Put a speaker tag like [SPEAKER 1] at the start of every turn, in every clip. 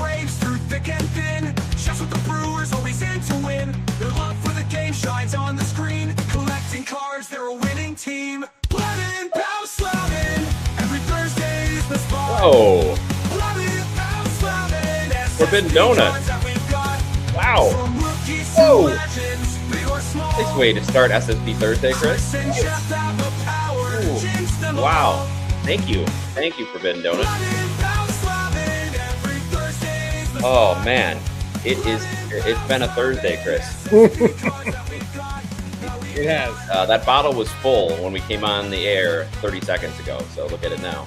[SPEAKER 1] Braves through thick and thin. Chefs with the Brewers always in to win. Their love for the game shines on the screen. Collecting cards, they're a winning team. Blabbin, pound slamming. Every Thursday is the spot.
[SPEAKER 2] Whoa.
[SPEAKER 1] Blabbin, pound slamming.
[SPEAKER 2] Forbidden Donut. Wow.
[SPEAKER 1] Whoa.
[SPEAKER 2] Nice way to start SSP Thursday, Chris. Ooh. Wow. Thank you. Thank you, Forbidden Donut. Oh, man. It's been a Thursday, Chris.
[SPEAKER 3] It has.
[SPEAKER 2] That bottle was full when we came on the air 30 seconds ago, so look at it now.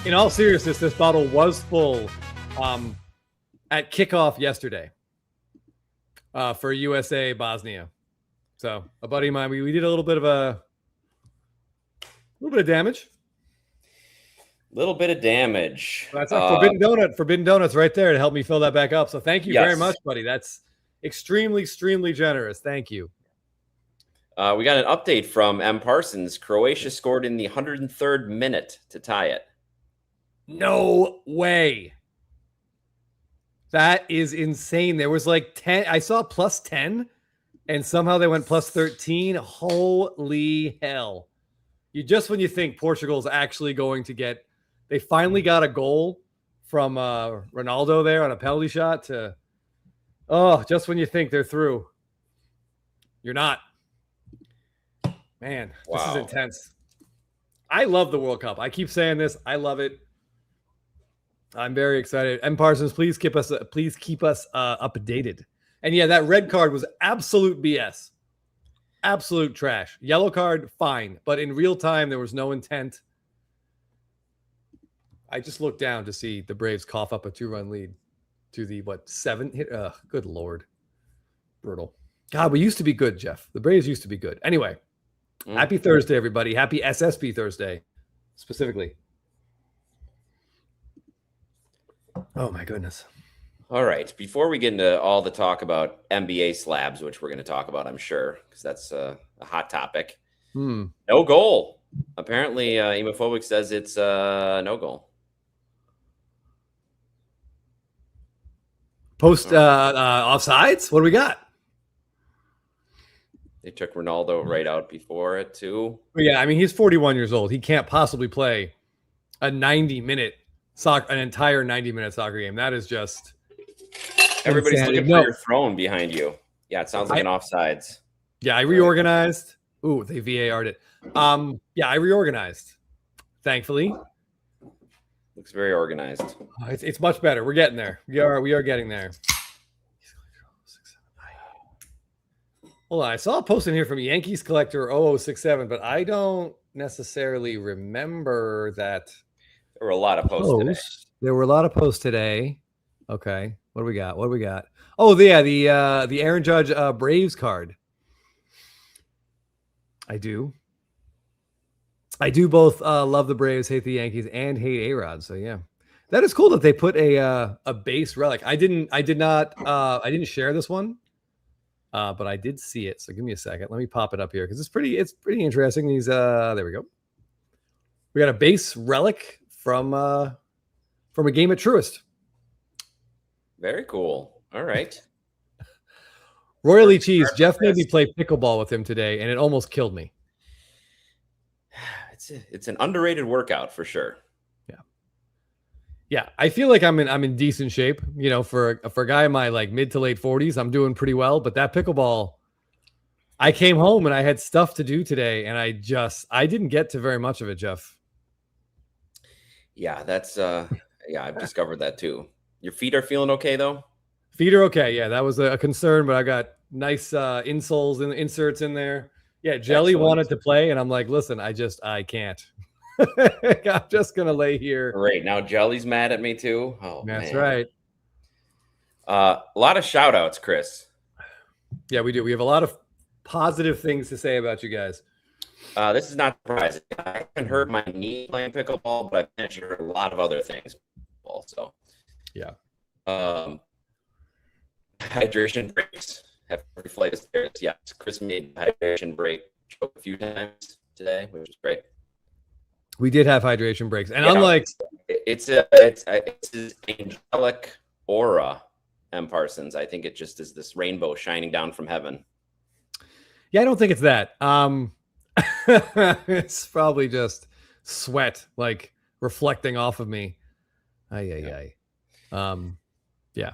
[SPEAKER 3] In all seriousness, this bottle was full at kickoff yesterday for USA Bosnia. So a buddy of mine, we did a little bit of damage.
[SPEAKER 2] Little bit of damage.
[SPEAKER 3] That's a Forbidden Donuts right there to help me fill that back up. So thank you very much, buddy. That's extremely generous. Thank you.
[SPEAKER 2] We got an update from M. Parsons. Croatia scored in the 103rd minute to tie it.
[SPEAKER 3] No way. That is insane. There was like 10. I saw plus 10, and somehow they went plus 13. Holy hell. When you think Portugal's actually going to get, they finally got a goal from Ronaldo there on a penalty shot just when you think they're through, you're not. Man,
[SPEAKER 2] wow.
[SPEAKER 3] This is intense. I love the World Cup. I keep saying this. I love it. I'm very excited. M. Parsons, please keep us updated. And yeah, that red card was absolute BS. Absolute trash. Yellow card, fine. But in real time, there was no intent. I just looked down to see the Braves cough up a 2-run lead to the, 7 hit? Good Lord. Brutal. God, we used to be good, Jeff. The Braves used to be good. Anyway, happy Thursday, everybody. Happy SSP Thursday, specifically. Oh, my goodness.
[SPEAKER 2] All right. Before we get into all the talk about NBA slabs, which we're going to talk about, I'm sure, because that's a hot topic. No goal. Apparently, Emophobic says it's no goal.
[SPEAKER 3] Post offsides? What do we got?
[SPEAKER 2] They took Ronaldo right out before it, too.
[SPEAKER 3] Yeah, I mean, he's 41 years old. He can't possibly play an entire 90-minute soccer game. That is just...
[SPEAKER 2] Everybody's looking for your throne behind you. Yeah, it sounds like an offsides.
[SPEAKER 3] Yeah, I reorganized. Ooh, they VAR'd it. Yeah, I reorganized. Thankfully.
[SPEAKER 2] Looks very organized.
[SPEAKER 3] It's much better. We're getting there. We are getting there. Hold on. I saw a post in here from Yankees Collector 0067, but I don't necessarily remember that.
[SPEAKER 2] There were a lot of posts today.
[SPEAKER 3] There were a lot of posts today. Okay. What do we got? Oh, yeah, the Aaron Judge Braves card. I do both love the Braves, hate the Yankees, and hate A-Rod. So yeah, that is cool that they put a base relic. I didn't share this one, but I did see it. So give me a second. Let me pop it up here because it's pretty interesting. These there we go. We got a base relic from a game at Truist.
[SPEAKER 2] Very cool. All right.
[SPEAKER 3] Royally Cheese. Jeff made me play pickleball with him today, and it almost killed me.
[SPEAKER 2] It's an underrated workout for sure.
[SPEAKER 3] Yeah. I feel like I'm in decent shape. You know, for a guy in my like mid to late 40s, I'm doing pretty well. But that pickleball, I came home and I had stuff to do today, and I didn't get to very much of it, Jeff.
[SPEAKER 2] Yeah, that's I've discovered that too. Your feet are feeling okay though?
[SPEAKER 3] Feet are okay. Yeah, that was a concern, but I got nice insoles and inserts in there. Yeah, Jelly wanted to play, and I'm like, listen, I can't. I'm just gonna lay here.
[SPEAKER 2] Great. Now Jelly's mad at me too. Oh,
[SPEAKER 3] that's
[SPEAKER 2] man.
[SPEAKER 3] right.
[SPEAKER 2] A lot of shout outs, Chris.
[SPEAKER 3] Yeah, we do. We have a lot of positive things to say about you guys.
[SPEAKER 2] This is not surprising. I haven't hurt my knee playing pickleball, but I've actually heard a lot of other things. Also,
[SPEAKER 3] yeah.
[SPEAKER 2] Hydration breaks. Have every flight of stairs. Yes, Chris made hydration break joke a few times today, which was great.
[SPEAKER 3] We did have hydration breaks, and
[SPEAKER 2] Yeah,
[SPEAKER 3] unlike
[SPEAKER 2] it's his angelic aura, M. Parsons. I think it just is this rainbow shining down from heaven.
[SPEAKER 3] yeah, I don't think it's that. It's probably just sweat like reflecting off of me. Yeah. Yeah,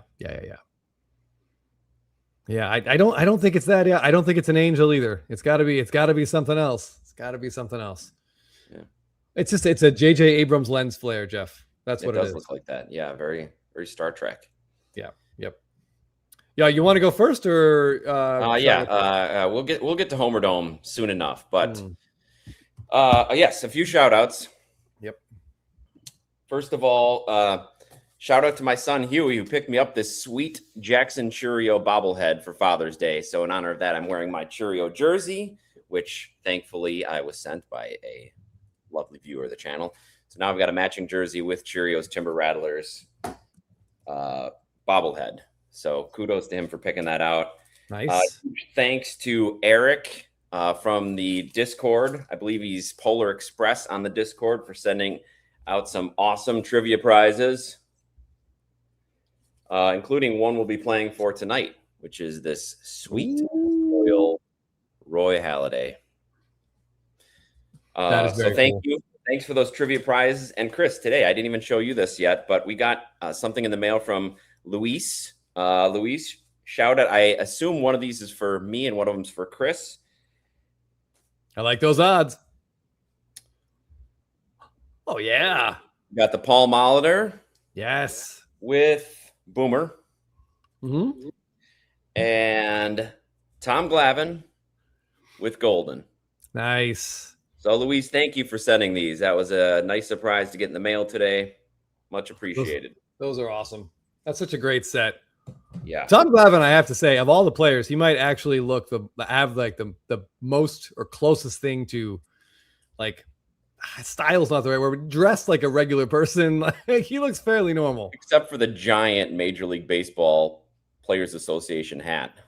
[SPEAKER 3] I don't think it's that. Yeah, I don't think it's an angel either. It's got to be something else. It's got to be something else.
[SPEAKER 2] Yeah.
[SPEAKER 3] It's a J.J. Abrams lens flare, Jeff. That's what it
[SPEAKER 2] does
[SPEAKER 3] is.
[SPEAKER 2] look like that. Yeah, very, very Star Trek.
[SPEAKER 3] Yeah. Yep. Yeah, you want to go first or
[SPEAKER 2] we'll get to Homer Dome soon enough, but yes, a few shout outs.
[SPEAKER 3] Yep.
[SPEAKER 2] First of all, shout out to my son Huey, who picked me up this sweet Jackson Churio bobblehead for Father's Day. So in honor of that, I'm wearing my Churio jersey, which thankfully I was sent by a lovely viewer of the channel. So now I've got a matching jersey with Cheerios Timber Rattlers bobblehead. So kudos to him for picking that out.
[SPEAKER 3] Nice.
[SPEAKER 2] Thanks to Eric from the Discord. I believe he's Polar Express on the Discord for sending out some awesome trivia prizes, including one we'll be playing for tonight, which is this sweet Roy Halladay.
[SPEAKER 3] That is very
[SPEAKER 2] thank
[SPEAKER 3] cool.
[SPEAKER 2] you. Thanks for those trivia prizes. And Chris, today, I didn't even show you this yet, but we got something in the mail from Luis. Luis, shout out. I assume one of these is for me and one of them's for Chris.
[SPEAKER 3] I like those odds. Oh, yeah.
[SPEAKER 2] We got the Paul Molitor.
[SPEAKER 3] Yes.
[SPEAKER 2] With Boomer.
[SPEAKER 3] Mm-hmm.
[SPEAKER 2] And Tom Glavine with Golden.
[SPEAKER 3] Nice.
[SPEAKER 2] So, Luis, thank you for sending these. That was a nice surprise to get in the mail today. Much appreciated.
[SPEAKER 3] Those are awesome. That's such a great set.
[SPEAKER 2] Yeah.
[SPEAKER 3] Tom Glavine, I have to say, of all the players, he might actually have the most or closest thing to like style's not the right word, but dressed like a regular person. Like he looks fairly normal.
[SPEAKER 2] Except for the giant Major League Baseball Players Association hat.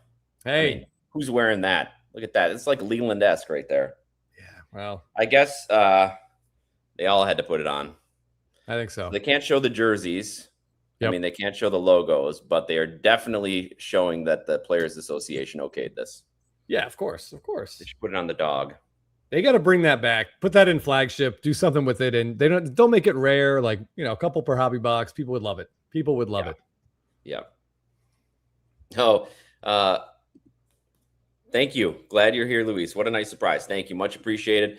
[SPEAKER 3] Hey.
[SPEAKER 2] I mean, who's wearing that? Look at that. It's like Leland-esque right there.
[SPEAKER 3] Well,
[SPEAKER 2] I guess they all had to put it on.
[SPEAKER 3] I think so.
[SPEAKER 2] They can't show the jerseys.
[SPEAKER 3] Yep.
[SPEAKER 2] I mean, they can't show the logos, but they are definitely showing that the Players Association okayed this.
[SPEAKER 3] Yeah, of course. Of course.
[SPEAKER 2] They should put it on the dog.
[SPEAKER 3] They got to bring that back. Put that in flagship. Do something with it, and they don't make it rare. Like a couple per hobby box. People would love it. People would love it.
[SPEAKER 2] Yeah. Oh, thank you. Glad you're here, Luis. What a nice surprise. Thank you. Much appreciated.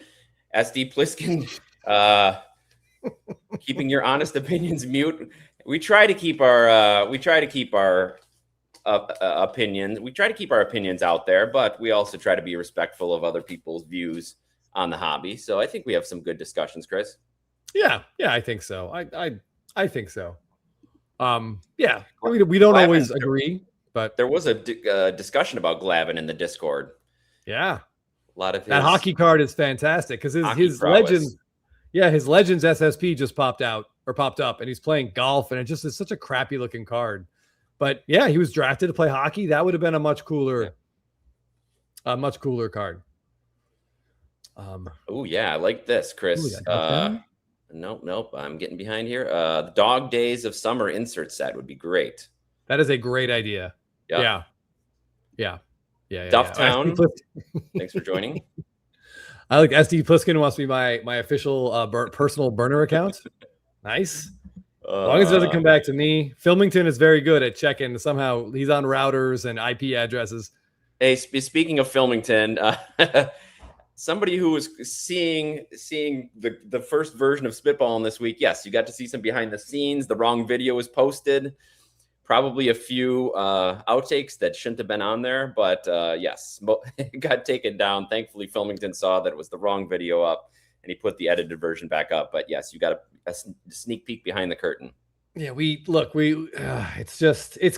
[SPEAKER 2] SD Pliskin, keeping your honest opinions mute. We try to keep our opinions. We try to keep our opinions out there, but we also try to be respectful of other people's views on the hobby. So I think we have some good discussions, Chris.
[SPEAKER 3] Yeah, I think so. I think so. Yeah, we don't always agree. But
[SPEAKER 2] there was a discussion about Glavine in the Discord.
[SPEAKER 3] Yeah.
[SPEAKER 2] A lot of
[SPEAKER 3] that hockey card is fantastic because his Legends, his Legends SSP just popped up, and he's playing golf, and it just is such a crappy looking card. But yeah, he was drafted to play hockey. That would have been a much cooler card.
[SPEAKER 2] Oh yeah, I like this, Chris. Nope. I'm getting behind here. The Dog Days of Summer insert set would be great.
[SPEAKER 3] That is a great idea. Yeah.
[SPEAKER 2] Dufftown. Thanks for joining.
[SPEAKER 3] I like SD Pliskin wants to be my official personal burner account. Nice. As long as it doesn't come back to me. Filmington is very good at checking. Somehow he's on routers and IP addresses.
[SPEAKER 2] Hey, speaking of Filmington, somebody who was seeing the first version of Spitballing this week. Yes, you got to see some behind the scenes. The wrong video was posted. Probably a few outtakes that shouldn't have been on there, but yes, it got taken down. Thankfully, Filmington saw that it was the wrong video up, and he put the edited version back up. But yes, you got a sneak peek behind the curtain.
[SPEAKER 3] Yeah, it's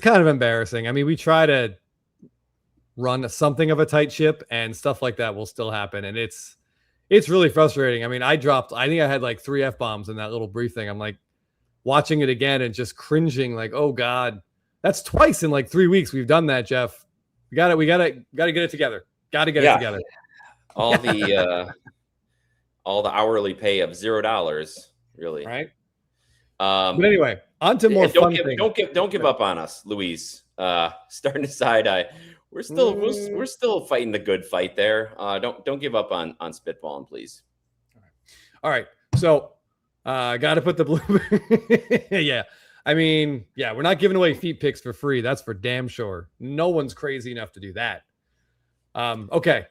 [SPEAKER 3] kind of embarrassing. I mean, we try to run something of a tight ship, and stuff like that will still happen, and it's really frustrating. I mean, I think I had like 3 F-bombs in that little brief thing. I'm like, watching it again and just cringing, like, oh God, that's twice in like 3 weeks we've done that, Jeff. We got to get it together. Got to get it together.
[SPEAKER 2] All all the hourly pay of $0, really.
[SPEAKER 3] Right.
[SPEAKER 2] But
[SPEAKER 3] anyway, on to more fun things.
[SPEAKER 2] Don't give up on us, Luis. Starting to side eye. We're still fighting the good fight there. Don't give up on spitballing, please.
[SPEAKER 3] All right. So got to put the blue. Yeah. I mean, yeah, we're not giving away feet picks for free. That's for damn sure. No one's crazy enough to do that. Okay.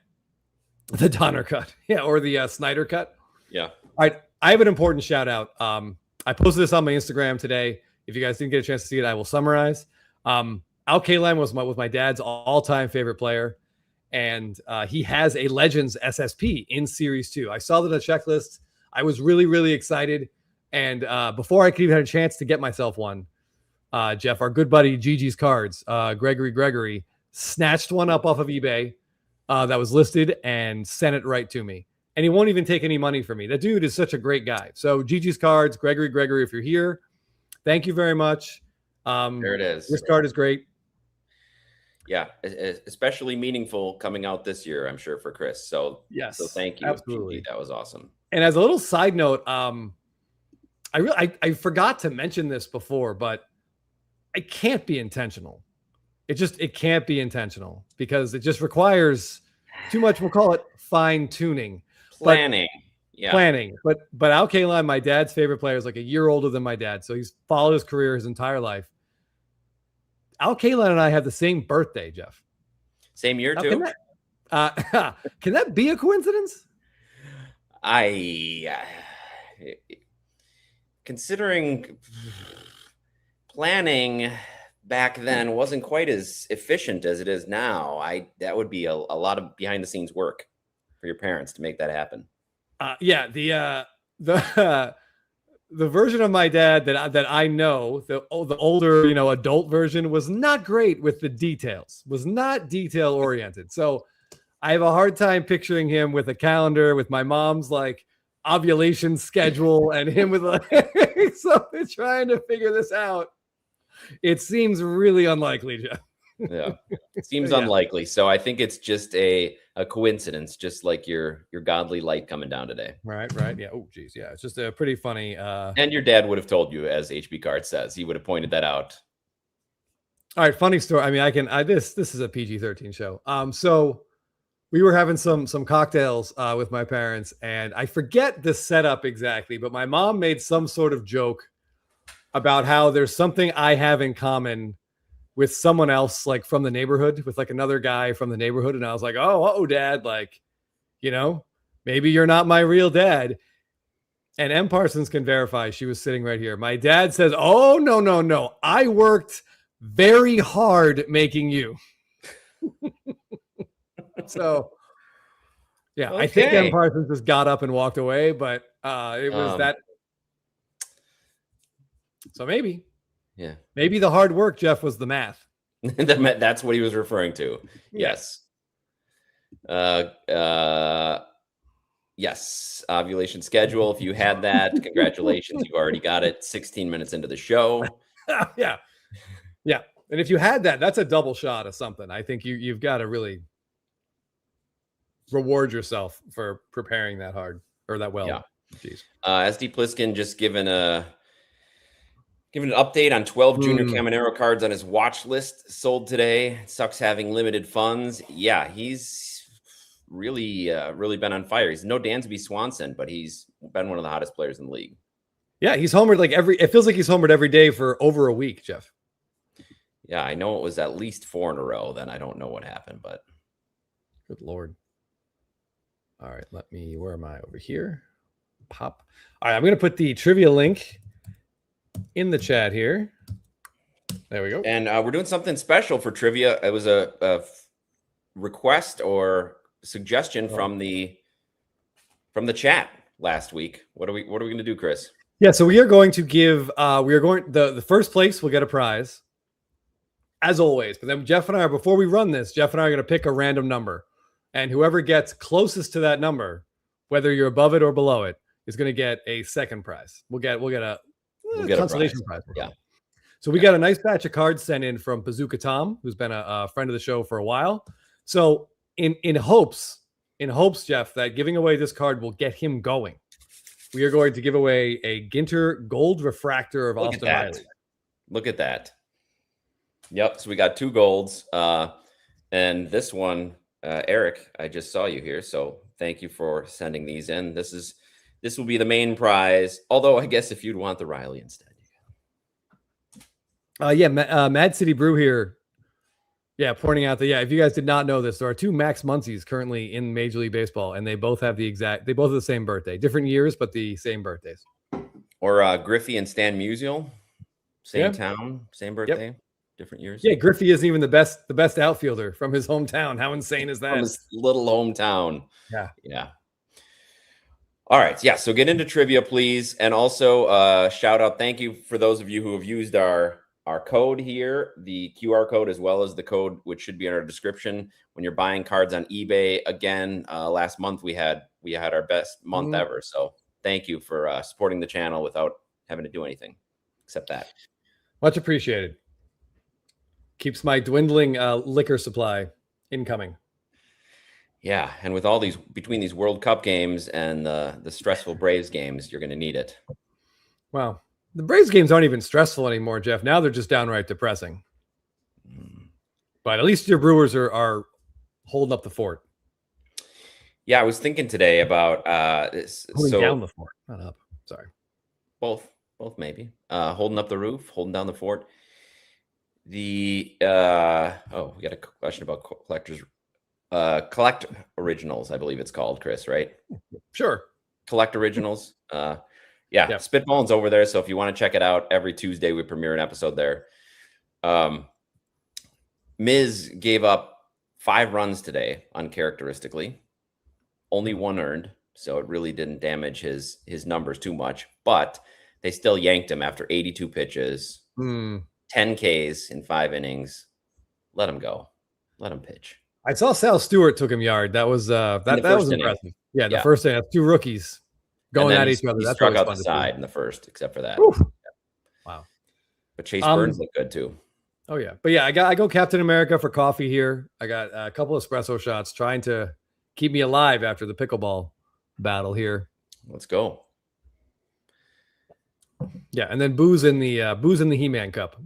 [SPEAKER 3] The Donner cut. Yeah. Or the Snyder cut.
[SPEAKER 2] Yeah.
[SPEAKER 3] All right. I have an important shout out. I posted this on my Instagram today. If you guys didn't get a chance to see it, I will summarize. Al Kaline was my dad's all-time favorite player. And he has a Legends SSP in Series 2. I saw the checklist. I was really, really excited. And before I could even have a chance to get myself one, Jeff, our good buddy Gigi's Cards, Gregory, snatched one up off of eBay that was listed and sent it right to me. And he won't even take any money from me. That dude is such a great guy. So Gigi's Cards, Gregory, if you're here, thank you very much.
[SPEAKER 2] There it is.
[SPEAKER 3] This card is great.
[SPEAKER 2] Yeah, especially meaningful coming out this year, I'm sure, for Chris. So
[SPEAKER 3] yes,
[SPEAKER 2] so thank you.
[SPEAKER 3] Absolutely.
[SPEAKER 2] Gigi, that was awesome.
[SPEAKER 3] And as a little side note, I forgot to mention this before, but it can't be intentional. It can't be intentional because it just requires too much. We'll call it fine tuning.
[SPEAKER 2] Planning.
[SPEAKER 3] But Al Kaline, my dad's favorite player, is like a year older than my dad. So he's followed his career his entire life. Al Kaline and I have the same birthday, Jeff.
[SPEAKER 2] Same year, too?
[SPEAKER 3] Can that be a coincidence?
[SPEAKER 2] Considering planning back then wasn't quite as efficient as it is now, that would be a lot of behind the scenes work for your parents to make that happen.
[SPEAKER 3] Yeah, the version of my dad that I know, the older, adult version, was not great with the details, was not detail oriented. So I have a hard time picturing him with a calendar with my mom's like ovulation schedule and him with so they're trying to figure this out. It seems really unlikely, Jeff.
[SPEAKER 2] Yeah, it seems unlikely. So I think it's just a coincidence, just like your godly light coming down today. Right.
[SPEAKER 3] Yeah. Oh, geez. Yeah. It's just a pretty funny.
[SPEAKER 2] And your dad would have told you, as HB Card says, he would have pointed that out.
[SPEAKER 3] All right. Funny story. I mean, this is a PG-13 show. So we were having some cocktails with my parents, and I forget the setup exactly, but my mom made some sort of joke about how there's something I have in common with someone else, like from the neighborhood, with like another guy from the neighborhood. And I was like, oh, dad, like, maybe you're not my real dad. And M. Parsons can verify, she was sitting right here. My dad says, oh, no. I worked very hard making you. So, yeah, okay. I think M. Parsons just got up and walked away, but it was that. So maybe.
[SPEAKER 2] Yeah.
[SPEAKER 3] Maybe the hard work, Jeff, was the math.
[SPEAKER 2] That's what he was referring to. Yes. Yes. Ovulation schedule. If you had that, congratulations. You've already got it 16 minutes into the show.
[SPEAKER 3] Yeah. And if you had that, that's a double shot of something. I think you've got to really reward yourself for preparing that hard or that well.
[SPEAKER 2] Yeah. Jeez. SD Pliskin just given an update on 12 Junior Caminero cards on his watch list sold today. Sucks having limited funds. Yeah, he's really been on fire. He's no Dansby Swanson, but he's been one of the hottest players in the league.
[SPEAKER 3] Yeah, he's homered it feels like he's homered every day for over a week, Jeff.
[SPEAKER 2] Yeah, I know it was at least 4 in a row. Then I don't know what happened, but
[SPEAKER 3] good Lord. All right, where am I? Over here. Pop. All right, I'm going to put the trivia link in the chat here. There we go.
[SPEAKER 2] And we're doing something special for trivia. It was a request or suggestion from the chat last week. What are we going to do, Chris?
[SPEAKER 3] Yeah, so we are going to give the first place will get a prize as always. But then Jeff and I, before we run this, Jeff and I are going to pick a random number, and whoever gets closest to that number, whether you're above it or below it, is going to get a second prize. We'll get a consolation prize.
[SPEAKER 2] Yeah.
[SPEAKER 3] So we got a nice batch of cards sent in from Bazooka Tom, who's been a friend of the show for a while. So in hopes in hopes, Jeff, that giving away this card will get him going. We are going to give away a Ginter Gold Refractor of Austin Riley.
[SPEAKER 2] Look at that. Yep. So we got 2 golds. And this one, Eric, I just saw you here. So thank you for sending these in. This will be the main prize. Although I guess if you'd want the Riley instead.
[SPEAKER 3] Mad City Brew here. Yeah, pointing out that, if you guys did not know this, there are 2 Max Muncies currently in Major League Baseball, and they both have they both have the same birthday. Different years, but the same birthdays.
[SPEAKER 2] Or Griffey and Stan Musial. Same town, same birthday. Yep. Different years.
[SPEAKER 3] Yeah, Griffey isn't even the best outfielder from his hometown. How insane is that?
[SPEAKER 2] From his little hometown.
[SPEAKER 3] Yeah.
[SPEAKER 2] All right. Yeah. So get into trivia, please. And also shout out. Thank you for those of you who have used our code here, the QR code, as well as the code, which should be in our description when you're buying cards on eBay. Again, last month we had our best month ever. So thank you for supporting the channel without having to do anything except that.
[SPEAKER 3] Much appreciated. Keeps my dwindling liquor supply incoming.
[SPEAKER 2] Yeah, and with all these between these World Cup games and the stressful Braves games, you're going to need it.
[SPEAKER 3] Wow, the Braves games aren't even stressful anymore, Jeff. Now they're just downright depressing. But at least your Brewers are holding up the fort.
[SPEAKER 2] Yeah, I was thinking today about
[SPEAKER 3] holding down the fort, not up. Sorry,
[SPEAKER 2] both maybe holding up the roof, holding down the fort. We got a question about collectors. Collect Originals, I believe it's called, Chris, right?
[SPEAKER 3] Sure.
[SPEAKER 2] Collect Originals. Spitballing's over there. So if you want to check it out, every Tuesday we premiere an episode there. Miz gave up 5 runs today, uncharacteristically. Only 1 earned, so it really didn't damage his numbers too much. But they still yanked him after 82 pitches, 10 Ks in 5 innings. Let him go. Let him pitch.
[SPEAKER 3] I saw Sal Stewart took him yard. That was that was impressive. Yeah, the first inning, 2 rookies going at each other.
[SPEAKER 2] He
[SPEAKER 3] That's
[SPEAKER 2] struck out the side in the first, except for that.
[SPEAKER 3] Wow.
[SPEAKER 2] But Chase Burns looked good too.
[SPEAKER 3] Oh yeah, but yeah, I go Captain America for coffee here. I got a couple of espresso shots, trying to keep me alive after the pickleball battle here.
[SPEAKER 2] Let's go.
[SPEAKER 3] Yeah, and then booze in the He-Man cup.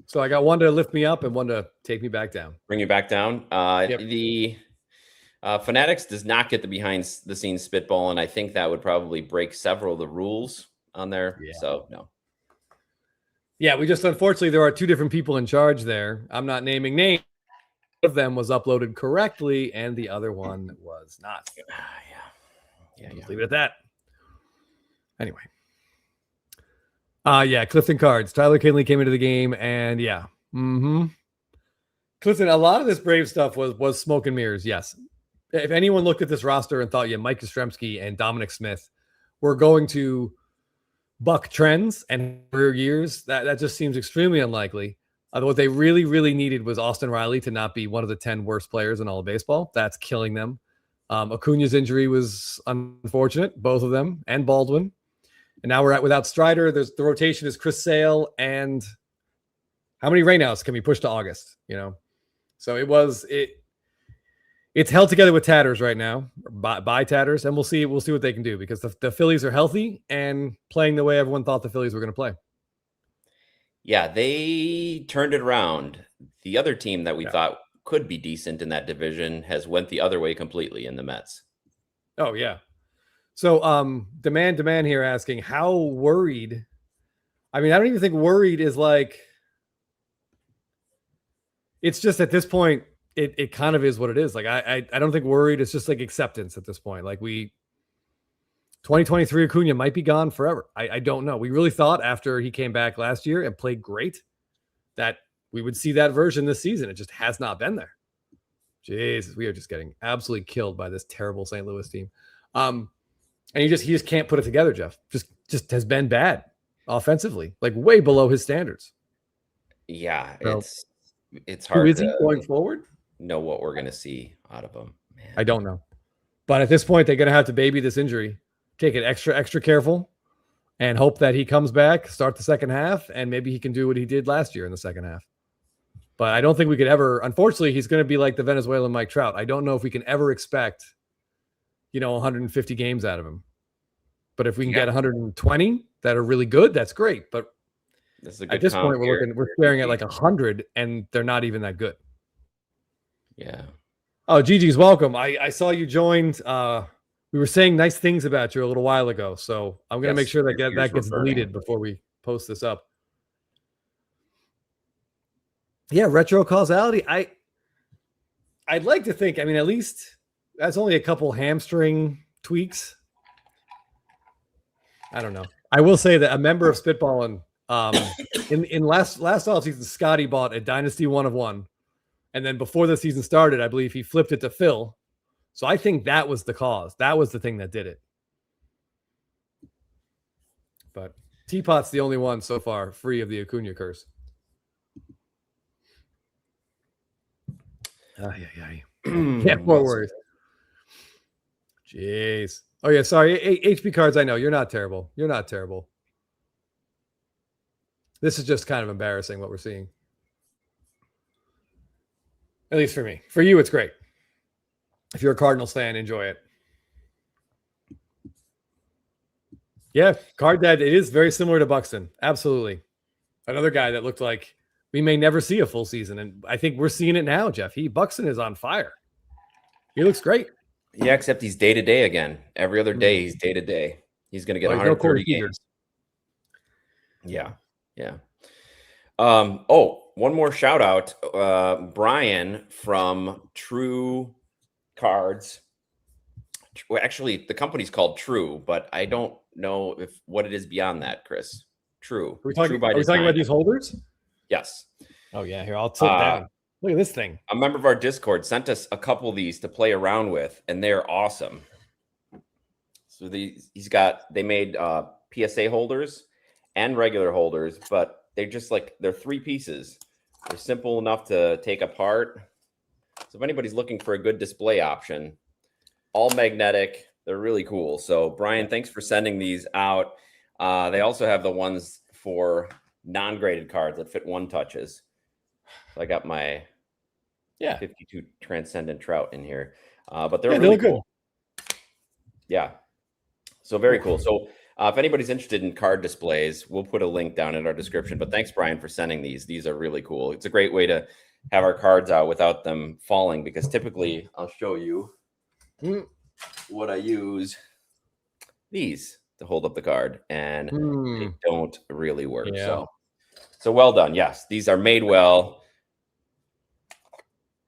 [SPEAKER 3] So I got one to lift me up and one to take me back down.
[SPEAKER 2] Bring you back down. The Fanatics does not get the behind the scenes spitball, and I think that would probably break several of the rules on there. Yeah. So no.
[SPEAKER 3] Yeah, we just unfortunately there are 2 different people in charge there. I'm not naming names. One of them was uploaded correctly, and the other one was not. Yeah. Leave it at that. Anyway. Clifton Cards. Tyler Kinley came into the game, and Clifton, a lot of this Brave stuff was smoke and mirrors. Yes, if anyone looked at this roster and thought, Mike Yastrzemski and Dominic Smith were going to buck trends and career years, that just seems extremely unlikely. What they really, really needed was Austin Riley to not be one of the 10 worst players in all of baseball. That's killing them. Acuna's injury was unfortunate, both of them, and Baldwin. And now we're without Strider. The rotation is Chris Sale, and how many rainouts can we push to August? So it's held together with Tatters right now, by Tatters, and we'll see what they can do, because the Phillies are healthy and playing the way everyone thought the Phillies were going to play.
[SPEAKER 2] Yeah, they turned it around. The other team that we thought could be decent in that division has went the other way completely in the Mets.
[SPEAKER 3] Oh yeah. So, demand here asking how worried. I mean, I don't even think worried is like. It's just at this point, it kind of is what it is. Like I don't think worried. It's just like acceptance at this point. Like 2023 Acuna might be gone forever. I don't know. We really thought after he came back last year and played great that we would see that version this season. It just has not been there. Jesus, we are just getting absolutely killed by this terrible St. Louis team. And he just can't put it together, Jeff. Just has been bad offensively, like way below his standards.
[SPEAKER 2] Yeah,
[SPEAKER 3] so,
[SPEAKER 2] it's hard.
[SPEAKER 3] Who is he going forward?
[SPEAKER 2] Know what we're gonna see out of him. Man.
[SPEAKER 3] I don't know, but at this point, they're gonna have to baby this injury, take it extra careful, and hope that he comes back, start the second half, and maybe he can do what he did last year in the second half. But I don't think we could ever. Unfortunately, he's going to be like the Venezuelan Mike Trout. I don't know if we can ever expect 150 games out of him. But if we can get 120 that are really good, that's great. But
[SPEAKER 2] this is a
[SPEAKER 3] at
[SPEAKER 2] good
[SPEAKER 3] this
[SPEAKER 2] comp
[SPEAKER 3] point,
[SPEAKER 2] here.
[SPEAKER 3] we're staring at like 100, and they're not even that good.
[SPEAKER 2] Yeah.
[SPEAKER 3] Oh, Gigi's welcome. I saw you joined. We were saying nice things about you a little while ago, so I'm going to make sure that that gets deleted before we post this up. Yeah, retro causality. I'd like to think. I mean, at least that's only a couple hamstring tweaks. I don't know. I will say that a member of Spitballin' in last offseason, Scotty bought a Dynasty 1 of 1. And then before the season started, I believe he flipped it to Phil. So I think that was the cause. That was the thing that did it. But Teapot's the only one so far free of the Acuna curse. Yeah, more worries. Jeez. Oh, yeah, sorry. HP cards, I know. You're not terrible. You're not terrible. This is just kind of embarrassing what we're seeing. At least for me. For you, it's great. If you're a Cardinals fan, enjoy it. Yeah, Card Dad, it is very similar to Buxton. Absolutely. Another guy that looked like we may never see a full season. And I think we're seeing it now, Jeff. Buxton is on fire. He looks great.
[SPEAKER 2] Yeah, except he's day-to-day again. Every other day, he's day-to-day. He's going to get 130 games. Yeah. One more shout out. Brian from True Cards. Well, actually, the company's called True, but I don't know what it is beyond that, Chris. True.
[SPEAKER 3] Are we talking about these holders?
[SPEAKER 2] Yes.
[SPEAKER 3] Oh, yeah. Here, I'll tilt down. Look at this thing.
[SPEAKER 2] A member of our Discord sent us a couple of these to play around with, and they're awesome. So they made PSA holders and regular holders, but they're 3 pieces. They're simple enough to take apart. So if anybody's looking for a good display option, all magnetic, they're really cool. So Brian, thanks for sending these out. They also have the ones for non-graded cards that fit 1 touches. So I got my 52 Transcendent Trout in here. But they're really cool. Yeah. So very cool. So if anybody's interested in card displays, we'll put a link down in our description. But thanks, Brian, for sending these. These are really cool. It's a great way to have our cards out without them falling, because typically I'll show you what I use. These to hold up the card, and they don't really work. Yeah. So well done. Yes, these are made well.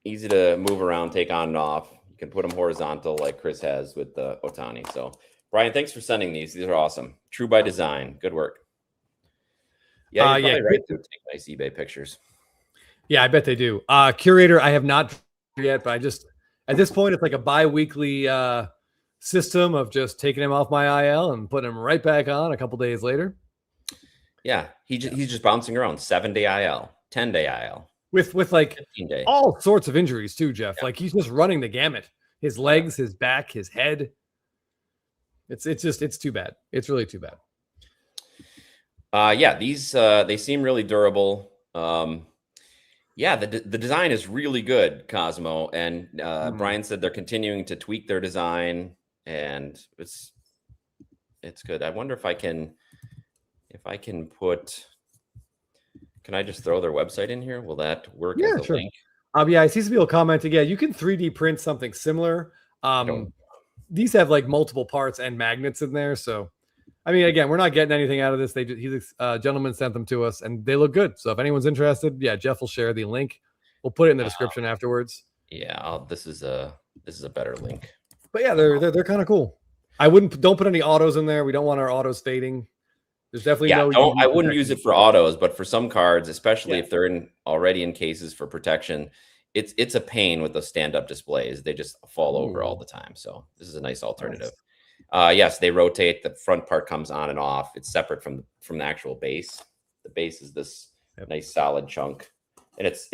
[SPEAKER 2] Easy to move around, take on and off. You can put them horizontal like Chris has with the Ohtani. So Brian, thanks for sending these. These are awesome. True by design. Good work. Yeah, you're right to take nice eBay pictures.
[SPEAKER 3] Yeah, I bet they do. Curator, I have not yet, but at this point, it's like a bi-weekly system of just taking him off my IL and putting him right back on a couple days later.
[SPEAKER 2] Yeah, he's just bouncing around. 7-day IL, 10-day IL.
[SPEAKER 3] With like all sorts of injuries too, Jeff. Yeah. Like he's just running the gamut. His legs, his back, his head. It's too bad. It's really too bad.
[SPEAKER 2] These they seem really durable. The design is really good, Cosmo. And Brian said they're continuing to tweak their design, and it's good. I wonder if I can put. Can I just throw their website in here? Will that work?
[SPEAKER 3] Yeah,
[SPEAKER 2] as a
[SPEAKER 3] sure.
[SPEAKER 2] link?
[SPEAKER 3] I see some people commenting. Yeah, you can 3D print something similar. These have like multiple parts and magnets in there. So, I mean, again, we're not getting anything out of this. Gentleman sent them to us, and they look good. So, if anyone's interested, Jeff will share the link. We'll put it in the description afterwards.
[SPEAKER 2] Yeah, this is a better link.
[SPEAKER 3] But yeah, they're kind of cool. Don't put any autos in there. We don't want our autos fading. There's definitely
[SPEAKER 2] I wouldn't use it for autos, but for some cards, especially if they're already in cases for protection, it's a pain with the stand-up displays. They just fall over all the time. So this is a nice alternative. Nice. Yes, they rotate. The front part comes on and off. It's separate from the actual base. The base is this nice solid chunk, and it's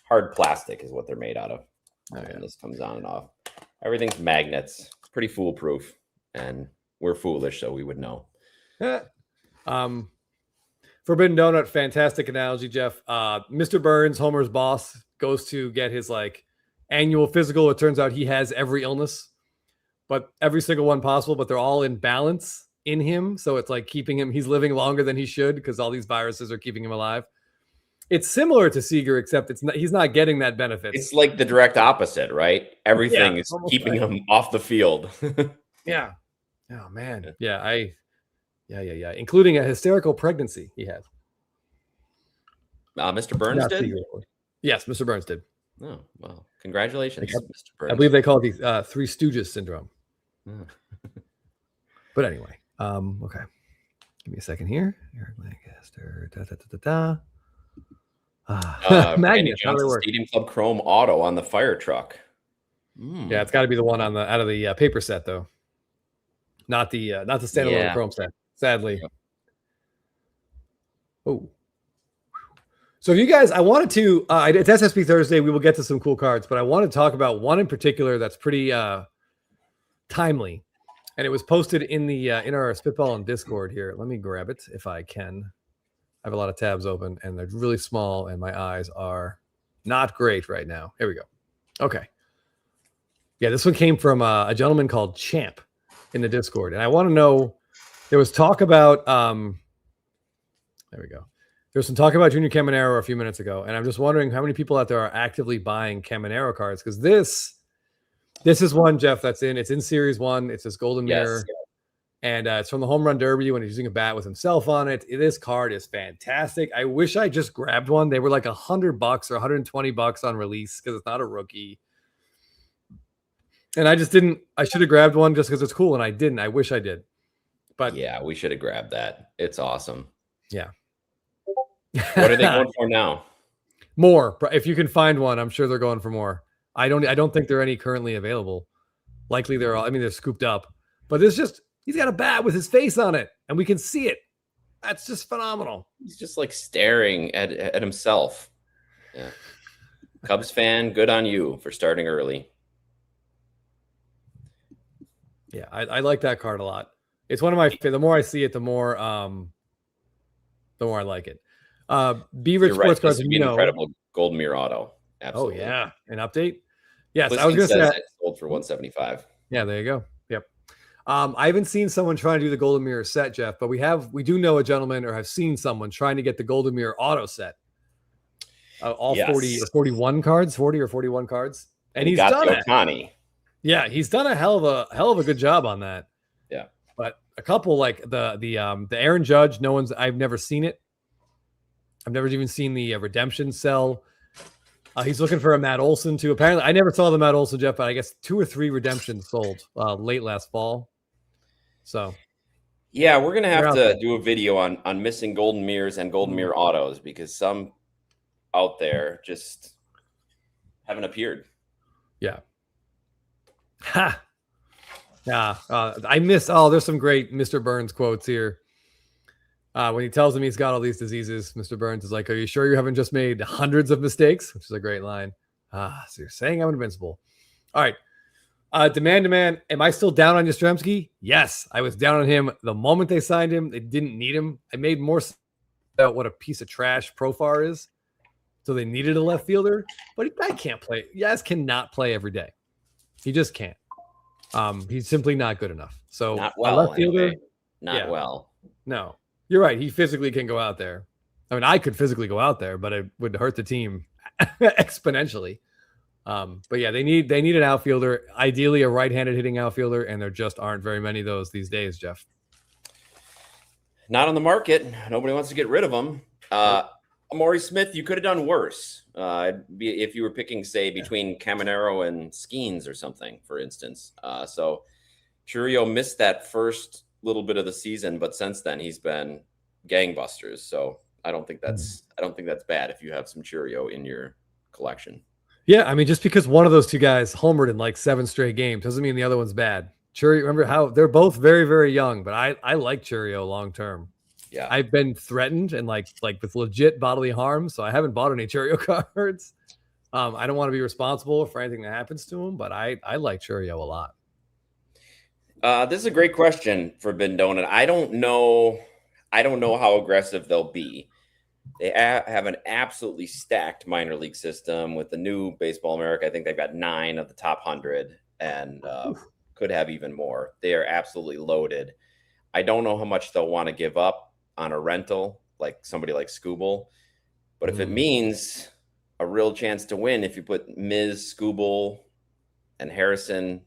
[SPEAKER 2] hard plastic is what they're made out of. And this comes on and off. Everything's magnets. It's pretty foolproof, and we're foolish, so we would know.
[SPEAKER 3] Forbidden Donut, fantastic analogy, Jeff. Mr. Burns, Homer's boss, goes to get his annual physical. It turns out he has every illness, but every single one possible, but they're all in balance in him. So it's like keeping him, he's living longer than he should because all these viruses are keeping him alive. It's similar to Seager, except he's not getting that benefit.
[SPEAKER 2] It's like the direct opposite, right? Everything is
[SPEAKER 3] almost
[SPEAKER 2] keeping
[SPEAKER 3] like-
[SPEAKER 2] him off the field.
[SPEAKER 3] Yeah. Oh man. Yeah. Yeah. Including a hysterical pregnancy he had.
[SPEAKER 2] Mr. Burns
[SPEAKER 3] Not
[SPEAKER 2] did?
[SPEAKER 3] Seager. Yes, Mr. Burns did.
[SPEAKER 2] Oh, well, congratulations, Mr. Burns.
[SPEAKER 3] I believe they call it the Three Stooges syndrome.
[SPEAKER 2] Oh.
[SPEAKER 3] But anyway, okay. Give me a second here. Eric Lancaster.
[SPEAKER 2] Randy
[SPEAKER 3] Magnets. How do they
[SPEAKER 2] Johnson
[SPEAKER 3] work?
[SPEAKER 2] Stadium Club Chrome Auto on the fire truck.
[SPEAKER 3] Yeah, it's got to be the one on the out of the paper set though, not the standalone Chrome set. Sadly.
[SPEAKER 2] Yeah.
[SPEAKER 3] Oh. So if you guys, I wanted to. It's SSP Thursday. We will get to some cool cards, but I want to talk about one in particular that's pretty timely, and it was posted in our Spitball and Discord here. Let me grab it if I can. I have a lot of tabs open, and they're really small, and my eyes are not great right now. Here we go. Okay. Yeah, this one came from a gentleman called Champ in the Discord, and I want to know. There was talk about. There we go. There's some talk about Junior Caminero a few minutes ago, and I'm just wondering how many people out there are actively buying Caminero cards, because this is one, Jeff, it's in Series 1. It's this Golden Mirror, and it's from the Home Run Derby when he's using a bat with himself on it. This card is fantastic. I wish I just grabbed one. They were like $100 or $120 on release because it's not a rookie. And I just didn't. I should have grabbed one just because it's cool, and I didn't. I wish I did. But
[SPEAKER 2] yeah, we should have grabbed that. It's awesome.
[SPEAKER 3] Yeah.
[SPEAKER 2] What are they going for now?
[SPEAKER 3] More. If you can find one, I'm sure they're going for more. I don't think there are any currently available. Likely they're all. I mean, they're scooped up. But it's just he's got a bat with his face on it, and we can see it. That's just phenomenal.
[SPEAKER 2] He's just like staring at himself. Yeah. Cubs fan, good on you for starting early.
[SPEAKER 3] Yeah, I like that card a lot. It's one of my. The more I see it, the more I like it. B Rich Sports Cards,
[SPEAKER 2] an incredible Gold Mirror Auto. Absolutely.
[SPEAKER 3] Oh yeah, an update. Yes,
[SPEAKER 2] Listing
[SPEAKER 3] I was going to say
[SPEAKER 2] it sold for $175.
[SPEAKER 3] Yeah, there you go. Yep. I haven't seen someone trying to do the Golden Mirror set, Jeff, but we do know a gentleman or have seen someone trying to get the Golden Mirror Auto set. All 40 or 41 cards, 40 or 41 cards, and he's done it.
[SPEAKER 2] Ohtani.
[SPEAKER 3] Yeah, he's done a hell of a good job on that.
[SPEAKER 2] Yeah,
[SPEAKER 3] but a couple like the Aaron Judge, I've never seen it. I've never even seen the redemption sell. He's looking for a Matt Olson too. Apparently, I never saw the Matt Olson, Jeff, but I guess 2 or 3 redemptions sold late last fall. So,
[SPEAKER 2] yeah, we're gonna have to do a video on missing Golden Mirrors and Golden Mirror Autos because some out there just haven't appeared.
[SPEAKER 3] Yeah. Ha. Yeah. I miss. Oh, there's some great Mr. Burns quotes here. When he tells him he's got all these diseases, Mr. Burns is like, "Are you sure you haven't just made hundreds of mistakes?" Which is a great line. So you're saying I'm invincible. All right. Demand. Am I still down on Yastrzemski? Yes. I was down on him the moment they signed him. They didn't need him. I made more about what a piece of trash Profar is. So they needed a left fielder, but I can't play. Yaz cannot play every day. He just can't. He's simply not good enough. So
[SPEAKER 2] not well.
[SPEAKER 3] Left fielder,
[SPEAKER 2] anyway. Not well.
[SPEAKER 3] No, you're right. He physically can go out there. I mean, I could physically go out there, but it would hurt the team exponentially. But yeah, they need an outfielder, ideally a right-handed hitting outfielder, and there just aren't very many of those these days, Jeff.
[SPEAKER 2] Not on the market. Nobody wants to get rid of them. Amari Smith, you could have done worse. If you were picking, say, between Caminero and Skeens or something, for instance. So Churio missed that first little bit of the season, but since then he's been gangbusters. So I don't think that's bad if you have some Churio in your collection.
[SPEAKER 3] Yeah, I mean, just because one of those two guys homered in like 7 straight games doesn't mean the other one's bad. Churio, remember how they're both very, very young, but I like Churio long term.
[SPEAKER 2] Yeah,
[SPEAKER 3] I've been threatened and like with legit bodily harm, so I haven't bought any Churio cards. I don't want to be responsible for anything that happens to him, but I like Churio a lot.
[SPEAKER 2] This is a great question for Bindona. I don't know how aggressive they'll be. They have an absolutely stacked minor league system with the new Baseball America. I think they've got 9 of the top 100 and a could have even more. They are absolutely loaded. I don't know how much they'll want to give up on a rental, like somebody like Skubal. But if it means a real chance to win, if you put Miz, Skubal, and Harrison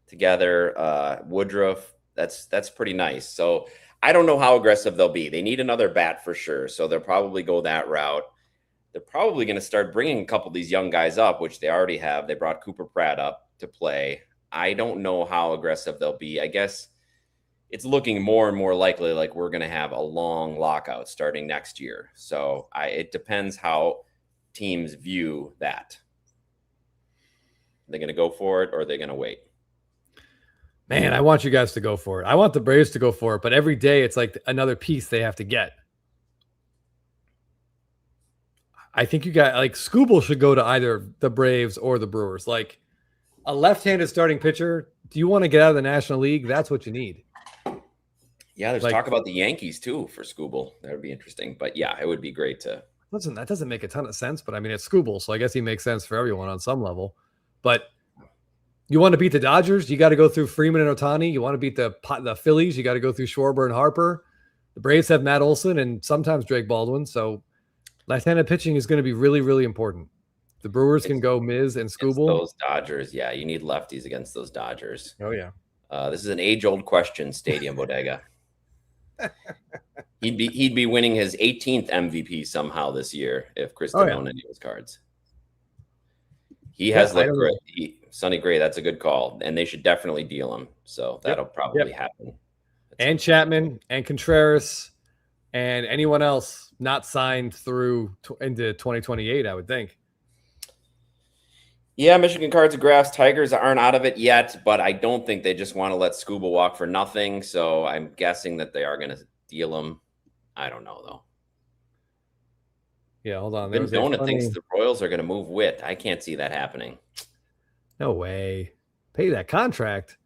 [SPEAKER 2] together, Woodruff, that's pretty nice. So I don't know how aggressive they'll be. They need another bat for sure. So they'll probably go that route. They're probably going to start bringing a couple of these young guys up, which they already have. They brought Cooper Pratt up to play. I don't know how aggressive they'll be. I guess it's looking more and more likely like we're going to have a long lockout starting next year. So it depends how teams view that. Are they going to go for it or are they going to wait?
[SPEAKER 3] Man, I want you guys to go for it. I want the Braves to go for it, but every day it's like another piece they have to get. I think you got like Skubal should go to either the Braves or the Brewers. Like a left-handed starting pitcher. Do you want to get out of the National League? That's what you need.
[SPEAKER 2] Yeah, there's
[SPEAKER 3] Like,
[SPEAKER 2] talk about the Yankees too for Skubal. That would be interesting. But yeah, it would be great to.
[SPEAKER 3] Listen, that doesn't make a ton of sense, but I mean, it's Skubal, so I guess he makes sense for everyone on some level. But you want to beat the Dodgers, you got to go through Freeman and Ohtani. You want to beat the Phillies, you got to go through Schwarber and Harper. The Braves have Matt Olson and sometimes Drake Baldwin. So left-handed pitching is going to be really, really important. The Brewers can go Miz and Skubal.
[SPEAKER 2] Those Dodgers, yeah, you need lefties against those Dodgers.
[SPEAKER 3] Oh yeah.
[SPEAKER 2] This is an age-old question, Stadium Bodega. He'd be winning his 18th MVP somehow this year if Chris didn't own any of his cards. He has looked great. Sonny Gray, that's a good call, and they should definitely deal him. So that'll probably happen.
[SPEAKER 3] And Chapman and Contreras and anyone else not signed through into 2028, I would think.
[SPEAKER 2] Yeah, Michigan Cards and Graphs, Tigers aren't out of it yet, but I don't think they just want to let Skubal walk for nothing. So I'm guessing that they are going to deal him. I don't know, though.
[SPEAKER 3] Yeah, hold on.
[SPEAKER 2] Donut thinks the Royals are going to move Witt. I can't see that happening.
[SPEAKER 3] No way. Pay that contract.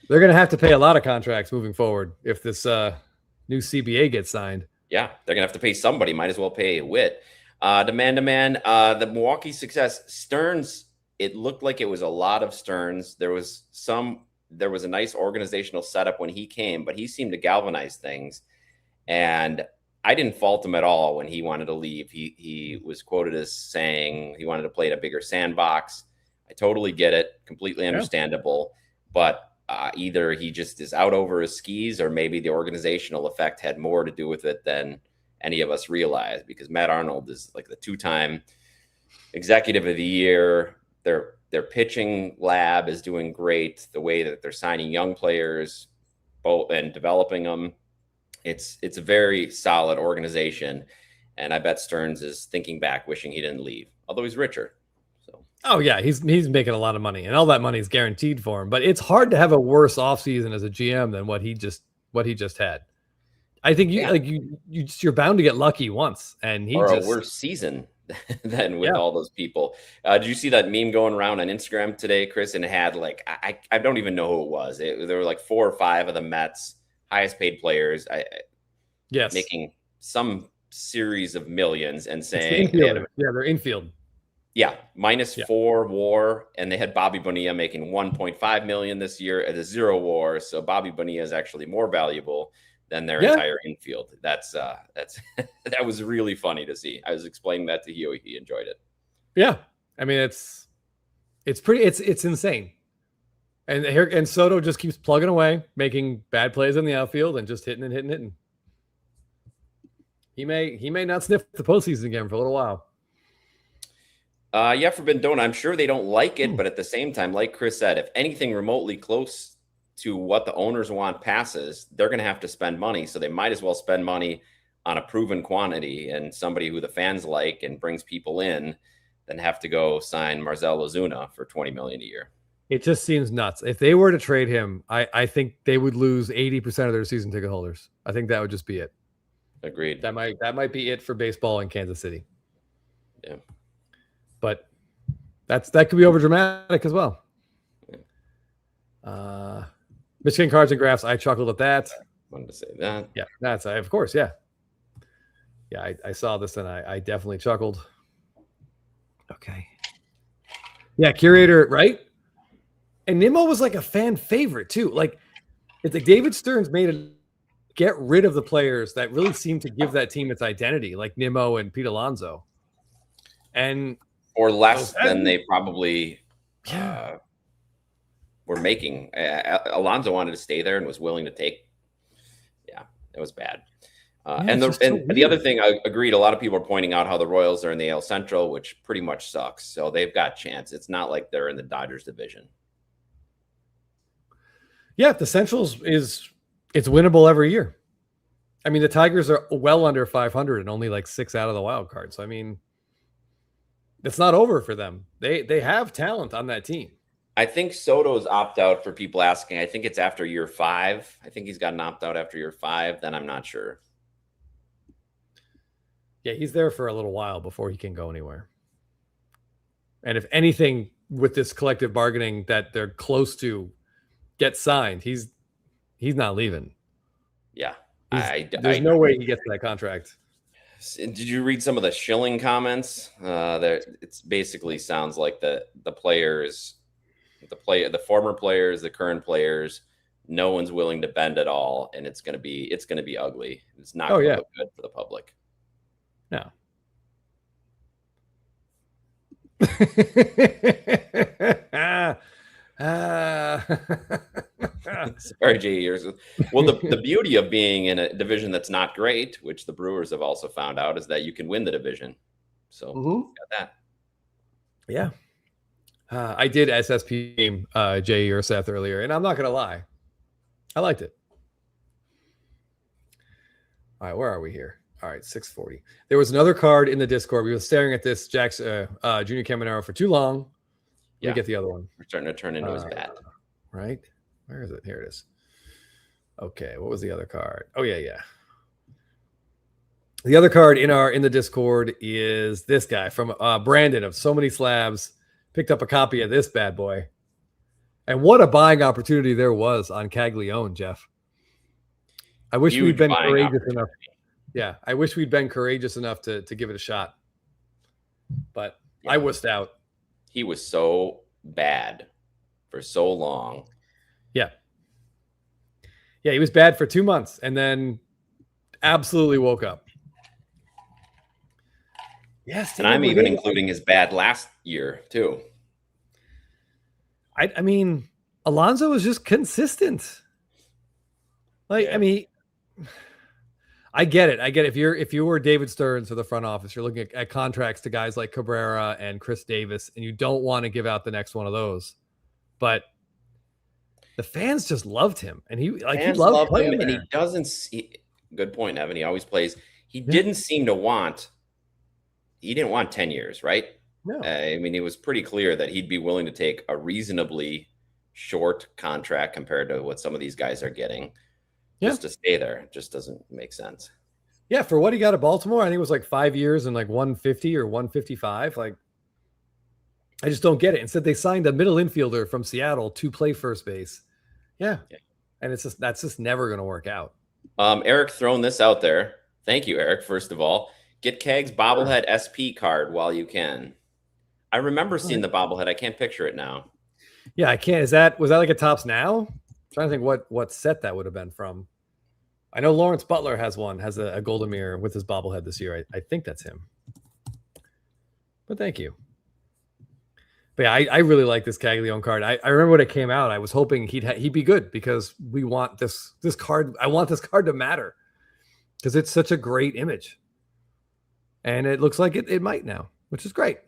[SPEAKER 3] They're going to have to pay a lot of contracts moving forward if this new CBA gets signed.
[SPEAKER 2] Yeah, they're going to have to pay somebody. Might as well pay Witt. The the Milwaukee success, Stearns, it looked like it was a lot of Stearns. There was a nice organizational setup when he came, but he seemed to galvanize things. And I didn't fault him at all when he wanted to leave. He was quoted as saying he wanted to play in a bigger sandbox. I totally get it. Completely understandable. But either he just is out over his skis or maybe the organizational effect had more to do with it than any of us realize, because Matt Arnold is like the 2-time executive of the year. Their pitching lab is doing great. The way that they're signing young players both and developing them, it's a very solid organization. And I bet Stearns is thinking back, wishing he didn't leave, although he's richer. So.
[SPEAKER 3] Oh yeah, he's making a lot of money, and all that money is guaranteed for him. But it's hard to have a worse offseason as a GM than what he just had. I think you're bound to get lucky once, and
[SPEAKER 2] a worse season than with all those people. Did you see that meme going around on Instagram today, Chris? And it had like I don't even know who it was. There were like 4 or 5 of the Mets highest paid players. Making some series of millions and saying
[SPEAKER 3] they're infield.
[SPEAKER 2] Yeah, -4 WAR, and they had Bobby Bonilla making $1.5 million this year at a 0 WAR. So Bobby Bonilla is actually more valuable than their entire infield. That's that was really funny to see. I was explaining that to Huey. He enjoyed it.
[SPEAKER 3] Yeah, I mean it's insane. And Soto just keeps plugging away, making bad plays in the outfield and just hitting. He may not sniff the postseason again for a little while.
[SPEAKER 2] For Bendona, I'm sure they don't like it, but at the same time, like Chris said, if anything remotely close to what the owners want passes, they're going to have to spend money. So they might as well spend money on a proven quantity and somebody who the fans like and brings people in than have to go sign Marcell Ozuna for $20 million a year.
[SPEAKER 3] It just seems nuts. If they were to trade him, I think they would lose 80% of their season ticket holders. I think that would just be it.
[SPEAKER 2] Agreed.
[SPEAKER 3] That might be it for baseball in Kansas City.
[SPEAKER 2] Yeah.
[SPEAKER 3] But that could be over dramatic as well. Michigan Cards and Graphs, I chuckled at that.
[SPEAKER 2] Wanted to say that.
[SPEAKER 3] Yeah, that's of course, yeah. Yeah, I saw this and I definitely chuckled. Okay. Yeah, Curator, right? And Nimmo was like a fan favorite too. Like it's like David Stearns made it get rid of the players that really seemed to give that team its identity, like Nimmo and Pete Alonso. And
[SPEAKER 2] or less than they probably were making. Alonso wanted to stay there and was willing to take. Yeah, it was bad. And the other thing, I agreed. A lot of people are pointing out how the Royals are in the AL Central, which pretty much sucks. So they've got chance. It's not like they're in the Dodgers division.
[SPEAKER 3] Yeah, the Centrals it's winnable every year. I mean, the Tigers are well under 500 and only like 6 out of the wild card. So I mean, it's not over for them. They have talent on that team.
[SPEAKER 2] I think Soto's opt out for people asking. I think it's after year 5. I think he's got an opt out after year 5. Then I'm not sure.
[SPEAKER 3] Yeah, he's there for a little while before he can go anywhere. And if anything with this collective bargaining that they're close to get signed, he's not leaving.
[SPEAKER 2] Yeah.
[SPEAKER 3] There's no way he gets that contract.
[SPEAKER 2] Did you read some of the Schilling comments? It's basically sounds like the players, the former players, the current players, no one's willing to bend at all, and it's gonna be ugly. It's not gonna look good for the public.
[SPEAKER 3] No.
[SPEAKER 2] Sorry, J. Well, the beauty of being in a division that's not great, which the Brewers have also found out, is that you can win the division. So got that.
[SPEAKER 3] Yeah. I did SSP game Jay or Seth earlier, and I'm not gonna lie, I liked it. All right, where are we here? All right, 640. There was another card in the Discord. We were staring at this Junior Caminero for too long. Let me get the other one.
[SPEAKER 2] We're starting to turn into his bat.
[SPEAKER 3] Right? Where is it? Here it is. Okay, what was the other card? Oh, yeah. The other card in the Discord is this guy from Brandon of So Many Slabs. Picked up a copy of this bad boy. And what a buying opportunity there was on Caglione, Jeff. I wish we'd been courageous enough. Yeah, I wish we'd been courageous enough to give it a shot. But I wussed out.
[SPEAKER 2] He was so bad for so long.
[SPEAKER 3] Yeah. Yeah, he was bad for 2 months and then absolutely woke up. Yes.
[SPEAKER 2] And I'm even including his bad last year, too.
[SPEAKER 3] I mean, Alonso was just consistent. I mean, I get it. If you were David Stearns or the front office, you're looking at contracts to guys like Cabrera and Chris Davis, and you don't want to give out the next one of those. But the fans just loved him, and he loved playing him,
[SPEAKER 2] and he doesn't. Good point, Evan. He always plays. He didn't seem to want. He didn't want 10 years, right?
[SPEAKER 3] No.
[SPEAKER 2] I mean, it was pretty clear that he'd be willing to take a reasonably short contract compared to what some of these guys are getting. Just to stay there. It just doesn't make sense.
[SPEAKER 3] Yeah, for what he got at Baltimore, I think it was like 5 years and like 150 or 155. Like, I just don't get it. Instead, they signed a middle infielder from Seattle to play first base. Yeah. And that's just never going to work out.
[SPEAKER 2] Eric throwing this out there. Thank you, Eric. First of all, get Keg's bobblehead SP card while you can. I remember seeing the bobblehead. I can't picture it now.
[SPEAKER 3] Yeah, I can't. Was that like a Topps Now? I'm trying to think what set that would have been from. I know Lawrence Butler has a Golden Mirror with his bobblehead this year. I think that's him. But thank you. But yeah, I really like this Caglione card. I remember when it came out, I was hoping he'd be good because we want this card. I want this card to matter because it's such a great image. And it looks like it might now, which is great.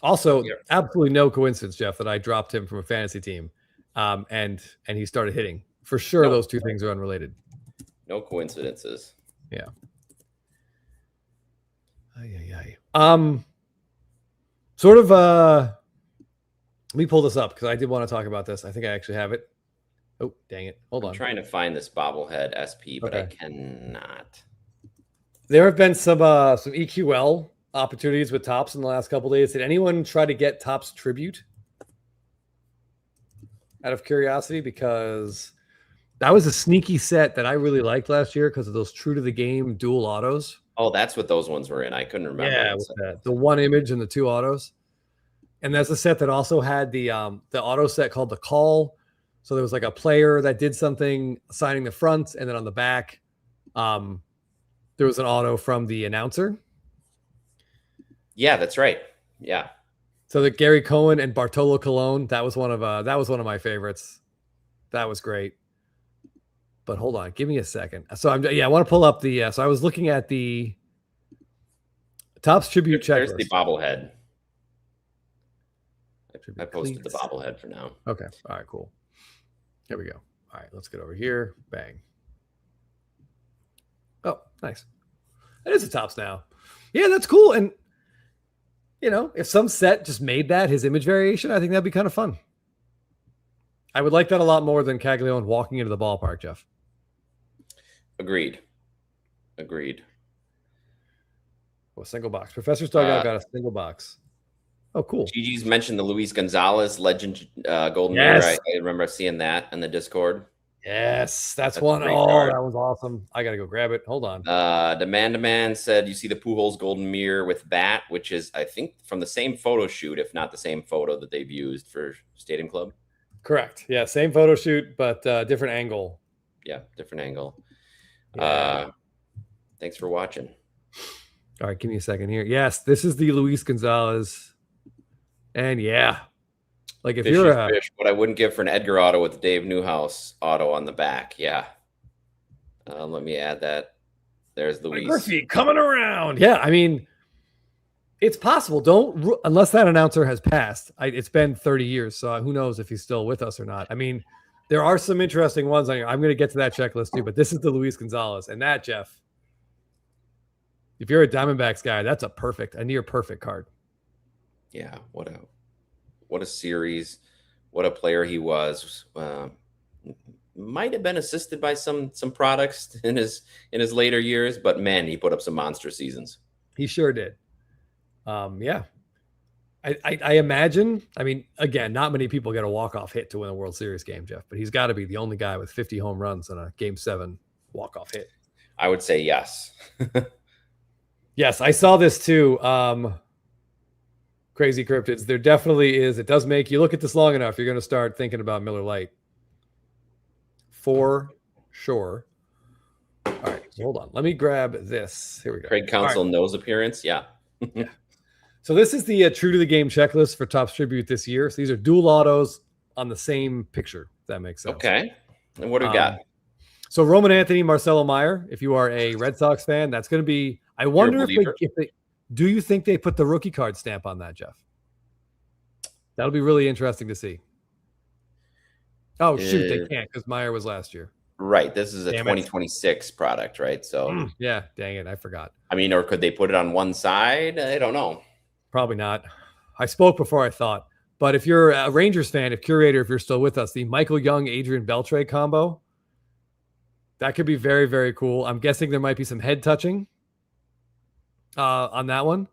[SPEAKER 3] Also, absolutely no coincidence, Jeff, that I dropped him from a fantasy team. And he started hitting. For sure, those two things are unrelated.
[SPEAKER 2] No coincidences.
[SPEAKER 3] Yeah. Let me pull this up because I did want to talk about this. I think I actually have it. Oh, dang it. Hold on.
[SPEAKER 2] I'm trying to find this bobblehead SP, but I cannot.
[SPEAKER 3] There have been some EQL opportunities with Topps in the last couple of days. Did anyone try to get Topps Tribute? Out of curiosity, because that was a sneaky set that I really liked last year because of those true to the game dual autos.
[SPEAKER 2] Oh, that's what those ones were in. I couldn't remember.
[SPEAKER 3] Yeah, the one image and the two autos. And that's a set that also had the auto set called the Call. So there was like a player that did something signing the front, and then on the back, there was an auto from the announcer.
[SPEAKER 2] Yeah, that's right. Yeah.
[SPEAKER 3] So that Gary Cohen and Bartolo Colon, that was one of my favorites. That was great. But hold on, give me a second. So I want to pull up the. So I was looking at the Topps tribute checklist.
[SPEAKER 2] There's the bobblehead. I posted the bobblehead for now.
[SPEAKER 3] Okay. All right. Cool. Here we go. All right. Let's get over here. Bang. Oh, nice. That is a Topps now. Yeah, that's cool. And if some set just made that his image variation, I think that'd be kind of fun. I would like that a lot more than Caglione walking into the ballpark, Jeff.
[SPEAKER 2] Agreed.
[SPEAKER 3] Well, single box. Professor Dugout got a single box. Oh, cool.
[SPEAKER 2] Gigi's mentioned the Luis Gonzalez Legend Golden Mirror. I remember seeing that in the Discord.
[SPEAKER 3] Yes, that's one. Oh, card. That was awesome. I got to go grab it. Hold on.
[SPEAKER 2] Demand said, you see the Pujols Golden Mirror with bat, which is, I think, from the same photo shoot, if not the same photo that they've used for Stadium Club.
[SPEAKER 3] Correct. Yeah, same photo shoot, but different angle.
[SPEAKER 2] Yeah, different angle.
[SPEAKER 3] Yeah.
[SPEAKER 2] Thanks for watching.
[SPEAKER 3] All right, give me a second here. Yes, this is the Luis Gonzalez. And yeah, like if you're a
[SPEAKER 2] fish, what I wouldn't give for an Edgar auto with Dave Newhouse auto on the back. Yeah. Let me add that. There's Luis.
[SPEAKER 3] Griffey coming around. Yeah, I mean, it's possible. Unless that announcer has passed. It's been 30 years, so who knows if he's still with us or not. I mean, there are some interesting ones on here. I'm going to get to that checklist too, but this is the Luis Gonzalez. And that, Jeff, if you're a Diamondbacks guy, that's a near perfect card.
[SPEAKER 2] Yeah, what a series, what a player he was. Might have been assisted by some products in his later years, but man, he put up some monster seasons.
[SPEAKER 3] He sure did. Yeah. I imagine, I mean, again, not many people get a walk-off hit to win a World Series game, Jeff, but he's got to be the only guy with 50 home runs on a Game 7 walk-off hit.
[SPEAKER 2] I would say yes.
[SPEAKER 3] Yes, I saw this too. Crazy Cryptids. There definitely is. It does make you look at this long enough, you're going to start thinking about Miller Lite. For sure. All right, so hold on. Let me grab this. Here we go.
[SPEAKER 2] Craig Counsell nose appearance. Yeah.
[SPEAKER 3] Yeah. So this is the True to the Game checklist for Topps Tribute this year. So these are dual autos on the same picture, if that makes sense.
[SPEAKER 2] Okay. And what do we got?
[SPEAKER 3] So Roman Anthony, Marcelo Meyer, if you are a Red Sox fan, that's going to be, I wonder if they, do you think they put the rookie card stamp on that, Jeff? That'll be really interesting to see. Oh, shoot, they can't because Meyer was last year.
[SPEAKER 2] Right. This is a 2026 product, right? So
[SPEAKER 3] yeah, dang it. I forgot.
[SPEAKER 2] I mean, or could they put it on one side? I don't know.
[SPEAKER 3] Probably not. I spoke before I thought. But if you're a Rangers fan, if you're still with us, the Michael Young, Adrian Beltre combo, that could be very, very cool. I'm guessing there might be some head touching on that one.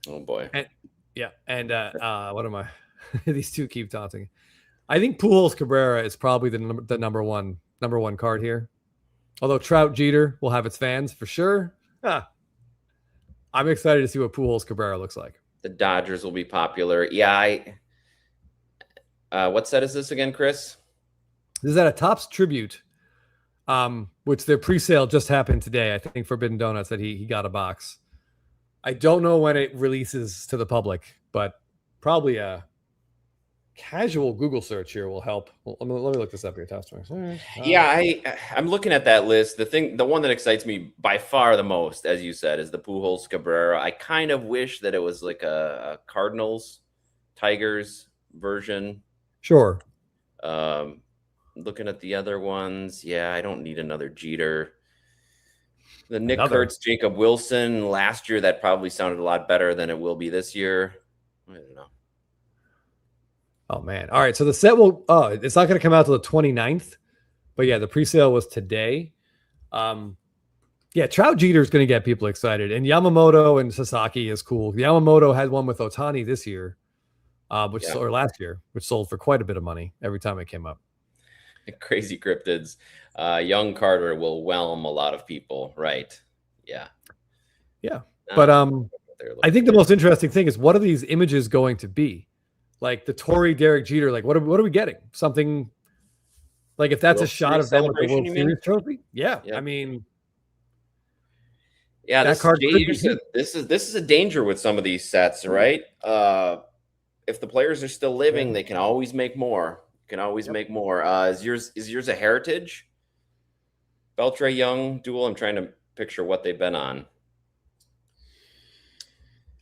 [SPEAKER 2] Oh boy.
[SPEAKER 3] And, yeah. And what am I? These two keep taunting. I think Pujols Cabrera is probably the number one card here. Although Trout Jeter will have its fans for sure. I'm excited to see what Pujols Cabrera looks like.
[SPEAKER 2] The Dodgers will be popular. Yeah. What set is this again, Chris?
[SPEAKER 3] This is at a Topps Tribute, which their pre-sale just happened today. I think Forbidden Donuts said he got a box. I don't know when it releases to the public, but probably a casual Google search here will help. Well, let me look this up here.
[SPEAKER 2] Yeah, I'm looking at that list. The one that excites me by far the most, as you said, is the Pujols Cabrera. I kind of wish that it was like a Cardinals Tigers version.
[SPEAKER 3] Sure.
[SPEAKER 2] Looking at the other ones, yeah, I don't need another Jeter. The Nick Kurtz, Jacob Wilson last year, that probably sounded a lot better than it will be this year. I don't know.
[SPEAKER 3] Oh, man. All right. So the set it's not going to come out till the 29th. But yeah, the presale was today. Yeah, Trout Jeter is going to get people excited. And Yamamoto and Sasaki is cool. Yamamoto had one with Ohtani this year, or last year, which sold for quite a bit of money every time it came up.
[SPEAKER 2] Crazy Cryptids. Young Carter will whelm a lot of people. Right. Yeah.
[SPEAKER 3] Yeah. But I think the most interesting thing is, what are these images going to be? Like the Tory Derek Jeter, like what are we getting? Something like if that's
[SPEAKER 2] World
[SPEAKER 3] a shot
[SPEAKER 2] Series
[SPEAKER 3] of them with the
[SPEAKER 2] celebration,
[SPEAKER 3] World
[SPEAKER 2] you mean?
[SPEAKER 3] Series trophy, yeah.
[SPEAKER 2] Yep.
[SPEAKER 3] I mean,
[SPEAKER 2] Yeah,
[SPEAKER 3] that
[SPEAKER 2] this
[SPEAKER 3] card could be
[SPEAKER 2] this is a danger with some of these sets, right? If the players are still living, they can always make more. Can always make more. Is yours a Heritage? Beltre Young duel. I'm trying to picture what they've been on.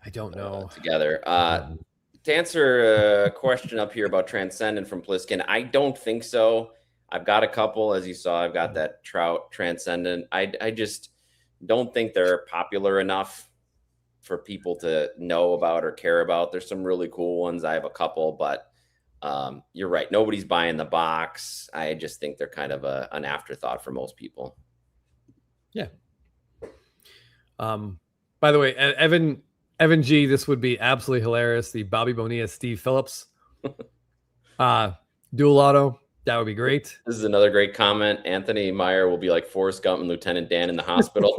[SPEAKER 3] I don't know.
[SPEAKER 2] Together. To answer a question up here about Transcendent from Pliskin, I don't think so. I've got a couple, as you saw. I've got that Trout Transcendent. I just don't think they're popular enough for people to know about or care about. There's some really cool ones. I have a couple, but you're right. Nobody's buying the box. I just think they're kind of an afterthought for most people.
[SPEAKER 3] Yeah. By the way, Evan G, this would be absolutely hilarious. The Bobby Bonilla, Steve Phillips dual auto. That would be great.
[SPEAKER 2] This is another great comment. Anthony Meyer will be like Forrest Gump and Lieutenant Dan in the hospital.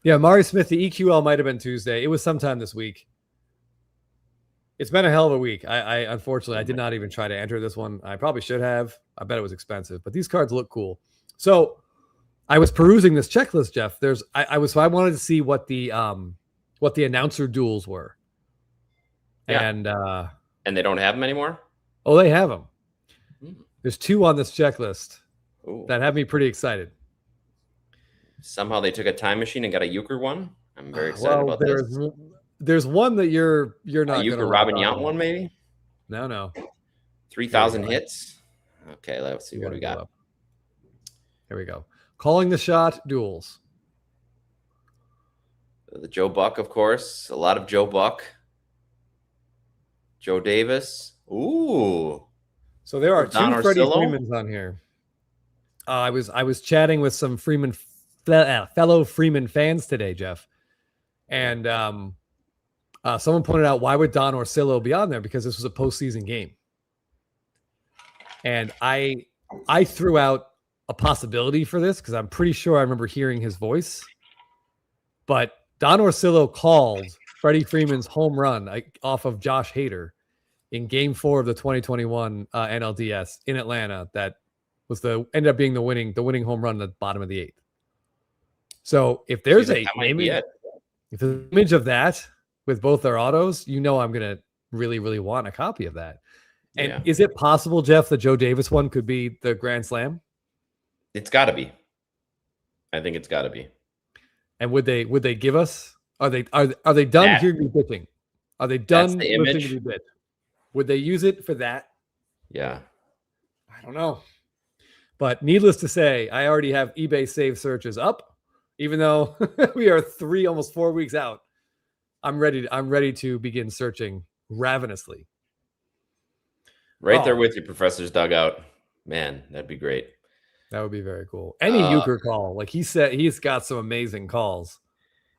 [SPEAKER 3] Yeah, Mari Smith, the EQL might have been Tuesday. It was sometime this week. It's been a hell of a week. I unfortunately, I did not even try to enter this one. I probably should have. I bet it was expensive, but these cards look cool. So I was perusing this checklist, Jeff. I wanted to see what the announcer duels were.
[SPEAKER 2] Yeah.
[SPEAKER 3] And
[SPEAKER 2] they don't have them anymore?
[SPEAKER 3] Oh, they have them. There's 2 on this checklist.
[SPEAKER 2] Ooh.
[SPEAKER 3] That have me pretty excited.
[SPEAKER 2] Somehow they took a time machine and got a euchre one. I'm very excited about this.
[SPEAKER 3] There's one that you're not.
[SPEAKER 2] A euchre Robin Yount one, maybe?
[SPEAKER 3] No.
[SPEAKER 2] 3,000 hits. Okay, let's see what we got.
[SPEAKER 3] Here we go. Calling the shot duels.
[SPEAKER 2] The Joe Buck, of course. A lot of Joe Buck. Joe Davis. Ooh.
[SPEAKER 3] So there are
[SPEAKER 2] Don
[SPEAKER 3] 2 Freddie
[SPEAKER 2] Orsillo?
[SPEAKER 3] Freemans on here. I was chatting with some fellow Freeman fans today, Jeff, and someone pointed out, why would Don Orsillo be on there? Because this was a postseason game, and I threw out a possibility for this because I'm pretty sure I remember hearing his voice, but Don Orsillo called Freddie Freeman's home run off of Josh Hader in Game 4 of the 2021 NLDS in Atlanta. That was ended up being the winning home run at the bottom of the 8th. So if there's if there's an image of that with both their autos, I'm gonna really, really want a copy of that. And is it possible, Jeff, the Joe Davis one could be the Grand Slam?
[SPEAKER 2] It's got to be. I think it's got to be.
[SPEAKER 3] And would they give us? Are they done here to be pitching? Are they done
[SPEAKER 2] the image?
[SPEAKER 3] To be bit? Would they use it for that?
[SPEAKER 2] Yeah.
[SPEAKER 3] I don't know. But needless to say, I already have eBay save searches up, even though we are almost 4 weeks out. I'm ready to begin searching ravenously.
[SPEAKER 2] Right there with you, Professor's dugout. Man, that'd be great.
[SPEAKER 3] That would be very cool. Any euchre call, like he said, he's got some amazing calls.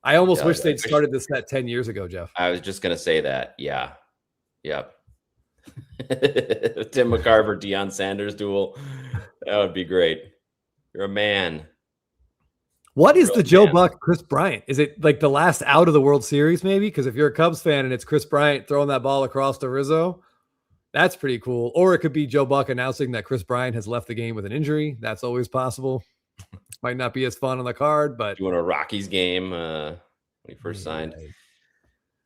[SPEAKER 3] I almost wish they'd started this set 10 years ago, Jeff.
[SPEAKER 2] I was just gonna say that. Yeah. Yep. Tim McCarver, Deion Sanders duel. That would be great. You're a man.
[SPEAKER 3] What is the Joe Buck, Chris Bryant? Is it like the last out of the World Series, maybe? Because if you're a Cubs fan and it's Chris Bryant throwing that ball across to Rizzo, that's pretty cool. Or it could be Joe Buck announcing that Chris Bryant has left the game with an injury. That's always possible. Might not be as fun on the card, but
[SPEAKER 2] doing a Rockies game when he first signed.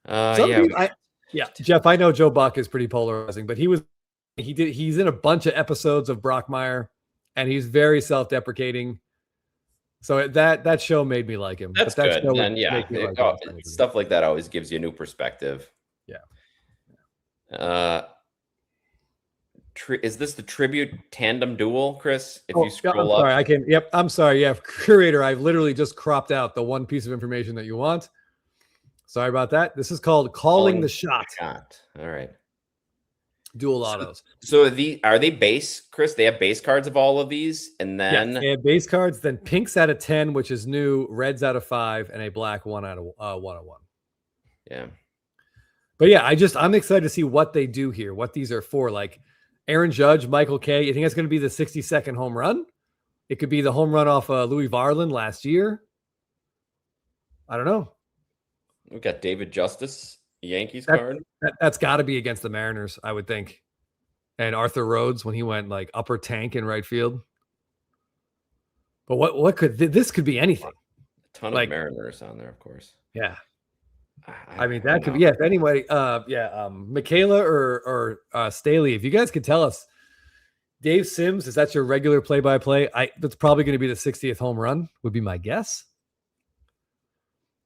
[SPEAKER 3] Jeff, I know Joe Buck is pretty polarizing, but he's in a bunch of episodes of Brockmire, and he's very self-deprecating. So that show made me like him.
[SPEAKER 2] That's good. And stuff like that always gives you a new perspective.
[SPEAKER 3] Yeah.
[SPEAKER 2] Is this the tribute tandem duel, Chris? If you scroll up.
[SPEAKER 3] Sorry, I'm sorry. Yeah, curator, I've literally just cropped out the one piece of information that you want. Sorry about that. This is called Calling the Shot.
[SPEAKER 2] All right.
[SPEAKER 3] Dual autos.
[SPEAKER 2] So are they base, Chris? They have base cards of all of these, and then
[SPEAKER 3] they have base cards. Then pinks out of 10, which is new. Reds out of 5, and a black 1 out of 101.
[SPEAKER 2] Yeah.
[SPEAKER 3] But yeah, I'm excited to see what they do here. What these are for. Like Aaron Judge, Michael Kay. You think that's going to be the 60-second home run? It could be the home run off Louis Varland last year. I don't know.
[SPEAKER 2] We got David Justice Yankees card.
[SPEAKER 3] That's got to be against the Mariners, I would think. And Arthur Rhodes when he went like upper tank in right field. But what could this could be anything?
[SPEAKER 2] A ton
[SPEAKER 3] like,
[SPEAKER 2] of Mariners on there, of course.
[SPEAKER 3] Yeah. I mean, that could be, if anybody, Michaela or Staley, if you guys could tell us, Dave Sims, is that your regular play-by-play? That's probably going to be the 60th home run, would be my guess.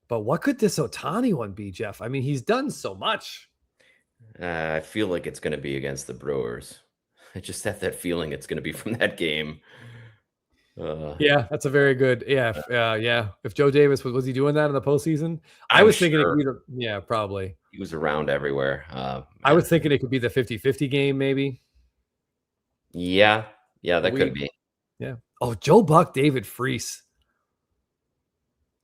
[SPEAKER 3] But what could this Ohtani one be, Jeff? I mean, he's done so much.
[SPEAKER 2] I feel like it's going to be against the Brewers. I just have that feeling it's going to be from that game.
[SPEAKER 3] Yeah, that's a very good. Yeah. If Joe Davis was he doing that in the postseason? I was thinking it could be probably.
[SPEAKER 2] He was around everywhere.
[SPEAKER 3] I was thinking it could be the 50-50 game, maybe.
[SPEAKER 2] Yeah, that could be.
[SPEAKER 3] Yeah. Oh, Joe Buck, David Freese.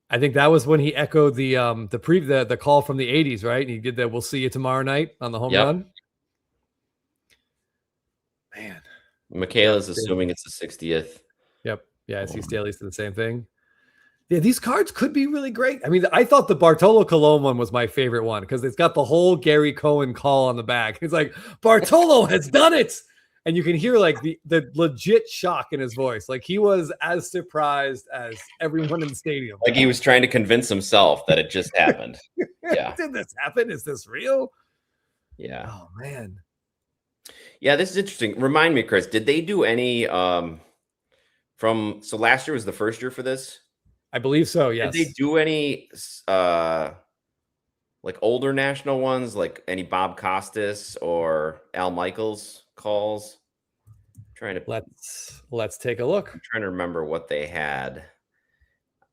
[SPEAKER 3] I think that was when he echoed the call from the 80s, right? And he did that. We'll see you tomorrow night on the home run. Man,
[SPEAKER 2] Michaela's assuming it's the 60th.
[SPEAKER 3] Yep. Yeah, I see Staley's did the same thing. Yeah, these cards could be really great. I mean, I thought the Bartolo Colon one was my favorite one because it's got the whole Gary Cohen call on the back. It's like, Bartolo has done it. And you can hear like the legit shock in his voice. Like he was as surprised as everyone in the stadium.
[SPEAKER 2] Like he was trying to convince himself that it just happened. Yeah.
[SPEAKER 3] Did this happen? Is this real?
[SPEAKER 2] Yeah.
[SPEAKER 3] Oh, man.
[SPEAKER 2] Yeah, this is interesting. Remind me, Chris, did they do any so last year was the first year for this?
[SPEAKER 3] I believe so, yes.
[SPEAKER 2] Did they do any like older national ones, like any Bob Costas or Al Michaels calls?
[SPEAKER 3] Let's take a look.
[SPEAKER 2] I'm trying to remember what they had.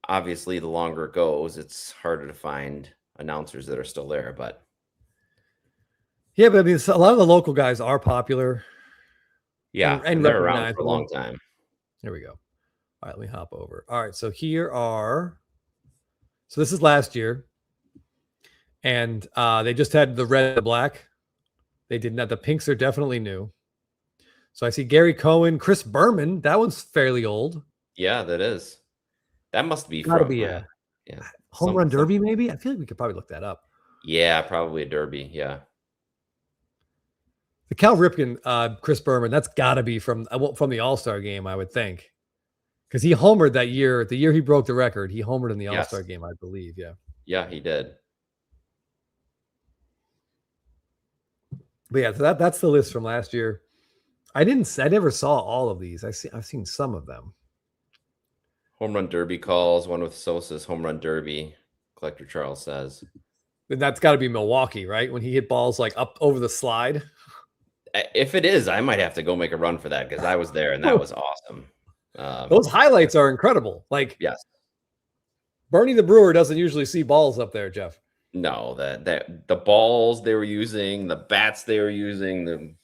[SPEAKER 2] Obviously, the longer it goes, it's harder to find announcers that are still there, but
[SPEAKER 3] yeah, but I mean, a lot of the local guys are popular.
[SPEAKER 2] Yeah, and they're around for a long time.
[SPEAKER 3] Here we go. All right, let me hop over. All right, so this is last year, and they just had the red and black. They did not. The pinks are definitely new. So I see Gary Cohen, Chris Berman. That one's fairly old.
[SPEAKER 2] Yeah, that is. That must be
[SPEAKER 3] gotta be a home run derby, maybe. I feel like we could probably look that up.
[SPEAKER 2] Yeah, probably a derby. Yeah.
[SPEAKER 3] The Cal Ripken, Chris Berman, that's got to be from the All-Star game, I would think. Because he homered that year. The year he broke the record, he homered in the All-Star game, I believe. Yeah.
[SPEAKER 2] Yeah, he did.
[SPEAKER 3] But yeah, so that's the list from last year. I never saw all of these. I've seen some of them.
[SPEAKER 2] Home run derby calls, one with Sosa's home run derby, Collector Charles says.
[SPEAKER 3] And that's got to be Milwaukee, right? When he hit balls like up over the slide.
[SPEAKER 2] If it is, I might have to go make a run for that because I was there and that was awesome.
[SPEAKER 3] Those highlights are incredible. Like,
[SPEAKER 2] yes,
[SPEAKER 3] Bernie the Brewer doesn't usually see balls up there, Jeff.
[SPEAKER 2] No, the balls they were using, the bats they were using, the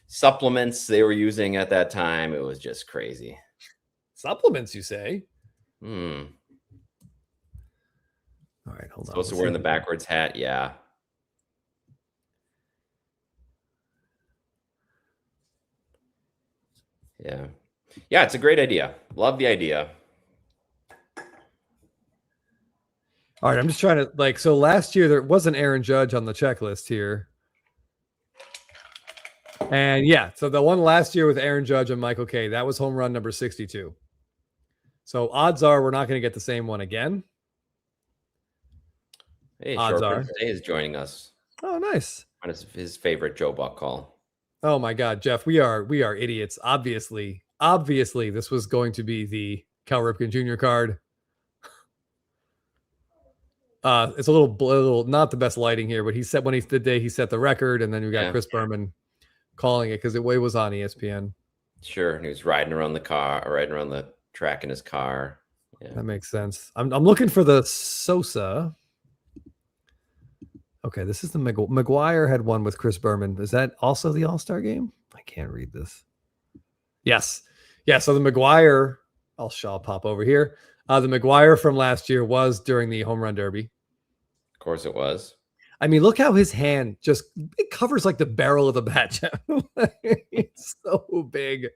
[SPEAKER 2] supplements they were using at that time, it was just crazy.
[SPEAKER 3] Supplements, you say?
[SPEAKER 2] All
[SPEAKER 3] right, hold on.
[SPEAKER 2] Supposed to wear the backwards hat, yeah. Yeah, it's a great idea. Love the idea.
[SPEAKER 3] All right, I'm just trying to so last year there was an Aaron Judge on the checklist here. And yeah, so the one last year with Aaron Judge and Michael Kay, that was home run number 62. So odds are we're not going to get the same one again.
[SPEAKER 2] Hey, odds are Day is joining us.
[SPEAKER 3] Oh, nice.
[SPEAKER 2] On his favorite Joe Buck call.
[SPEAKER 3] Oh my God, Jeff, we are idiots. Obviously, this was going to be the Cal Ripken Jr. card. It's a little not the best lighting here, but he set the record, and then we got Chris Berman calling it because it was on ESPN.
[SPEAKER 2] Sure, and he was riding around the track in his car. Yeah,
[SPEAKER 3] that makes sense. I'm looking for the Sosa. Okay, this is the McGuire had one with Chris Berman. Is that also the All-Star game? I can't read this. Yes. Yeah, so the McGuire, I'll pop over here. The McGuire from last year was during the home run derby.
[SPEAKER 2] Of course it was.
[SPEAKER 3] I mean, look how his hand it covers like the barrel of the bat. It's so big.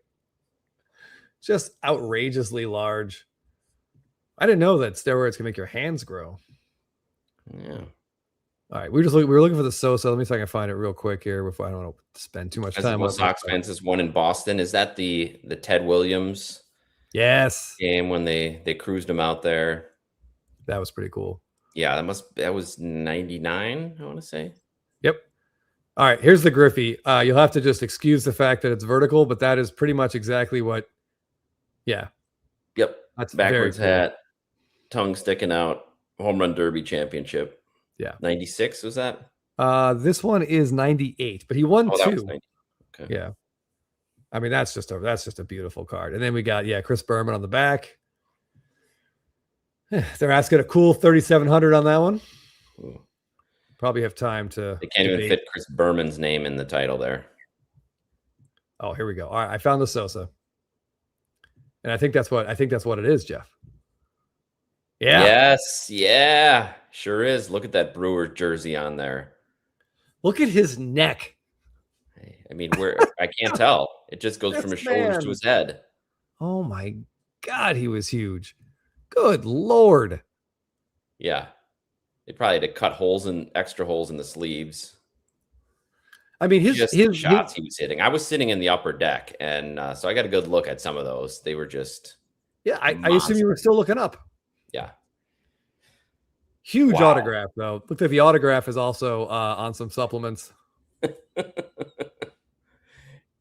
[SPEAKER 3] Just outrageously large. I didn't know that steroids can make your hands grow.
[SPEAKER 2] Yeah.
[SPEAKER 3] All right, we were looking for the Sosa. Let me see if I can find it real quick here before I don't want to spend too much time on it.
[SPEAKER 2] Sox fans is one in Boston. Is that the Ted Williams
[SPEAKER 3] Yes,
[SPEAKER 2] game when they cruised him out there?
[SPEAKER 3] that was pretty cool.
[SPEAKER 2] Yeah, that was 99, I want to say.
[SPEAKER 3] Yep. All right, here's the Griffey. You'll have to just excuse the fact that it's vertical, but that is pretty much exactly what. Yeah.
[SPEAKER 2] Yep.
[SPEAKER 3] That's
[SPEAKER 2] backwards
[SPEAKER 3] very cool.
[SPEAKER 2] hat, tongue sticking out, home run derby championship.
[SPEAKER 3] Yeah.
[SPEAKER 2] 96 was that?
[SPEAKER 3] This one is 98, but he won 2.
[SPEAKER 2] Okay.
[SPEAKER 3] Yeah. I mean, that's just a beautiful card. And then we got Chris Berman on the back. They're asking a cool 3,700 on that one.
[SPEAKER 2] Ooh.
[SPEAKER 3] Probably have time to.
[SPEAKER 2] They can't even fit Chris Berman's name in the title there.
[SPEAKER 3] Oh, here we go. All right, I found the Sosa, and I think that's what it is, Jeff. Yeah.
[SPEAKER 2] Yes. Yeah. Sure is. Look at that Brewer jersey on there.
[SPEAKER 3] Look at his neck.
[SPEAKER 2] I mean, I can't tell. It just goes from his shoulders to his head.
[SPEAKER 3] Oh my God, he was huge. Good Lord.
[SPEAKER 2] Yeah. They probably had to cut extra holes in the sleeves.
[SPEAKER 3] I mean, his
[SPEAKER 2] shots he was hitting. I was sitting in the upper deck, and so I got a good look at some of those. They were just.
[SPEAKER 3] Yeah, I assume you were still looking up.
[SPEAKER 2] Yeah.
[SPEAKER 3] Huge autograph, though. Look like the autograph is also on some supplements.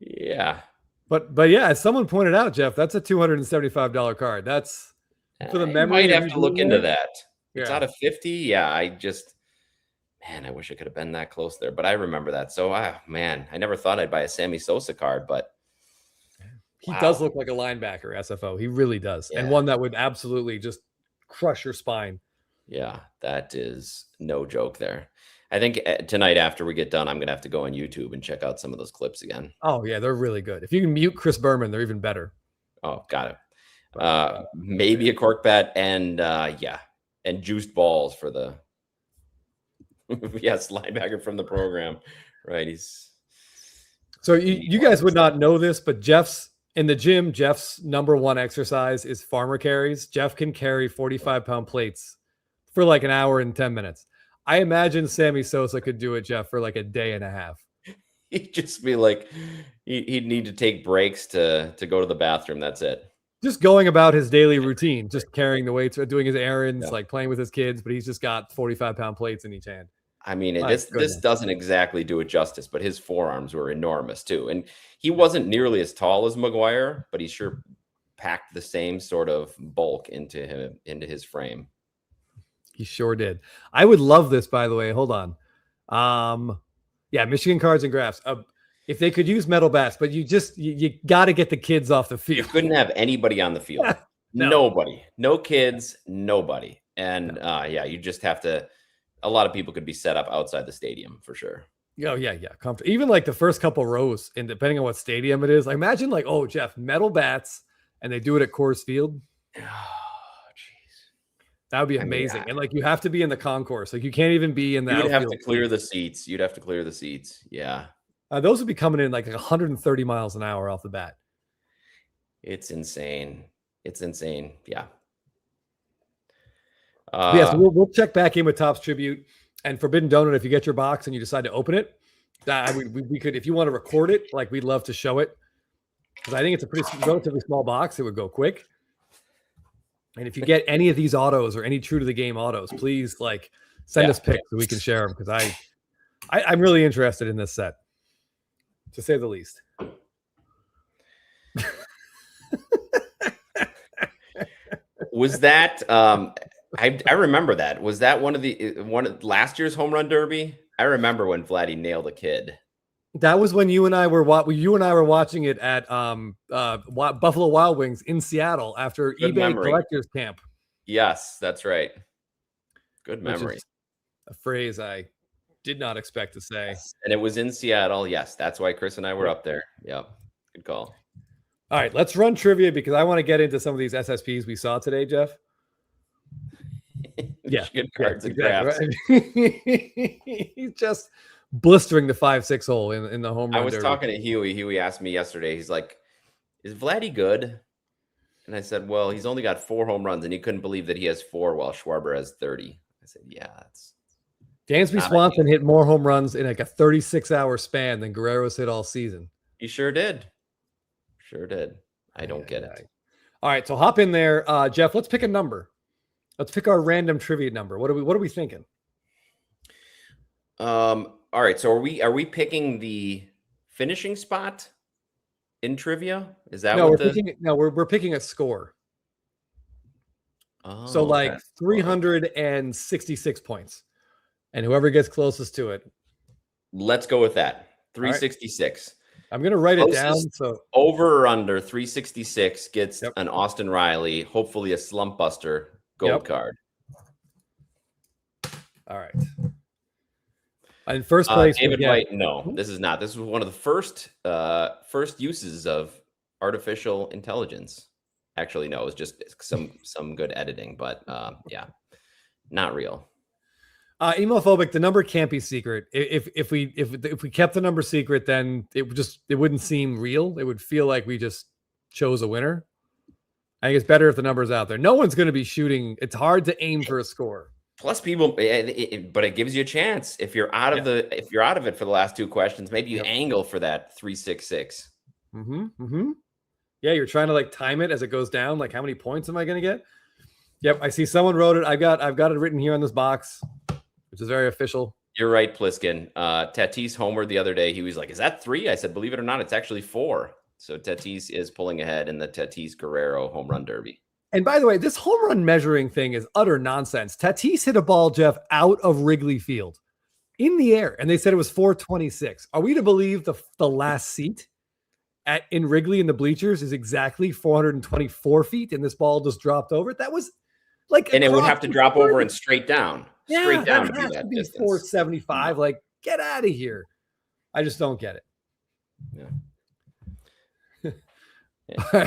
[SPEAKER 2] Yeah.
[SPEAKER 3] But yeah, as someone pointed out, Jeff, that's a $275 card. That's for the memory.
[SPEAKER 2] You might have to look into that. It's
[SPEAKER 3] Yeah.
[SPEAKER 2] out of 50. Yeah, I wish I could have been that close there, but I remember that. So, man, I never thought I'd buy a Sammy Sosa card, but
[SPEAKER 3] he does look like a linebacker, SFO. He really does.
[SPEAKER 2] Yeah.
[SPEAKER 3] And one that would absolutely just crush your spine.
[SPEAKER 2] Yeah, that is no joke there. I think tonight after we get done, I'm going to have to go on YouTube and check out some of those clips again.
[SPEAKER 3] Oh, yeah, they're really good. If you can mute Chris Berman, they're even better.
[SPEAKER 2] Oh, got it. Maybe a cork bat and juiced balls for the linebacker from the program. Right.
[SPEAKER 3] So you guys would not know this, but Jeff's number one exercise is farmer carries. Jeff can carry 45-pound plates for like an hour and 10 minutes. I imagine Sammy Sosa could do it, Jeff, for like a day and a half.
[SPEAKER 2] He'd just be like, he'd need to take breaks to go to the bathroom. That's it.
[SPEAKER 3] Just going about his daily routine, just carrying the weights, doing his errands, like playing with his kids, but he's just got 45-pound plates in each hand.
[SPEAKER 2] I mean, this doesn't exactly do it justice, but his forearms were enormous too. And he wasn't nearly as tall as McGuire, but he sure packed the same sort of bulk into his frame.
[SPEAKER 3] He sure did. I would love this, by the way. Hold on. Michigan Cards and Graphs. If they could use metal bats, but you got to get the kids off the field.
[SPEAKER 2] You couldn't have anybody on the field. No. Nobody. No kids, nobody. And you just have to. A lot of people could be set up outside the stadium for sure.
[SPEAKER 3] Oh, yeah. Even like the first couple rows, and depending on what stadium it is, like imagine like, oh, Jeff, metal bats, and they do it at Coors Field.
[SPEAKER 2] Oh, jeez.
[SPEAKER 3] That would be amazing. And like you have to be in the concourse. Like you can't even be in the
[SPEAKER 2] outfield. You'd have to clear the seats. Yeah. Those
[SPEAKER 3] would be coming in like 130 miles an hour off the bat.
[SPEAKER 2] It's insane. Yeah.
[SPEAKER 3] So we'll check back in with Topps Tribute and Forbidden Donut. If you get your box and you decide to open it, we could, if you want to record it, like we'd love to show it because I think it's a relatively small box. It would go quick. And if you get any of these autos or any true to the game autos, please like send us pics so we can share them because I'm really interested in this set, to say the least.
[SPEAKER 2] Was that I remember that. Was that one of last year's home run derby? I remember when Vladdy nailed a kid.
[SPEAKER 3] That was when you and I were watching it at Buffalo Wild Wings in Seattle after
[SPEAKER 2] Good
[SPEAKER 3] eBay
[SPEAKER 2] memory.
[SPEAKER 3] Collectors Camp.
[SPEAKER 2] Yes, that's right. Good memory.
[SPEAKER 3] A phrase I did not expect to say.
[SPEAKER 2] Yes. And it was in Seattle. Yes, that's why Chris and I were up there. Yep. Good call.
[SPEAKER 3] All right, let's run trivia because I want to get into some of these SSPs we saw today, Jeff.
[SPEAKER 2] Good cards and graphs.
[SPEAKER 3] Right? He's just blistering the 5-6 hole in the home run.
[SPEAKER 2] I was
[SPEAKER 3] derby.
[SPEAKER 2] talking to Huey. Huey asked me yesterday. He's like, "Is Vladdy good?" And I said, "Well, he's only got 4 home runs, and he couldn't believe that he has 4 while Schwarber has 30." I said, "Yeah,
[SPEAKER 3] Dansby Swanson hit more home runs in like a 36-hour span than Guerrero's hit all season.
[SPEAKER 2] He sure did. Sure did. I don't get it.
[SPEAKER 3] All right, so hop in there, Jeff. Let's pick a number. Let's pick our random trivia number. What are we thinking?
[SPEAKER 2] All right. So are we picking the finishing spot in trivia? Is that
[SPEAKER 3] we're picking a score.
[SPEAKER 2] Oh,
[SPEAKER 3] so like 366 points, and whoever gets closest to it.
[SPEAKER 2] Let's go with that. 366.
[SPEAKER 3] Right. I'm gonna write it down. So
[SPEAKER 2] over or under 366 gets an Austin Riley, hopefully a slump buster gold card.
[SPEAKER 3] All right. In first place,
[SPEAKER 2] David White. No, this is not. This was one of the first uses of artificial intelligence. Actually, no, it was just some good editing, but yeah, not real.
[SPEAKER 3] Emophobic. The number can't be secret. If we kept the number secret, then it wouldn't seem real. It would feel like we just chose a winner. I think it's better if the number's out there. No one's going to be shooting. It's hard to aim for a score.
[SPEAKER 2] Plus, people, but it gives you a chance. If you're out of if you're out of it for the last two questions, maybe you angle for that 366.
[SPEAKER 3] Yeah, you're trying to like time it as it goes down. Like, how many points am I going to get? Yep, I see someone wrote it. I've got it written here on this box, which is very official.
[SPEAKER 2] You're right, Pliskin. Tatis homered the other day. He was like, "Is that 3?" I said, "Believe it or not, it's actually 4." So Tatis is pulling ahead in the Tatis Guerrero home run derby.
[SPEAKER 3] And by the way, this home run measuring thing is utter nonsense. Tatis hit a ball, Jeff, out of Wrigley Field in the air, and they said it was 426. Are we to believe the last seat in Wrigley in the bleachers is exactly 424 feet, and this ball just dropped over it? That was like,
[SPEAKER 2] and it would have to drop over and straight down.
[SPEAKER 3] Yeah,
[SPEAKER 2] straight down
[SPEAKER 3] that has to be
[SPEAKER 2] distance.
[SPEAKER 3] 475. Like, get out of here. I just don't get it.
[SPEAKER 2] Yeah.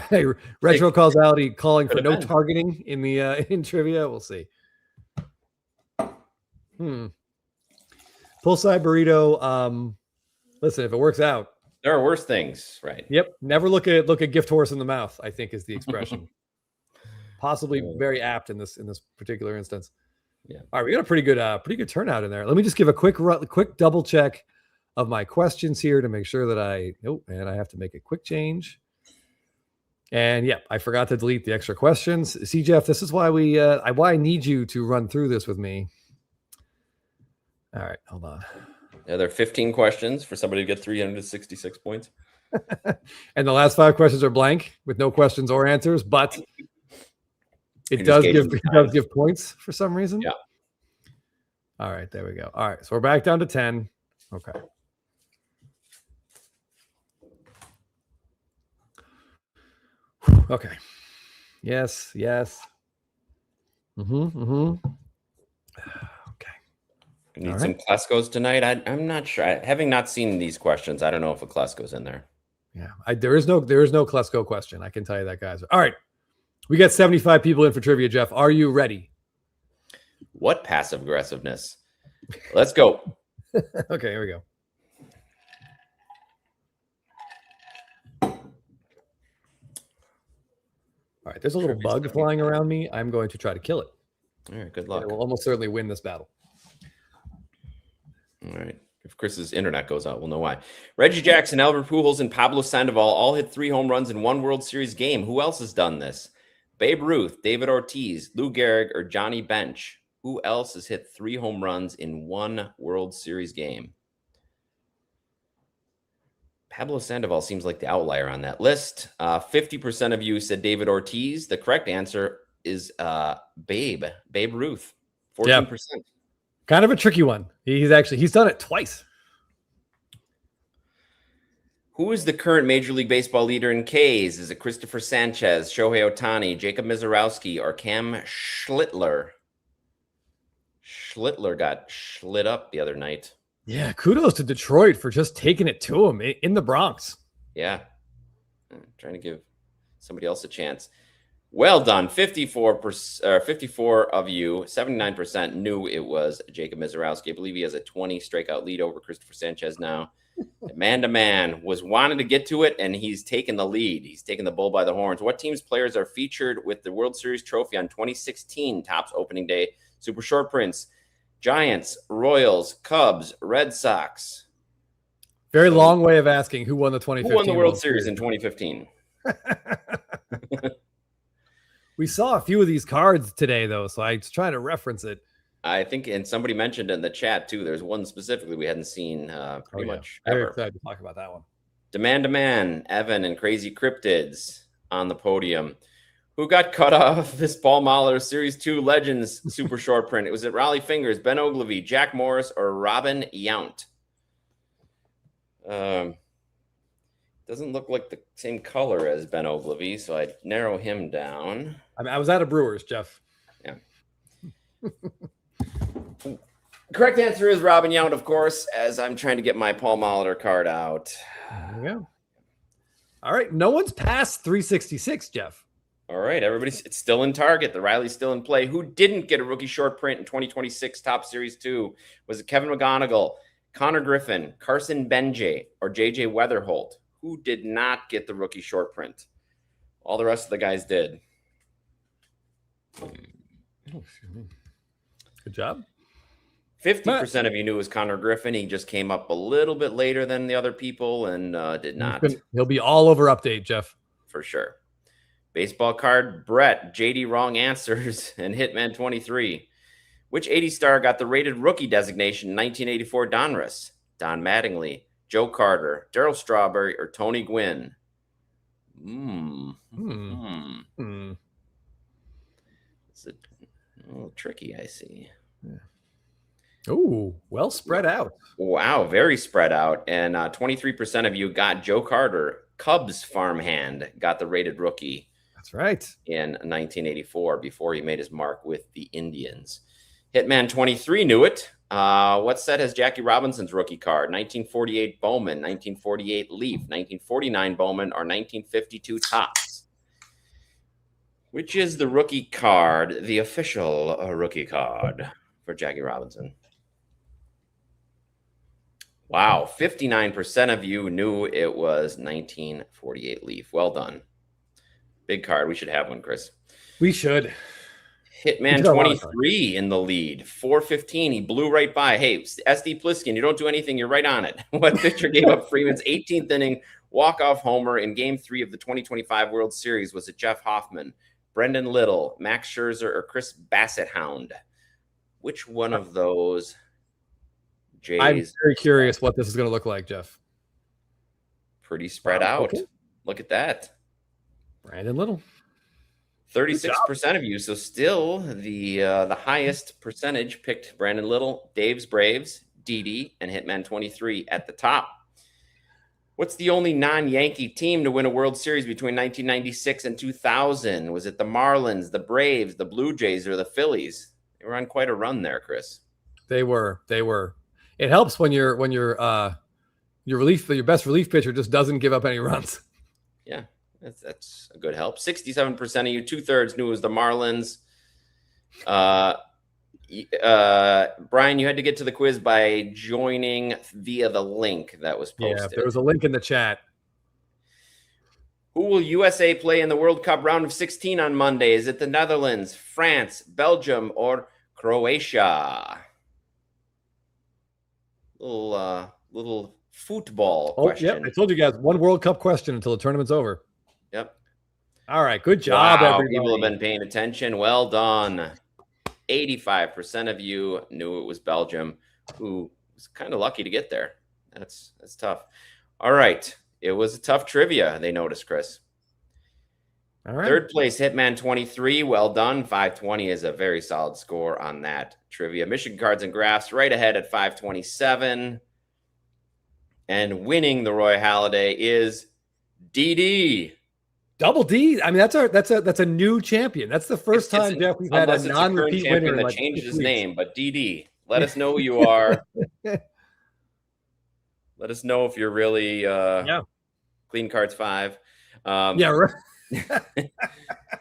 [SPEAKER 3] Hey, retro causality calling for no targeting in the in trivia. We'll see. Poolside burrito. Listen, if it works out,
[SPEAKER 2] there are worse things, right?
[SPEAKER 3] Yep. Never look a gift horse in the mouth, I think is the expression. Possibly very apt in this particular instance.
[SPEAKER 2] Yeah.
[SPEAKER 3] All right, we got a pretty good turnout in there. Let me just give a quick double check of my questions here to make sure that I have to make a quick change. And yeah, I forgot to delete the extra questions. See, Jeff, this is why why I need you to run through this with me. All right, hold on.
[SPEAKER 2] Yeah, there are 15 questions for somebody to get 366 points.
[SPEAKER 3] And the last 5 questions are blank with no questions or answers, but it does give points for some reason.
[SPEAKER 2] Yeah.
[SPEAKER 3] All right, there we go. All right, so we're back down to 10. Okay. Okay. Yes. Okay.
[SPEAKER 2] We need some Klesko's tonight. I'm not sure. Having not seen these questions, I don't know if a Klesko's in there.
[SPEAKER 3] Yeah. There is no Klesko question. I can tell you that, guys. All right. We got 75 people in for trivia, Jeff. Are you ready?
[SPEAKER 2] What passive aggressiveness? Let's go.
[SPEAKER 3] Okay, here we go. All right, there's a little bug flying around me. I'm going to try to kill it.
[SPEAKER 2] All right, good luck.
[SPEAKER 3] It will almost certainly win this battle.
[SPEAKER 2] All right. If Chris's internet goes out, we'll know why. Reggie Jackson, Albert Pujols, and Pablo Sandoval all hit 3 home runs in one World Series game. Who else has done this? Babe Ruth, David Ortiz, Lou Gehrig, or Johnny Bench? Who else has hit 3 home runs in one World Series game? Pablo Sandoval seems like the outlier on that list. 50% of you said David Ortiz. The correct answer is Babe Ruth, 14%.
[SPEAKER 3] Yeah. Kind of a tricky one. He's done it twice.
[SPEAKER 2] Who is the current Major League Baseball leader in Ks? Is it Christopher Sanchez, Shohei Ohtani, Jacob Mizorowski, or Cam Schlittler? Schlittler got schlit up the other night.
[SPEAKER 3] Yeah, kudos to Detroit for just taking it to him in the Bronx.
[SPEAKER 2] Yeah. Trying to give somebody else a chance. Well done. 54 of you, 79% knew it was Jacob Mizorowski. I believe he has a 20 strikeout lead over Christopher Sanchez now. Man to man was wanting to get to it, and he's taken the lead. He's taken the bull by the horns. What team's players are featured with the World Series trophy on 2016 Topps opening day Super Short Prints? Giants, Royals, Cubs, Red Sox.
[SPEAKER 3] Very long way of asking who won the 2015
[SPEAKER 2] Who won the World Series in 2015?
[SPEAKER 3] We saw a few of these cards today, though, so I was trying to reference it.
[SPEAKER 2] I think, and somebody mentioned in the chat too, there's one specifically we hadn't seen pretty much
[SPEAKER 3] Very
[SPEAKER 2] ever.
[SPEAKER 3] excited to talk about that one.
[SPEAKER 2] Demand to Man, Evan, and Crazy Cryptids on the podium. Who got cut off this Paul Mahler Series 2 Legends super short print? It was it Raleigh Fingers, Ben Ogilvy, Jack Morris, or Robin Yount? Doesn't look like the same color as Ben Ogilvy, so I'd narrow him down.
[SPEAKER 3] I was at a Brewers, Jeff.
[SPEAKER 2] Yeah. Correct answer is Robin Yount, of course, as I'm trying to get my Paul Molitor card out.
[SPEAKER 3] There we go. All right. No one's past 366, Jeff.
[SPEAKER 2] All right. It's still in target. The Riley's still in play. Who didn't get a rookie short print in 2026 Top Series 2? Was it Kevin McGonigal, Connor Griffin, Carson Benjay, or JJ Weatherholt? Who did not get the rookie short print? All the rest of the guys did.
[SPEAKER 3] Good job.
[SPEAKER 2] 50% of you knew it was Connor Griffin. He just came up a little bit later than the other people and did not.
[SPEAKER 3] He'll be all over update, Jeff.
[SPEAKER 2] For sure. Baseball card, Brett, JD Wrong Answers, and Hitman 23. Which 80 star got the rated rookie designation in 1984 Donruss? Don Mattingly, Joe Carter, Darryl Strawberry, or Tony Gwynn? It's a little tricky, I see.
[SPEAKER 3] Yeah. Oh, well spread out.
[SPEAKER 2] Wow, very spread out. And 23% of you got Joe Carter. Cubs farmhand got the rated rookie.
[SPEAKER 3] That's right.
[SPEAKER 2] In 1984 before he made his mark with the Indians. Hitman 23 knew it. What set has Jackie Robinson's rookie card? 1948 Bowman, 1948 Leaf, 1949 Bowman, or 1952 Topps? Which is the rookie card, the official rookie card for Jackie Robinson? Wow, 59% of you knew it was 1948 Leaf. Well done. Big card. We should have one, Chris.
[SPEAKER 3] We should.
[SPEAKER 2] Hitman 23 in the lead. 415. He blew right by. Hey, SD Pliskin, you don't do anything. You're right on it. What pitcher gave up Freeman's 18th inning walk-off homer in Game 3 of the 2025 World Series? Was it Jeff Hoffman, Brendan Little, Max Scherzer, or Chris Bassett-Hound? Which one of those? Jays?
[SPEAKER 3] I'm very curious what this is going to look like, Jeff.
[SPEAKER 2] Pretty spread out.
[SPEAKER 3] Okay.
[SPEAKER 2] Look at that.
[SPEAKER 3] Brandon Little.
[SPEAKER 2] 36% of you. So still the highest percentage picked Brandon Little, Dave's Braves, Didi, and Hitman 23 at the top. What's the only non-Yankee team to win a World Series between 1996 and 2000? Was it the Marlins, the Braves, the Blue Jays, or the Phillies? They were on quite a run there, Chris.
[SPEAKER 3] They were. It helps when your best relief pitcher just doesn't give up any runs.
[SPEAKER 2] Yeah. That's a good help. 67% of you, 2/3 knew it was the Marlins. Brian, you had to get to the quiz by joining via the link that was posted.
[SPEAKER 3] Yeah, there was a link in the chat.
[SPEAKER 2] Who will USA play in the World Cup round of 16 on Monday? Is it the Netherlands, France, Belgium, or Croatia? Little football question.
[SPEAKER 3] Yep, I told you guys, one World Cup question until the tournament's over.
[SPEAKER 2] Yep.
[SPEAKER 3] All right, good job, everybody.
[SPEAKER 2] People have been paying attention. Well done. 85% of you knew it was Belgium, who was kind of lucky to get there. That's tough. All right. It was a tough trivia, they noticed, Chris.
[SPEAKER 3] All right.
[SPEAKER 2] Third place, Hitman 23. Well done. 520 is a very solid score on that trivia. Michigan Cards and Graphs right ahead at 527. And winning the Roy Halladay is DD.
[SPEAKER 3] Double D. I mean, that's a new champion. That's the first time, Jeff, we've had a non-repeat winner
[SPEAKER 2] that changed his name. But DD, let us know who you are. Let us know if you're really Clean Cards 5.
[SPEAKER 3] Yeah, right.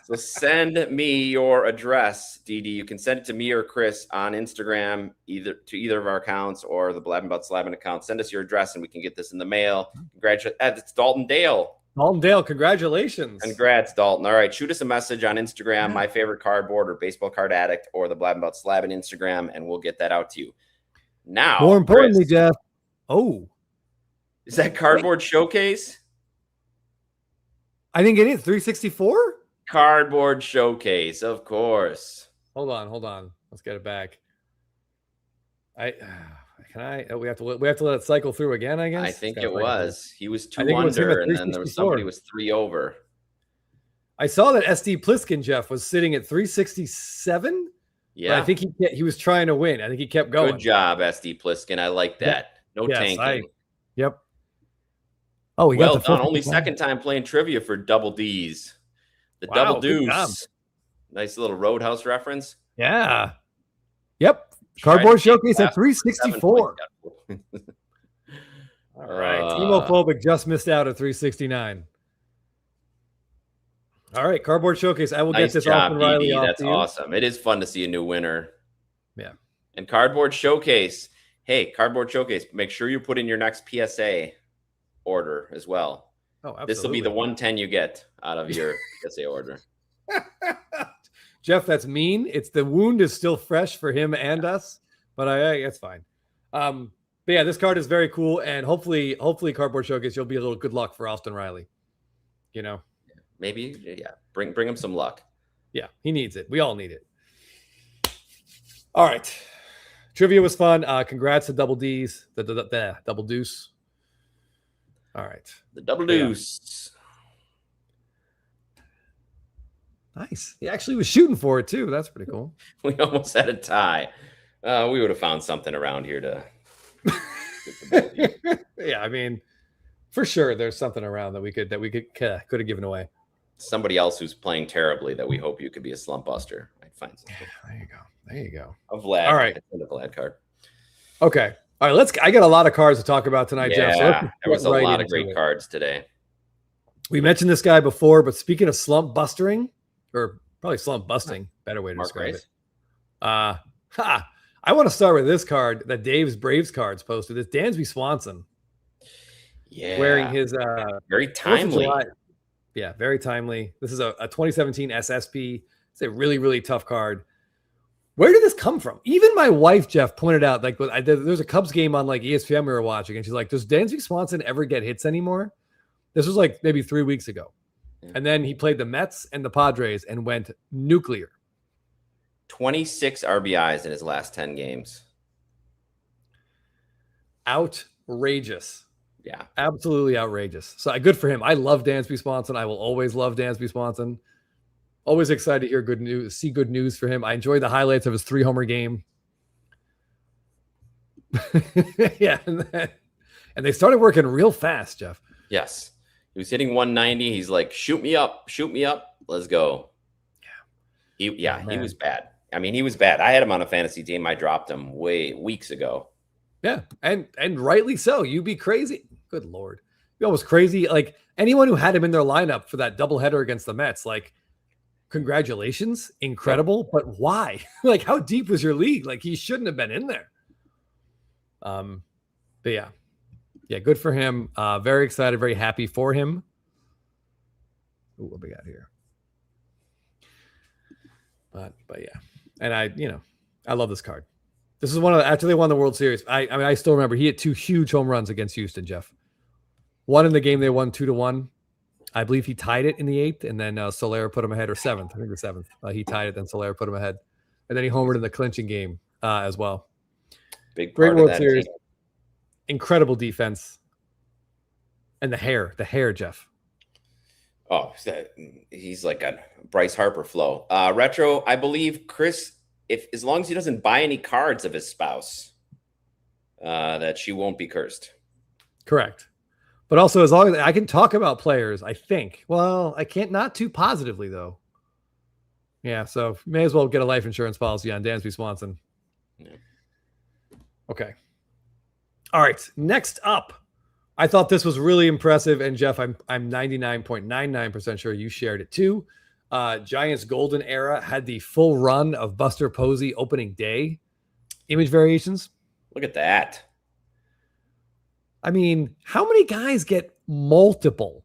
[SPEAKER 2] So send me your address, DD. You can send it to me or Chris on Instagram, either of our accounts or the Blabbin About Slabbin account. Send us your address and we can get this in the mail. Congratulations. It's Dalton Dale
[SPEAKER 3] Dalton Dale, congratulations.
[SPEAKER 2] Congrats, Dalton. All right, shoot us a message on Instagram, My Favorite Cardboard or Baseball Card Addict or the Blabbin' About Slabbin' Instagram, and we'll get that out to you. Now,
[SPEAKER 3] More importantly,
[SPEAKER 2] Chris,
[SPEAKER 3] Jeff.
[SPEAKER 2] is that Cardboard Showcase?
[SPEAKER 3] I didn't get it. 364?
[SPEAKER 2] Cardboard Showcase, of course.
[SPEAKER 3] Hold on. Let's get it back. We have to let it cycle through again, I guess.
[SPEAKER 2] I think it was. He was 2
[SPEAKER 3] it was
[SPEAKER 2] under, and then there was somebody was 3 over.
[SPEAKER 3] I saw that SD Pliskin, Jeff, was sitting at 367.
[SPEAKER 2] Yeah,
[SPEAKER 3] I think he was trying to win. I think he kept going.
[SPEAKER 2] Good job, SD Pliskin. I like that. No tanking.
[SPEAKER 3] Yep. Oh,
[SPEAKER 2] well done. Only second time playing trivia for Double D's. The Double Deuce. Nice little Roadhouse reference.
[SPEAKER 3] Yeah. Yep. Cardboard Showcase at 364. All right. Hemophobic just missed out at 369. All right. Cardboard Showcase. I will get this off and Riley off.
[SPEAKER 2] That's awesome. It is fun to see a new winner.
[SPEAKER 3] Yeah.
[SPEAKER 2] And Cardboard Showcase. Hey, Cardboard Showcase. Make sure you put in your next PSA order as well.
[SPEAKER 3] Oh, absolutely.
[SPEAKER 2] This will be the 110 you get out of your PSA order.
[SPEAKER 3] Jeff, that's mean. It's the wound is still fresh for him and us, but it's fine. But yeah, this card is very cool, and hopefully, Cardboard Showcase, you'll be a little good luck for Austin Riley. You know,
[SPEAKER 2] maybe, yeah. Bring him some luck.
[SPEAKER 3] Yeah, he needs it. We all need it. All right, trivia was fun. Congrats to Double D's, the Double Deuce. All right.
[SPEAKER 2] The Double Deuce.
[SPEAKER 3] Yeah. Nice. He actually was shooting for it, too. That's pretty cool.
[SPEAKER 2] We almost had a tie. We would have found something around here to
[SPEAKER 3] yeah, I mean, for sure there's something around that we could have given away.
[SPEAKER 2] Somebody else who's playing terribly that we hope you could be a slump buster. I'd find something.
[SPEAKER 3] There you go.
[SPEAKER 2] A Vlad.
[SPEAKER 3] All right.
[SPEAKER 2] A Vlad card.
[SPEAKER 3] Okay. All right, I got a lot of cards to talk about tonight, Jeff. So
[SPEAKER 2] there was a lot of great cards today.
[SPEAKER 3] We mentioned this guy before, but speaking of slump bustering, or probably slump busting, better way to describe it. I want to start with this card that Dave's Braves cards posted. It's Dansby Swanson.
[SPEAKER 2] Yeah.
[SPEAKER 3] Wearing his
[SPEAKER 2] very timely.
[SPEAKER 3] Yeah, very timely. This is a 2017 SSP. It's a really, really tough card. Where did this come from? Even my wife, Jeff, pointed out, like, there's a Cubs game on like ESPN we were watching, and she's like, does Dansby Swanson ever get hits anymore? This was like maybe 3 weeks ago. Yeah. And then he played the Mets and the Padres and went nuclear.
[SPEAKER 2] 26 RBIs in his last 10 games.
[SPEAKER 3] Outrageous.
[SPEAKER 2] Yeah.
[SPEAKER 3] Absolutely outrageous. So good for him. I love Dansby Swanson. I will always love Dansby Swanson. Always excited to hear good news, see good news for him. I enjoyed the highlights of his 3-homer game. Yeah. And they started working real fast, Jeff.
[SPEAKER 2] Yes. He was hitting 190. He's like, shoot me up. Let's go. Yeah. He was bad. I mean, he was bad. I had him on a fantasy team. I dropped him weeks ago.
[SPEAKER 3] Yeah. And rightly so. You'd be crazy. Good Lord. You almost crazy. Like anyone who had him in their lineup for that doubleheader against the Mets, like, congratulations. Incredible. But why? Like, how deep was your league? Like, he shouldn't have been in there. But yeah. Yeah, good for him. Very excited, very happy for him. Ooh, what we got here? But yeah. And I love this card. This is after they won the World Series. I still remember he hit 2 huge home runs against Houston, Jeff. One in the game they won 2-1. I believe he tied it in the 8th, and then Solera put him ahead, or 7th. I think the 7th. He tied it, then Solera put him ahead. And then he homered in the clinching game as well.
[SPEAKER 2] Big
[SPEAKER 3] Great World Series. Team. Incredible defense. And the hair, Jeff.
[SPEAKER 2] Oh, he's like a Bryce Harper flow. Retro, I believe, Chris, as long as he doesn't buy any cards of his spouse, that she won't be cursed.
[SPEAKER 3] Correct. But also, as long as I can talk about players, I think. Well, I can't, not too positively, though. Yeah, so may as well get a life insurance policy on Dansby Swanson. Yeah. Okay. All right. Next up, I thought this was really impressive. And Jeff, I'm 99.99% sure you shared it too. Giants Golden Era had the full run of Buster Posey opening day image variations.
[SPEAKER 2] Look at that.
[SPEAKER 3] I mean, how many guys get multiple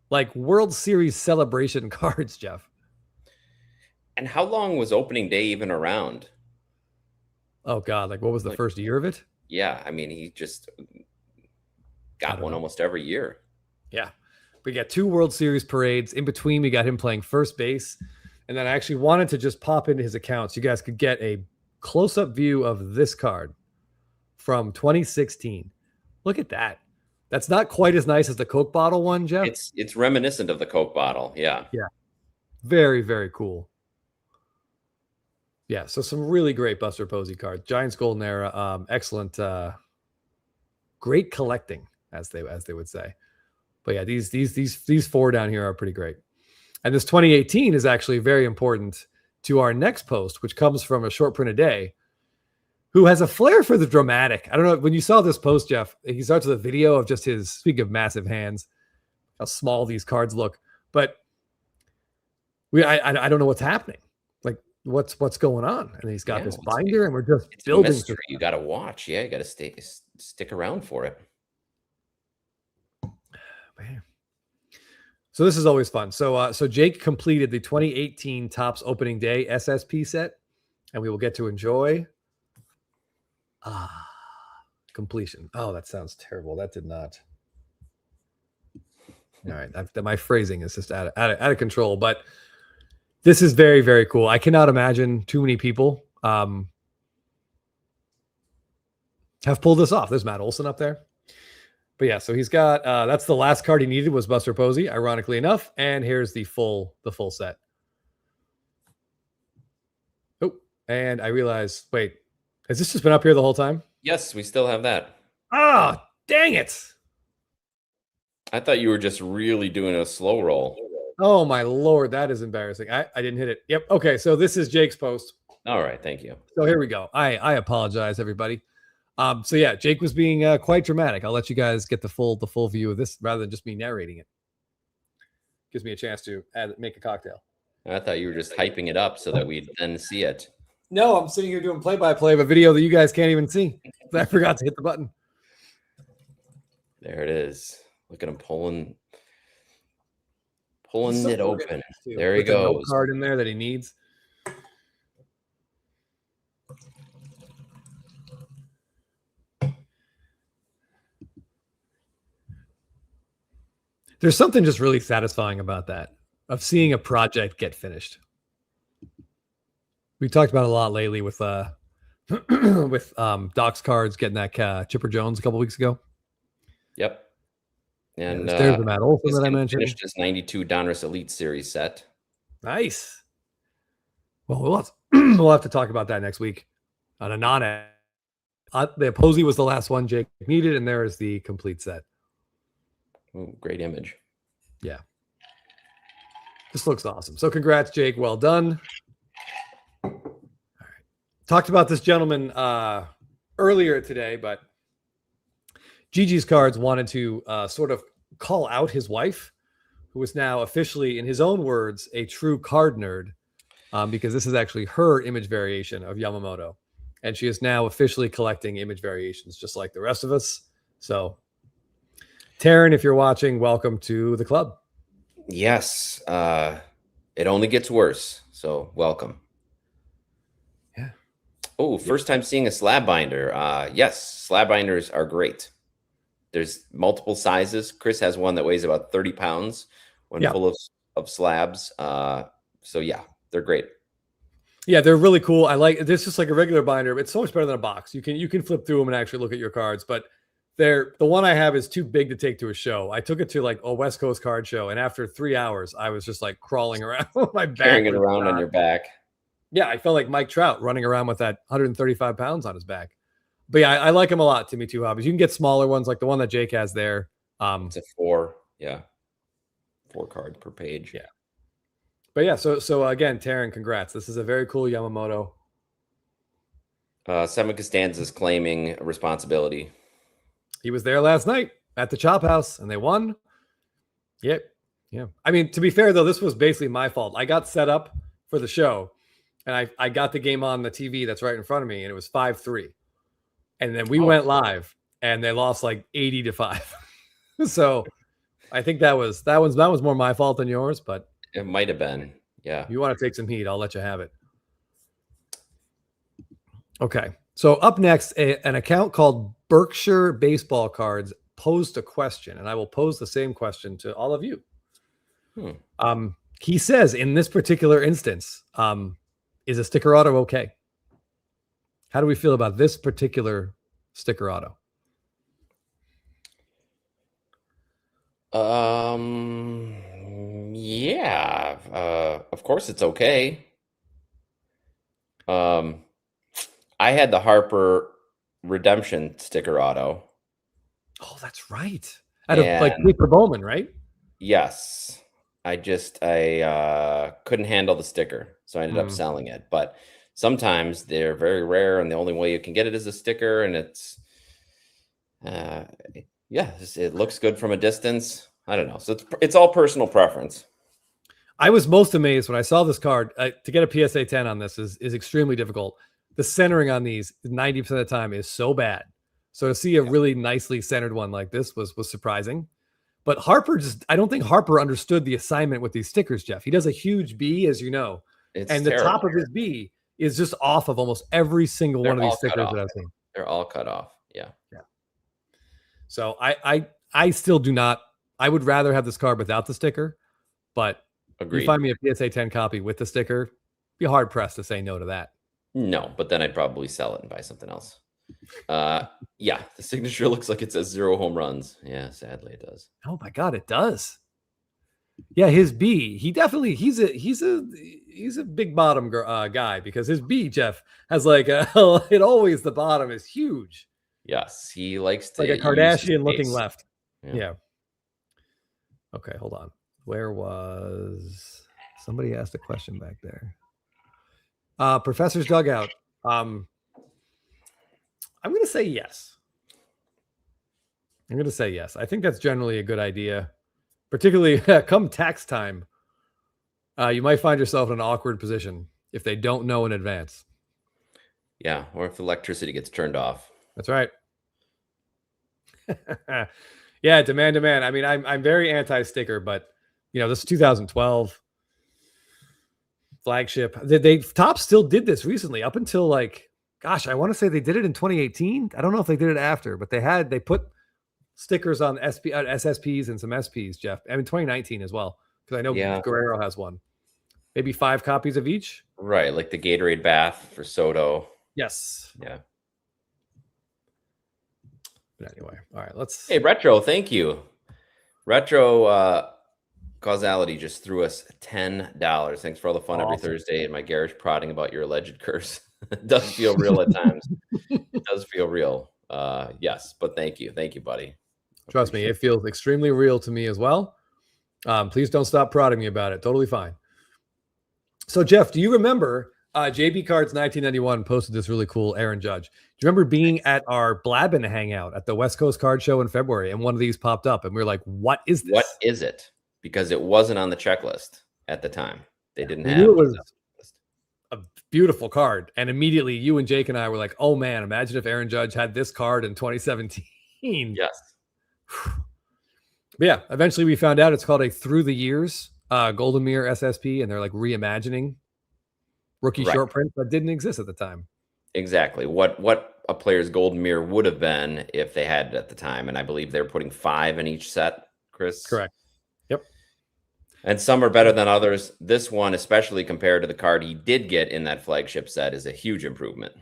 [SPEAKER 3] like World Series celebration cards, Jeff.
[SPEAKER 2] And how long was opening day even around?
[SPEAKER 3] Oh God, like what was the first year of it?
[SPEAKER 2] Yeah, I mean, he just got one almost every year.
[SPEAKER 3] Yeah. We got 2 World Series parades. In between, we got him playing first base. And then I actually wanted to just pop into his account so you guys could get a close-up view of this card from 2016. Look at that. That's not quite as nice as the Coke bottle one, Jeff.
[SPEAKER 2] It's reminiscent of the Coke bottle. Yeah.
[SPEAKER 3] Yeah. Very, very cool. Yeah, so some really great Buster Posey cards. Giants Golden Era, excellent, great collecting, as they would say. But yeah, these 4 down here are pretty great. And this 2018 is actually very important to our next post, which comes from a short print a day, who has a flair for the dramatic. I don't know, when you saw this post, Jeff, he starts with a video of just his, speaking of massive hands, how small these cards look. But I don't know what's happening. Like what's going on? And he's got this binder, and we're just building.
[SPEAKER 2] You got to watch. Yeah, you got to stick around for it.
[SPEAKER 3] Man. So this is always fun. So Jake completed the 2018 Topps opening day SSP set, and we will get to enjoy completion. Oh, that sounds terrible. That did not. All right, my phrasing is just out of control, but this is very, very cool. I cannot imagine too many people have pulled this off. There's Matt Olson up there. But yeah, so he's got that's the last card he needed was Buster Posey, ironically enough. And here's the full set. Oh, and I realized, wait, has this just been up here the whole time?
[SPEAKER 2] Yes, we still have that.
[SPEAKER 3] Oh, dang it.
[SPEAKER 2] I thought you were just really doing a slow roll.
[SPEAKER 3] Oh my Lord, that is embarrassing. I didn't hit it. Yep. Okay, so this is Jake's post.
[SPEAKER 2] All right, thank you.
[SPEAKER 3] So here we go. I apologize, everybody. So yeah, Jake was being quite dramatic. I'll let you guys get the full view of this rather than just me narrating it. Gives me a chance to make a cocktail.
[SPEAKER 2] I thought you were just hyping it up so that we'd then see it.
[SPEAKER 3] No, I'm sitting here doing play-by-play of a video that you guys can't even see. I forgot to hit the button.
[SPEAKER 2] There it is. Look at him pulling it open. There he goes.
[SPEAKER 3] No card in there that he needs. There's something just really satisfying about that, of seeing a project get finished. We talked about it a lot lately with with Doc's cards getting that Chipper Jones a couple weeks ago.
[SPEAKER 2] Yep. And
[SPEAKER 3] there's the Matt Olson that I mentioned.
[SPEAKER 2] Finished his 92 Donruss Elite Series set.
[SPEAKER 3] Nice. Well, we'll have to talk about that next week on a the Posey was the last one Jake needed, and there is the complete set.
[SPEAKER 2] Ooh, great image.
[SPEAKER 3] Yeah. This looks awesome. So congrats, Jake. Well done. All right. Talked about this gentleman earlier today, but Gigi's Cards wanted to sort of call out his wife, who is now officially, in his own words, a true card nerd, because this is actually her image variation of Yamamoto. And she is now officially collecting image variations just like the rest of us. So Taryn, if you're watching, welcome to the club.
[SPEAKER 2] Yes. It only gets worse. So welcome.
[SPEAKER 3] Yeah.
[SPEAKER 2] Oh, first time seeing a slab binder. Yes, slab binders are great. There's multiple sizes. Chris has one that weighs about 30 pounds when full of slabs. So yeah, they're great.
[SPEAKER 3] Yeah, they're really cool. I like this, just like a regular binder. It's so much better than a box. You can flip through them and actually look at your cards, but the one I have is too big to take to a show. I took it to like a West Coast card show, and after 3 hours, I was just like crawling around with my back.
[SPEAKER 2] Carrying it around on your back.
[SPEAKER 3] Yeah, I felt like Mike Trout running around with that 135 pounds on his back. But yeah, I like them a lot, Timmy Two Hobbies. You can get smaller ones like the one that Jake has there.
[SPEAKER 2] It's a 4 card per page.
[SPEAKER 3] Yeah. But yeah, so again, Taryn, congrats. This is a very cool Yamamoto.
[SPEAKER 2] Seven Costanza's claiming responsibility.
[SPEAKER 3] He was there last night at the Chop House, and they won. Yep. Yeah. I mean, to be fair, though, this was basically my fault. I got set up for the show, and I got the game on the TV that's right in front of me, and it was 5-3. And then we went live, and they lost like 80-5. So I think that was more my fault than yours, but
[SPEAKER 2] It might have been. Yeah.
[SPEAKER 3] if you want to take some heat, I'll let you have it. Okay. So up next, an account called Berkshire Baseball Cards posed a question, and I will pose the same question to all of you. He says, in this particular instance, is a sticker auto okay? How do we feel about this particular sticker auto?
[SPEAKER 2] Yeah. Of course it's okay. I had the Harper redemption sticker auto.
[SPEAKER 3] Oh, that's right. Out of like Paper Bowman, right?
[SPEAKER 2] Yes. I couldn't handle the sticker, so I ended up selling it. But sometimes they're very rare, and the only way you can get it is a sticker, and it's it looks good from a distance. I don't know. So it's all personal preference.
[SPEAKER 3] I was most amazed when I saw this card. To get a PSA 10 on this is extremely difficult. The centering on these 90% of the time is so bad. So to see a really nicely centered one like this was surprising. But Harper I don't think Harper understood the assignment with these stickers, Jeff. He does a huge B, as you know. And the top of his B is just off of almost every single one of these stickers that I've seen.
[SPEAKER 2] They're all cut off. Yeah.
[SPEAKER 3] Yeah. So I still do not. I would rather have this card without the sticker, but
[SPEAKER 2] Agreed.
[SPEAKER 3] You find me a PSA 10 copy with the sticker, be hard pressed to say no to that.
[SPEAKER 2] No, but then I'd probably sell it and buy something else. Yeah, the signature looks like it says 0 home runs. Yeah, sadly it does.
[SPEAKER 3] Oh my God, it does. Yeah, his B, he's a big bottom guy, because his B, Jeff, has like the bottom is huge.
[SPEAKER 2] Yes, he likes to
[SPEAKER 3] like a Kardashian looking left. Yeah. Okay, hold on. Where was somebody asked a question back there? Professor's dugout. I'm going to say yes. I think that's generally a good idea, particularly come tax time. You might find yourself in an awkward position if they don't know in advance.
[SPEAKER 2] Yeah, or if electricity gets turned off.
[SPEAKER 3] That's right. Yeah, demand. I mean, I'm very anti-sticker, but this is 2012 flagship. They Topps still did this recently up until like, gosh, I want to say they did it in 2018. I don't know if they did it after, but they put stickers on SSPs and some SPs, Jeff. I mean, 2019 as well, because I know Guerrero has one. Maybe 5 copies of each.
[SPEAKER 2] Right, like the Gatorade bath for Soto.
[SPEAKER 3] Yes.
[SPEAKER 2] Yeah.
[SPEAKER 3] But anyway, all right, let's.
[SPEAKER 2] Hey, Retro, thank you. Retro Causality just threw us $10. Thanks for all the fun every Thursday in my garage prodding about your alleged curse. It does feel real at times. It does feel real. Yes, but thank you, buddy.
[SPEAKER 3] Trust me, it feels extremely real to me as well. Please don't stop prodding me about it. Totally fine. So, Jeff, do you remember JB Cards 1991 posted this really cool Aaron Judge? Do you remember being at our Blabbin hangout at the West Coast Card Show in February, and one of these popped up, and we were like, "What is this?
[SPEAKER 2] What is it?" Because it wasn't on the checklist at the time. They didn't have
[SPEAKER 3] it. Was a beautiful card, and immediately you and Jake and I were like, "Oh man, imagine if Aaron Judge had this card in 2017."
[SPEAKER 2] Yes.
[SPEAKER 3] But yeah, eventually we found out it's called a Through the Years Golden Mirror SSP, and they're like reimagining rookie short print that didn't exist at the time.
[SPEAKER 2] Exactly. What a player's Golden Mirror would have been if they had it at the time, and I believe they're putting 5 in each set, Chris.
[SPEAKER 3] Correct. Yep.
[SPEAKER 2] And some are better than others. This one, especially compared to the card he did get in that flagship set, is a huge improvement.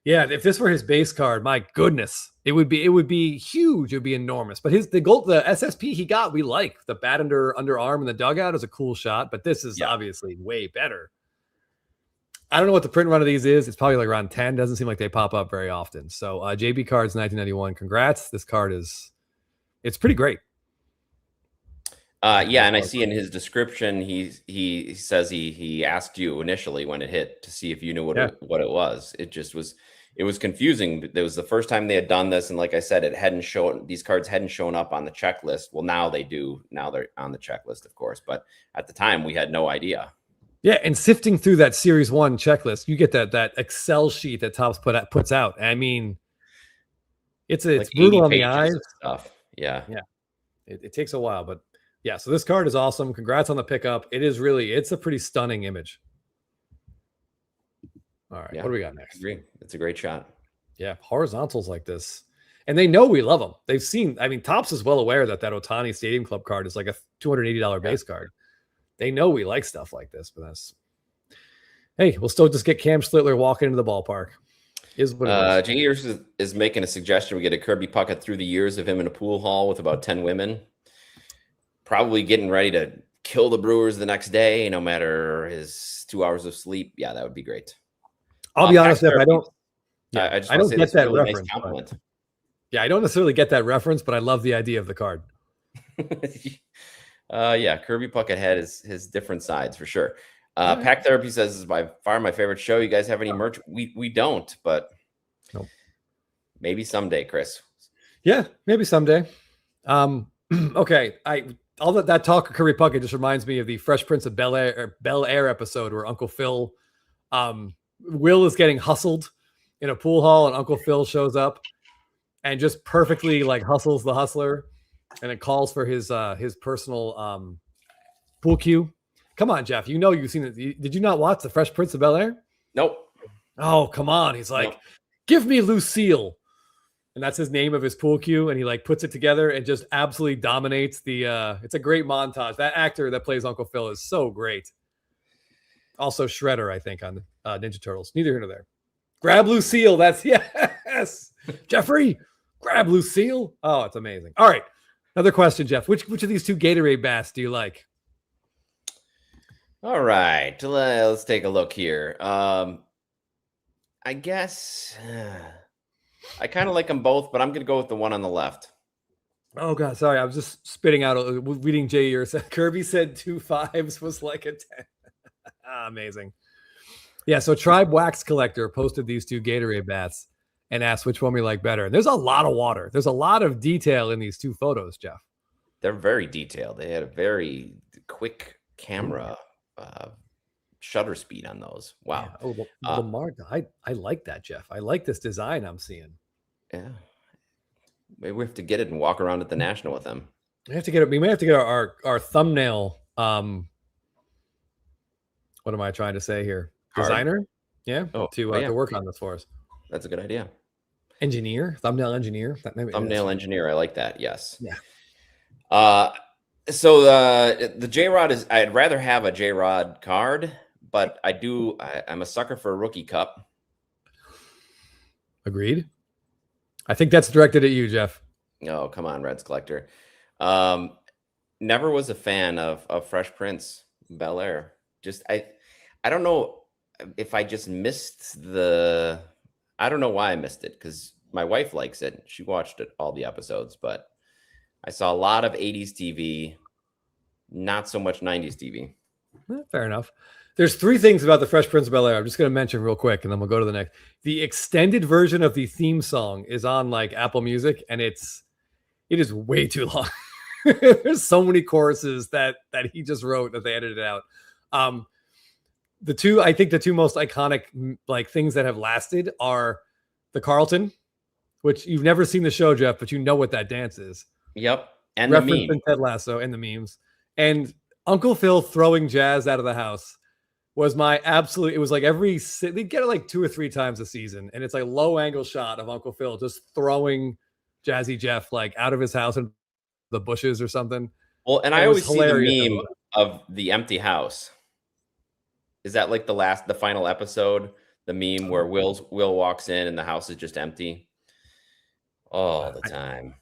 [SPEAKER 2] Yeah,
[SPEAKER 3] if this were his base card, my goodness, it would be huge. It would be enormous. But the SSP he got, we like. The bat underarm in the dugout is a cool shot, but this is obviously way better. I don't know what the print run of these is. It's probably like around 10. Doesn't seem like they pop up very often. So JB Cards 1991, congrats. This card it's pretty great.
[SPEAKER 2] Yeah, and I see in his description he says he asked you initially when it hit to see if you knew what it was. It was confusing. It was the first time they had done this, and like I said, these cards hadn't shown up on the checklist. Well, now they do. Now they're on the checklist, of course, but at the time we had no idea.
[SPEAKER 3] Yeah, and sifting through that Series 1 checklist, you get that Excel sheet that Topps puts out. I mean, it's brutal on the eyes.
[SPEAKER 2] Stuff. Yeah.
[SPEAKER 3] Yeah. It takes a while, but yeah. So this card is awesome. Congrats on the pickup. It's a pretty stunning image. All right, what do we got next?
[SPEAKER 2] I agree. It's a great shot.
[SPEAKER 3] Yeah, horizontals like this. And they know we love them. They've seen, I mean, Topps is well aware that Ohtani Stadium Club card is like a $280 base card. They know we like stuff like this, but hey, we'll still just get Cam Schlittler walking into the ballpark. Is what it is.
[SPEAKER 2] Jay Ears is making a suggestion. We get a Kirby Puckett through the years of him in a pool hall with about 10 women. Probably getting ready to kill the Brewers the next day, no matter his 2 hours of sleep. Yeah, that would be great.
[SPEAKER 3] I'll be honest, if I don't get that
[SPEAKER 2] really
[SPEAKER 3] reference.
[SPEAKER 2] Nice
[SPEAKER 3] I don't necessarily get that reference, but I love the idea of the card.
[SPEAKER 2] Yeah, Kirby Puckett had his different sides for sure. Pack Therapy says this is by far my favorite show. You guys have any merch? We don't, but
[SPEAKER 3] nope.
[SPEAKER 2] Maybe someday, Chris.
[SPEAKER 3] Yeah, maybe someday. Okay, all that talk of Kirby Puckett just reminds me of the Fresh Prince of Bel-Air episode where Uncle Phil, Will is getting hustled in a pool hall, and Uncle Phil shows up and just perfectly like hustles the hustler, and it calls for his personal pool cue. Come on, Jeff. You know you've seen it. Did you not watch the Fresh Prince of Bel-Air?
[SPEAKER 2] Nope.
[SPEAKER 3] Oh, come on. He's like, give me Lucille. And that's his name of his pool cue. And he like puts it together and just absolutely dominates it's a great montage. That actor that plays Uncle Phil is so great. Also Shredder, I think, on Ninja Turtles. Neither here nor there. Grab Lucille. That's yes. Jeffrey, grab Lucille. Oh, it's amazing. All right. Another question, Jeff. Which of these two Gatorade bats do you like?
[SPEAKER 2] All right, let's take a look here. I guess I kind of like them both, but I'm going to go with the one on the left.
[SPEAKER 3] Oh, God, sorry. I was just spitting out, reading Jay Ears. Kirby said 2 5s was like a 10. Amazing. Yeah, so Tribe Wax Collector posted these two Gatorade bats and asked which one we like better. And there's a lot of water. There's a lot of detail in these two photos, Jeff.
[SPEAKER 2] They're very detailed. They had a very quick camera shutter speed on those. Wow.
[SPEAKER 3] Yeah. Oh, Lamar, I like that, Jeff. I like this design I'm seeing.
[SPEAKER 2] Yeah. Maybe we have to get it and walk around at the National with them.
[SPEAKER 3] We may have to get our thumbnail. What am I trying to say here? Designer? Yeah. To work on this for us.
[SPEAKER 2] That's a good idea.
[SPEAKER 3] Thumbnail engineer.
[SPEAKER 2] Thumbnail engineer. I like that. Yes.
[SPEAKER 3] Yeah.
[SPEAKER 2] So the J-Rod is, I'd rather have a J-Rod card, but I'm a sucker for a rookie cup.
[SPEAKER 3] Agreed. I think that's directed at you, Jeff.
[SPEAKER 2] Oh, come on, Reds collector. Never was a fan of Fresh Prince Bel-Air. I don't know if I just missed I don't know why I missed it, because my wife likes it. She watched all the episodes, but I saw a lot of 80s TV, not so much 90s TV.
[SPEAKER 3] Fair enough. There's 3 things about the Fresh Prince of Bel-Air I'm just going to mention real quick, and then we'll go to the next. The extended version of the theme song is on like Apple Music, and it is way too long. There's so many choruses that he just wrote that they edited out. I think the two most iconic like things that have lasted are the Carlton, which you've never seen the show, Jeff, but you know what that dance is.
[SPEAKER 2] Yep. And
[SPEAKER 3] reference
[SPEAKER 2] the meme.
[SPEAKER 3] in Ted Lasso and the memes. And Uncle Phil throwing Jazz out of the house was my absolute. It was like they get it like 2 or 3 times a season, and it's like low angle shot of Uncle Phil just throwing Jazzy Jeff like out of his house in the bushes or something.
[SPEAKER 2] Well, and I always see the meme of the empty house. Is that like the final episode? The meme where Will walks in and the house is just empty all the time.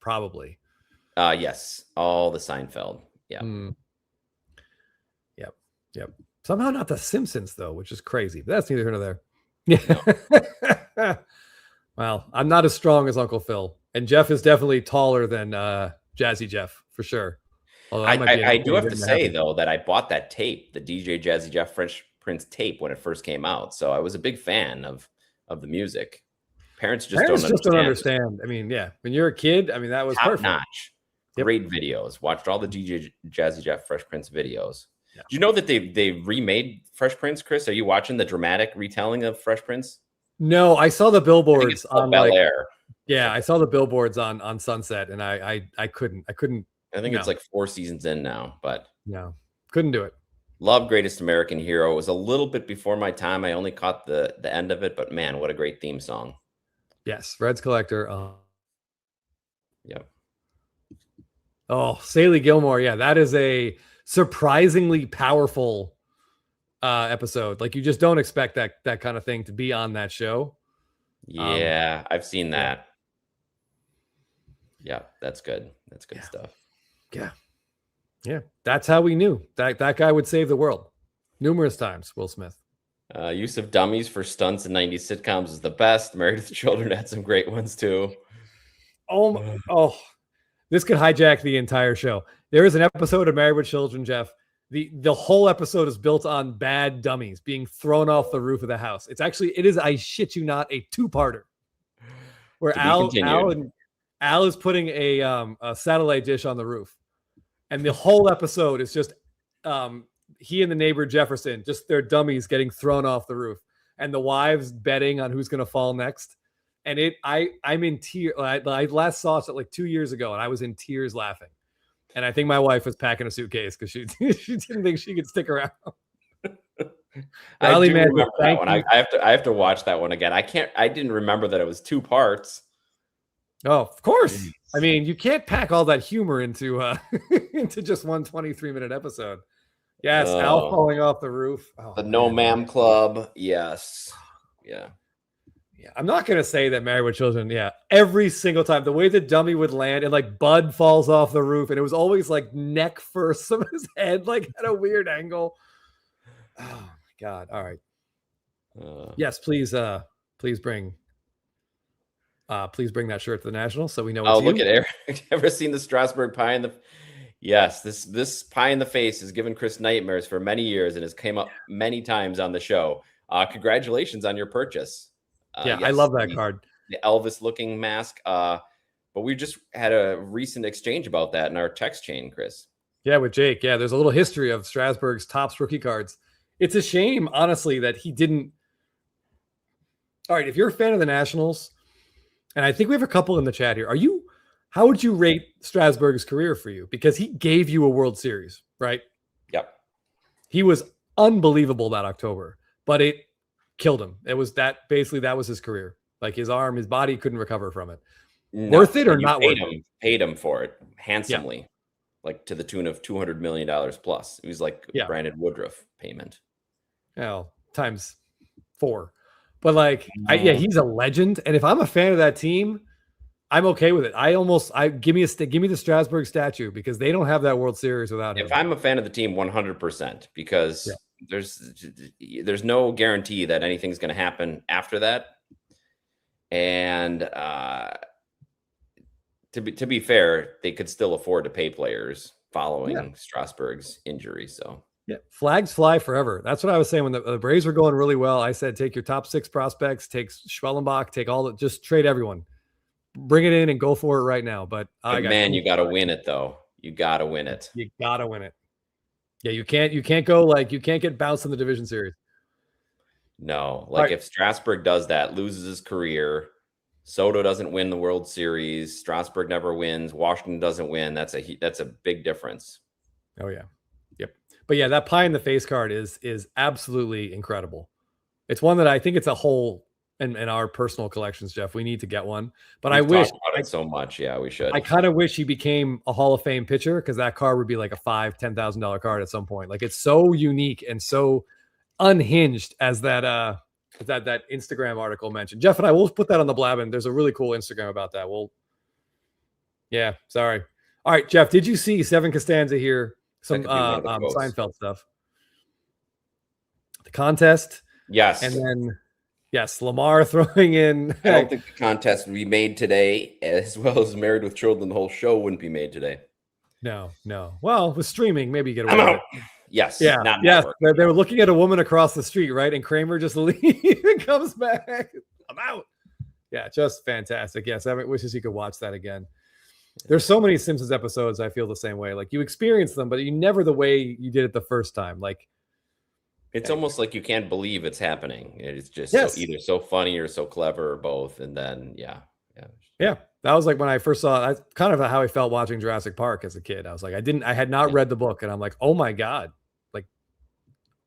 [SPEAKER 3] Probably.
[SPEAKER 2] Yes. All the Seinfeld. Yeah.
[SPEAKER 3] Yep. Somehow not the Simpsons though, which is crazy. But that's neither here nor there. Yeah. No. Well, I'm not as strong as Uncle Phil, and Jeff is definitely taller than Jazzy Jeff for sure.
[SPEAKER 2] I do have to say though that I bought that tape, the DJ Jazzy Jeff Fresh Prince tape, when it first came out. So I was a big fan of the music. Parents just don't understand. I
[SPEAKER 3] mean, yeah, when you're a kid, I mean, that was
[SPEAKER 2] top notch. Yep. Great videos. Watched all the DJ Jazzy Jeff Fresh Prince videos. Yeah. Do you know that they remade Fresh Prince, Chris? Are you watching the dramatic retelling of Fresh Prince?
[SPEAKER 3] No, I saw the billboards on
[SPEAKER 2] Bel-Air.
[SPEAKER 3] Yeah, I saw the billboards on Sunset, and I couldn't.
[SPEAKER 2] I think
[SPEAKER 3] no.
[SPEAKER 2] it's like 4 seasons in now, but
[SPEAKER 3] No, couldn't do it.
[SPEAKER 2] love Greatest American Hero. It was a little bit before my time. I only caught the end of it, but man, what a great theme song.
[SPEAKER 3] Yes, Red's Collector.
[SPEAKER 2] Yep.
[SPEAKER 3] Oh, Saley Gilmore. Yeah, that is a surprisingly powerful episode. Like, you just don't expect that kind of thing to be on that show.
[SPEAKER 2] Yeah, I've seen that. Yeah, that's good. That's good stuff.
[SPEAKER 3] Yeah. Yeah. That's how we knew that guy would save the world numerous times, Will Smith.
[SPEAKER 2] Use of dummies for stunts in 90s sitcoms is the best. Married with Children had some great ones too.
[SPEAKER 3] Oh, this could hijack the entire show. There is an episode of Married with Children, Jeff. The whole episode is built on bad dummies being thrown off the roof of the house. It is, I shit you not, a two-parter where Al is putting a satellite dish on the roof. And the whole episode is just he and the neighbor Jefferson, just their dummies getting thrown off the roof, and the wives betting on who's going to fall next. And I'm in tears. I last saw it like 2 years ago, and I was in tears laughing. And I think my wife was packing a suitcase because she didn't think she could stick around.
[SPEAKER 2] I do remember that one. I have to watch that one again. I didn't remember that it was 2 parts.
[SPEAKER 3] Oh, of course. I mean, you can't pack all that humor into into just one 23-minute episode. Yes, Al falling off the roof. Oh,
[SPEAKER 2] the No Ma'am Club. Yes. Yeah.
[SPEAKER 3] Yeah. I'm not gonna say that Married with Children. Yeah, every single time the way the dummy would land and like Bud falls off the roof, and it was always like neck first, some of his head like at a weird angle. Oh my God! All right. Yes, please bring that shirt to the National so we know.
[SPEAKER 2] Oh, look at Eric. Ever seen the Strasbourg pie in the? Yes, this pie in the face has given Chris nightmares for many years and has came up many times on the show. Congratulations on your purchase.
[SPEAKER 3] Yes, I love that card.
[SPEAKER 2] The Elvis-looking mask. But we just had a recent exchange about that in our text chain, Chris.
[SPEAKER 3] Yeah, with Jake. Yeah, there's a little history of Strasburg's Topps rookie cards. It's a shame, honestly, that he didn't. All right, if you're a fan of the Nationals, and I think we have a couple in the chat here. How would you rate Strasburg's career for you? Because he gave you a World Series, right?
[SPEAKER 2] Yep.
[SPEAKER 3] He was unbelievable that October, but it killed him. It was that was his career. Like his arm, his body couldn't recover from it. No, worth it or not worth it?
[SPEAKER 2] Paid him for it handsomely, like to the tune of $200 million plus. It was like Brandon Woodruff payment.
[SPEAKER 3] Well, times 4. But like, he's a legend. And if I'm a fan of that team, I'm okay with it. Give me the Strasburg statue because they don't have that World Series without him.
[SPEAKER 2] If I'm a fan of the team, 100%, because there's no guarantee that anything's going to happen after that. And to be fair, they could still afford to pay players following Strasburg's injury. So
[SPEAKER 3] yeah, flags fly forever. That's what I was saying when the Braves were going really well. I said, take your top 6 prospects, take Schwellenbach, take just trade everyone. Bring it in and go for it right now. But
[SPEAKER 2] you got to win it though. You got to win it.
[SPEAKER 3] You got to win it. Yeah, you can't go you can't get bounced in the division series.
[SPEAKER 2] No, if Strasburg does that, loses his career, Soto doesn't win the World Series, Strasburg never wins, Washington doesn't win. That's a big difference.
[SPEAKER 3] Oh yeah, yep. But yeah, that pie in the face card is absolutely incredible. It's one that I think it's a hole in our personal collections, Jeff. We need to get one. But I wish
[SPEAKER 2] about it so much. Yeah, we should.
[SPEAKER 3] I kind of wish he became a Hall of Fame pitcher because that card would be like a $5,000-$10,000 card at some point. Like it's so unique and so unhinged as that Instagram article mentioned. Jeff and I will put that on the Blabbin. There's a really cool Instagram about that. Sorry. All right, Jeff, did you see Seven Costanza here? Some Seinfeld stuff. The contest.
[SPEAKER 2] Yes.
[SPEAKER 3] And then Lamar throwing in.
[SPEAKER 2] I don't think the contest would be made today, as well as Married with Children. The whole show wouldn't be made today.
[SPEAKER 3] No. Well, with streaming, maybe you get away with it.
[SPEAKER 2] Yes.
[SPEAKER 3] Yeah. Yes. They were looking at a woman across the street, right? And Kramer just leaves and comes back. I'm out. Yeah, just fantastic. Yes, Evan wishes he could watch that again. There's so many Simpsons episodes I feel the same way. Like you experience them, but you never the way you did it the first time. Like
[SPEAKER 2] it's almost like you can't believe it's happening. It's just either so funny or so clever or both. And then
[SPEAKER 3] Yeah. That was like when I first saw that's kind of how I felt watching Jurassic Park as a kid. I was like, I had not read the book, and I'm like, oh my God, like,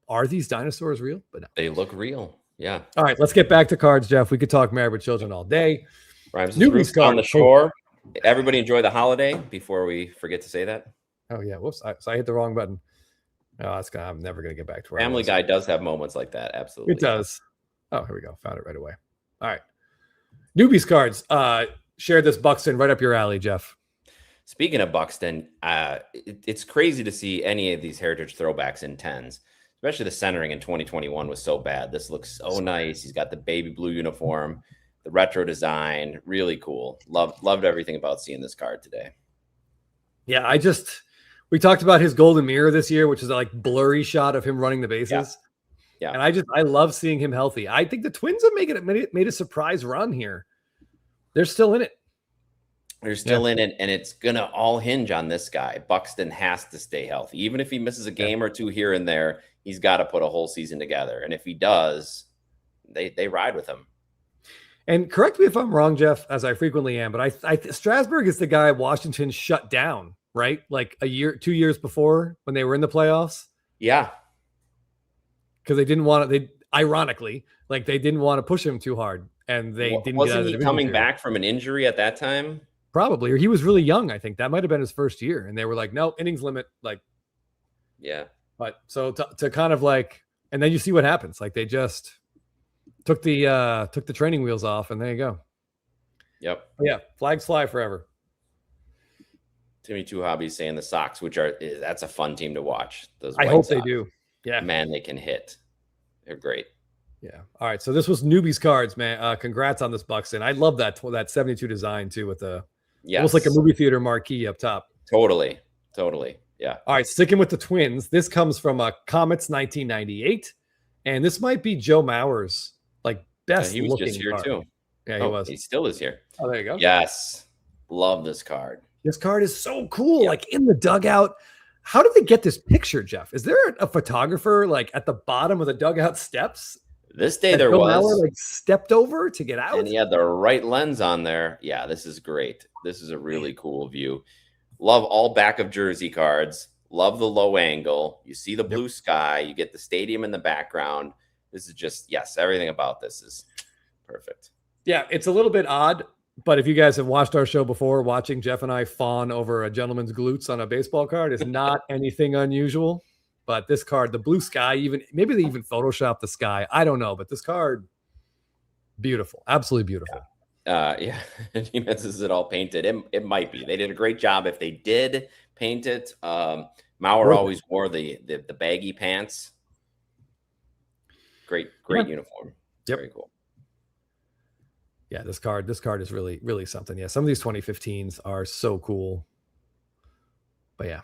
[SPEAKER 3] are these dinosaurs real? But no.
[SPEAKER 2] They look real. Yeah.
[SPEAKER 3] All right, let's get back to cards, Jeff. We could talk Married with Children all day.
[SPEAKER 2] Rhymes
[SPEAKER 3] Newbie's card
[SPEAKER 2] on the shore. Everybody enjoy the holiday before we forget to say that.
[SPEAKER 3] Oh yeah, whoops! So I hit the wrong button. Oh, I'm never gonna get back to where
[SPEAKER 2] Family Guy does have moments like that. Absolutely,
[SPEAKER 3] it does. Oh, here we go. Found it right away. All right, Newbie's cards. Shared this Buxton right up your alley, Jeff.
[SPEAKER 2] Speaking of Buxton, it's crazy to see any of these heritage throwbacks in 10s, especially the centering in 2021 was so bad. This looks so nice. He's got the baby blue uniform, the retro design, really cool. Loved everything about seeing this card today.
[SPEAKER 3] Yeah, we talked about his golden mirror this year, which is a like blurry shot of him running the bases.
[SPEAKER 2] Yeah.
[SPEAKER 3] And I love seeing him healthy. I think the Twins have made a surprise run here. They're still in it.
[SPEAKER 2] They're still in it, and it's going to all hinge on this guy. Buxton has to stay healthy. Even if he misses a game or two here and there, he's got to put a whole season together. And if he does, they ride with him. And
[SPEAKER 3] correct me if I'm wrong, Jeff, as I frequently am, but I Strasburg is the guy Washington shut down, right? Like 2 years before when they were in the playoffs.
[SPEAKER 2] Yeah.
[SPEAKER 3] Because they didn't want to, ironically, like they didn't want to push him too hard. And they didn't.
[SPEAKER 2] Wasn't he coming back from an injury at that time?
[SPEAKER 3] Probably, or he was really young. I think that might have been his first year, and they were like, "No, innings limit." Like,
[SPEAKER 2] yeah.
[SPEAKER 3] But so to kind of like, and then you see what happens. Like they just took the training wheels off, and there you go.
[SPEAKER 2] Yep.
[SPEAKER 3] Yeah, flags fly forever.
[SPEAKER 2] Timmy Two Hobbies saying the Sox, that's a fun team to watch. Those
[SPEAKER 3] I hope Sox. They do. Yeah,
[SPEAKER 2] man, they can hit. They're great.
[SPEAKER 3] Yeah. All right. So this was Newbie's cards, man. Congrats on this Buxton. I love that 72 design too, with the almost like a movie theater marquee up top.
[SPEAKER 2] Totally. Yeah.
[SPEAKER 3] All right. Sticking with the Twins. This comes from Comets 1998, and this might be Joe Mauer's like best.
[SPEAKER 2] He was
[SPEAKER 3] looking
[SPEAKER 2] just here
[SPEAKER 3] card.
[SPEAKER 2] too.
[SPEAKER 3] Yeah, he was.
[SPEAKER 2] He still is here.
[SPEAKER 3] Oh, there you go.
[SPEAKER 2] Yes. Love this card.
[SPEAKER 3] This card is so cool. Yep. Like in the dugout. How did they get this picture, Jeff? Is there a photographer like at the bottom of the dugout steps?
[SPEAKER 2] This day there was.
[SPEAKER 3] Mauer, like stepped over to get out.
[SPEAKER 2] And he had the right lens on there. Yeah, this is great. This is a really cool view. Love all back of jersey cards. Love the low angle. You see the blue sky. You get the stadium in the background. This is just, everything about this is perfect.
[SPEAKER 3] Yeah, it's a little bit odd. But if you guys have watched our show before, watching Jeff and I fawn over a gentleman's glutes on a baseball card is not anything unusual. But this card, the blue sky, maybe they even photoshopped the sky. I don't know. But this card, beautiful. Absolutely beautiful.
[SPEAKER 2] Yeah. He misses it all painted. It might be. They did a great job if they did paint it. Mauer always wore the baggy pants. Great uniform.
[SPEAKER 3] Yep.
[SPEAKER 2] Very cool.
[SPEAKER 3] Yeah, this card is really, really something. Yeah, some of these 2015s are so cool. But yeah,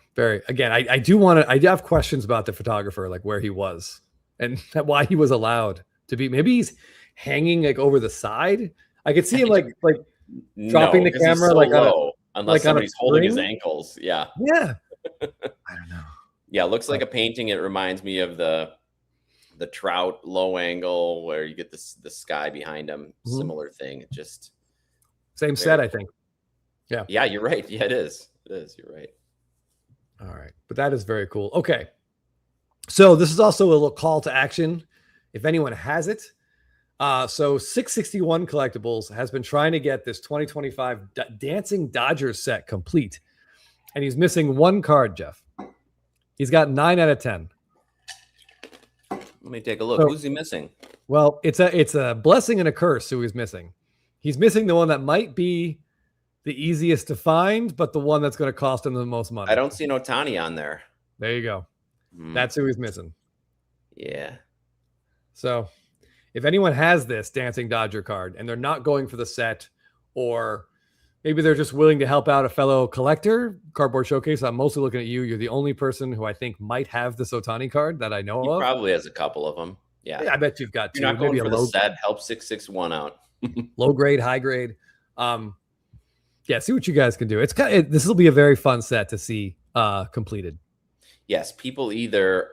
[SPEAKER 3] I do have questions about the photographer, like where he was and why he was allowed to be. Maybe he's hanging like over the side. I could see him like dropping the camera
[SPEAKER 2] so
[SPEAKER 3] like
[SPEAKER 2] low, unless
[SPEAKER 3] like
[SPEAKER 2] somebody's holding his ankles. Yeah.
[SPEAKER 3] Yeah. I don't know.
[SPEAKER 2] Yeah, it looks like a painting. It reminds me of the Trout low angle where you get the sky behind him. Mm-hmm. Similar thing. Just
[SPEAKER 3] same set, I think. Yeah.
[SPEAKER 2] Yeah, you're right. Yeah, it is. You're right.
[SPEAKER 3] All right. But that is very cool. Okay. So this is also a little call to action. If anyone has it. So 661 Collectibles has been trying to get this 2025 Dancing Dodgers set complete. And he's missing one card, Jeff. He's got 9 out of 10.
[SPEAKER 2] Let me take a look. Who's he missing?
[SPEAKER 3] Well, it's a blessing and a curse who he's missing. He's missing the one that might be the easiest to find, but the one that's going to cost him the most money.
[SPEAKER 2] I don't see no Ohtani on there.
[SPEAKER 3] There you go. That's who he's missing.
[SPEAKER 2] Yeah.
[SPEAKER 3] So if anyone has this Dancing Dodger card and they're not going for the set, or maybe they're just willing to help out a fellow collector, Cardboard Showcase, I'm mostly looking at you. You're the only person who I think might have this Ohtani card that I know of.
[SPEAKER 2] He probably has a couple of them. Yeah,
[SPEAKER 3] I bet you've got two.
[SPEAKER 2] You're not going for the set. Help 661 out.
[SPEAKER 3] Low grade, high grade. Yeah, see what you guys can do. It's this will be a very fun set to see completed.
[SPEAKER 2] Yes, people either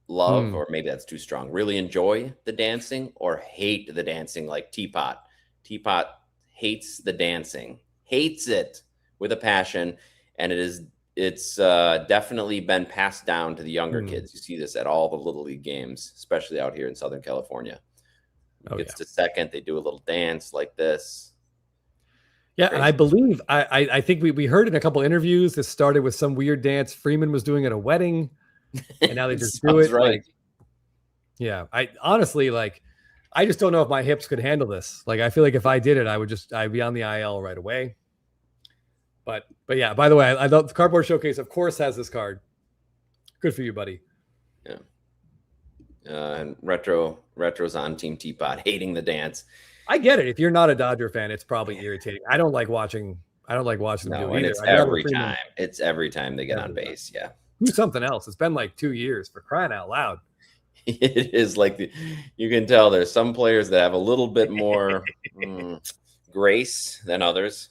[SPEAKER 2] love, or maybe that's too strong, really enjoy the dancing or hate the dancing, like Teapot. Teapot hates the dancing, hates it with a passion, and it's definitely been passed down to the younger kids. You see this at all the Little League games, especially out here in Southern California. Gets to second, they do a little dance like this.
[SPEAKER 3] Yeah, crazy. And I believe I think we heard in a couple interviews this started with some weird dance Freeman was doing at a wedding, and now they just do it.
[SPEAKER 2] Right.
[SPEAKER 3] Like, yeah, I honestly I just don't know if my hips could handle this. Like, I feel like if I did it, I'd be on the IL right away. But yeah, by the way, I thought the Cardboard Showcase, of course, has this card. Good for you, buddy.
[SPEAKER 2] Yeah. And Retro's on Team Teapot, hating the dance.
[SPEAKER 3] I get it. If you're not a Dodger fan, it's probably irritating. I don't like watching them do either.
[SPEAKER 2] It's every time. It's every time they get on base. Yeah.
[SPEAKER 3] Do something else. It's been like 2 years, for crying out loud.
[SPEAKER 2] It is like you can tell there's some players that have a little bit more grace than others.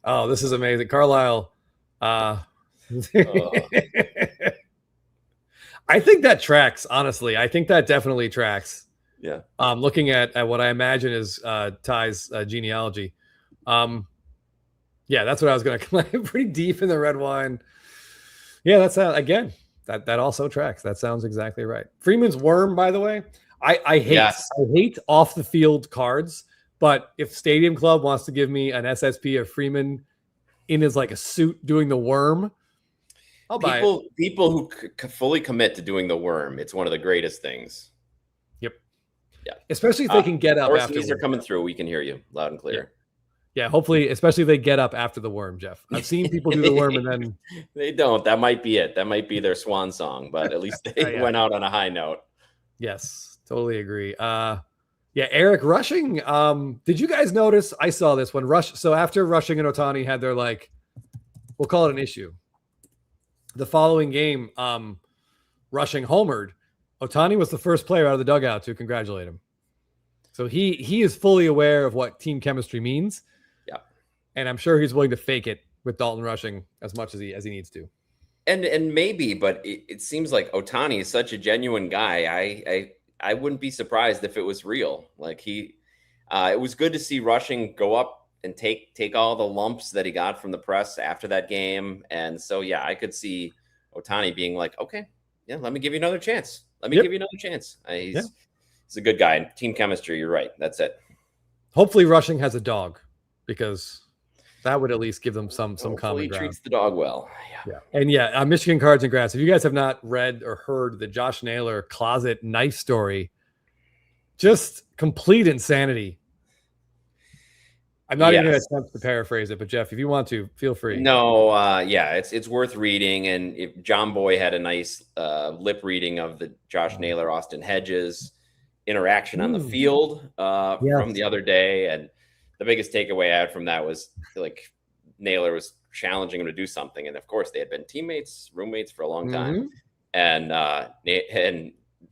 [SPEAKER 3] Oh, this is amazing. Carlisle. I think that tracks, honestly. I think that definitely tracks.
[SPEAKER 2] Yeah.
[SPEAKER 3] Looking at what I imagine is Ty's genealogy. Yeah, that's what I was going to claim. Pretty deep in the red wine. Yeah, that's again. That also tracks. That sounds exactly right. Freeman's worm, by the way. I hate off the field cards, but if Stadium Club wants to give me an SSP of Freeman in his like a suit doing the worm, I'll buy it.
[SPEAKER 2] People who fully commit to doing the worm, it's one of the greatest things.
[SPEAKER 3] Yep.
[SPEAKER 2] Yeah.
[SPEAKER 3] Especially if they can get up after.
[SPEAKER 2] These are coming through. We can hear you loud and clear.
[SPEAKER 3] Yeah, hopefully, especially if they get up after the worm, Jeff. I've seen people do the worm and then
[SPEAKER 2] they don't. That might be it. That might be their swan song, but at least they went out on a high note.
[SPEAKER 3] Yes, totally agree. Yeah, Eric Rushing. Did you guys notice? I saw this when So after Rushing and Ohtani had their we'll call it an issue. The following game, Rushing homered. Ohtani was the first player out of the dugout to congratulate him. So he is fully aware of what team chemistry means.
[SPEAKER 2] Yeah.
[SPEAKER 3] And I'm sure he's willing to fake it with Dalton Rushing as much as he needs to.
[SPEAKER 2] And maybe, but it seems like Ohtani is such a genuine guy. I wouldn't be surprised if it was real. Like it was good to see Rushing go up and take all the lumps that he got from the press after that game. And so, yeah, I could see Ohtani being like, okay, yeah, let me give you another chance. Give you another chance. He's a good guy. Team chemistry, you're right. That's it.
[SPEAKER 3] Hopefully Rushing has a dog, because that would at least give them some common ground.
[SPEAKER 2] He treats the dog well.
[SPEAKER 3] Yeah. And Michigan Cards and Grass, if you guys have not read or heard the Josh Naylor closet knife story, just complete insanity. I'm not even going to attempt to paraphrase it, but Jeff, if you want to, feel free.
[SPEAKER 2] No, it's worth reading. And if John Boy had a nice lip reading of the Josh Naylor, Austin Hedges interaction on the field from the other day. And the biggest takeaway I had from that was Naylor was challenging him to do something. And of course they had been roommates for a long time. And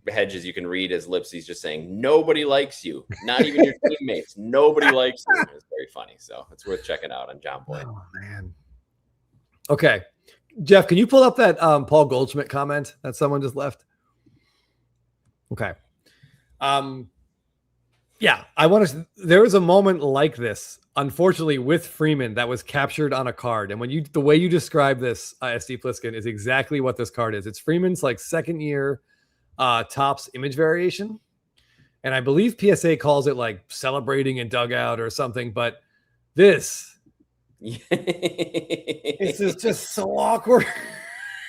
[SPEAKER 2] Hedges, you can read his lips. He's just saying, nobody likes you, not even your teammates. Nobody likes you. It's very funny. So it's worth checking out on John Boy.
[SPEAKER 3] Oh, man. Okay. Jeff, can you pull up that Paul Goldschmidt comment that someone just left? Okay. Yeah, there was a moment like this, unfortunately, with Freeman that was captured on a card. And the way you describe this, SD Pliskin, is exactly what this card is. It's Freeman's second year Topps image variation. And I believe PSA calls it celebrating in dugout or something, but this is just so awkward.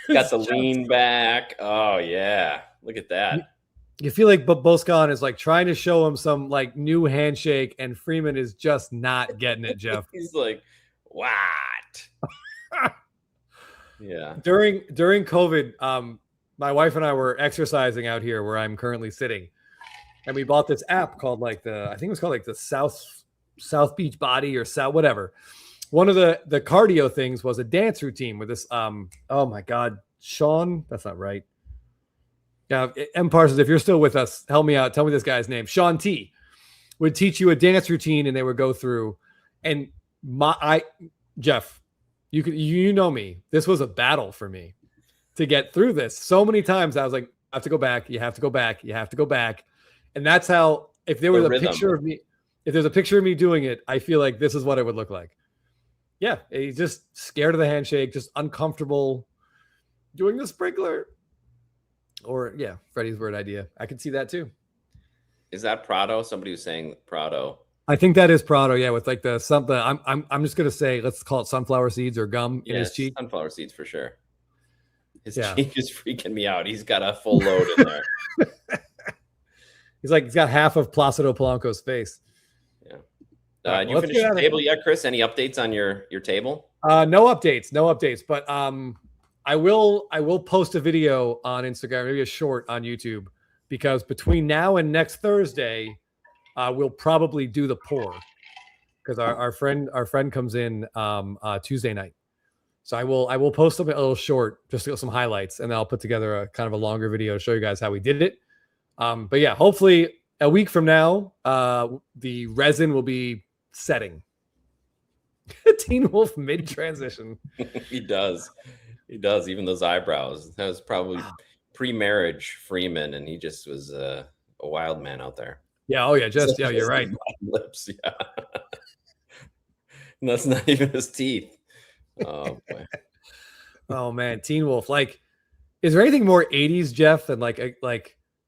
[SPEAKER 2] Got the lean back. Oh yeah. Look at that.
[SPEAKER 3] You feel like Boscan is trying to show him some new handshake, and Freeman is just not getting it, Jeff.
[SPEAKER 2] He's like, what? Yeah.
[SPEAKER 3] During COVID, my wife and I were exercising out here where I'm currently sitting, and we bought this app called I think it was called the South Beach Body or South whatever. One of the cardio things was a dance routine with this. Oh my God, Sean, that's not right. Yeah, M. Parsons, if you're still with us, help me out. Tell me this guy's name. Sean T would teach you a dance routine, and they would go through. And Jeff, you know me. This was a battle for me to get through this. So many times I was like, I have to go back. You have to go back. You have to go back. And that's how. If there was a picture of me, If there's a picture of me doing it, I feel like this is what it would look like. Yeah, he's just scared of the handshake, just uncomfortable doing the sprinkler. Or yeah, Freddie's word idea. I can see that too.
[SPEAKER 2] Is that Prado? Somebody was saying Prado.
[SPEAKER 3] I think that is Prado. Yeah, with like the something. I'm just gonna say, let's call it sunflower seeds or gum in his cheek.
[SPEAKER 2] Sunflower seeds for sure. His cheek is freaking me out. He's got a full load in there.
[SPEAKER 3] He's got half of Placido Polanco's face.
[SPEAKER 2] Yeah. You finished your table yet, Chris? Any updates on your table?
[SPEAKER 3] No updates. But I will post a video on Instagram, maybe a short on YouTube, because between now and next Thursday, we'll probably do the pour because our friend comes in Tuesday night. So I will post a little short, just some highlights, and then I'll put together a kind of a longer video to show you guys how we did it. But yeah, hopefully a week from now, the resin will be setting. Teen Wolf mid transition.
[SPEAKER 2] He does. Even those eyebrows. That was probably pre-marriage Freeman, and he just was a wild man out there.
[SPEAKER 3] Yeah. Oh yeah. You're right.
[SPEAKER 2] Lips. Yeah. And that's not even his teeth. Oh boy.
[SPEAKER 3] Oh man, Teen Wolf. Like, is there anything more 80s, Jeff, than like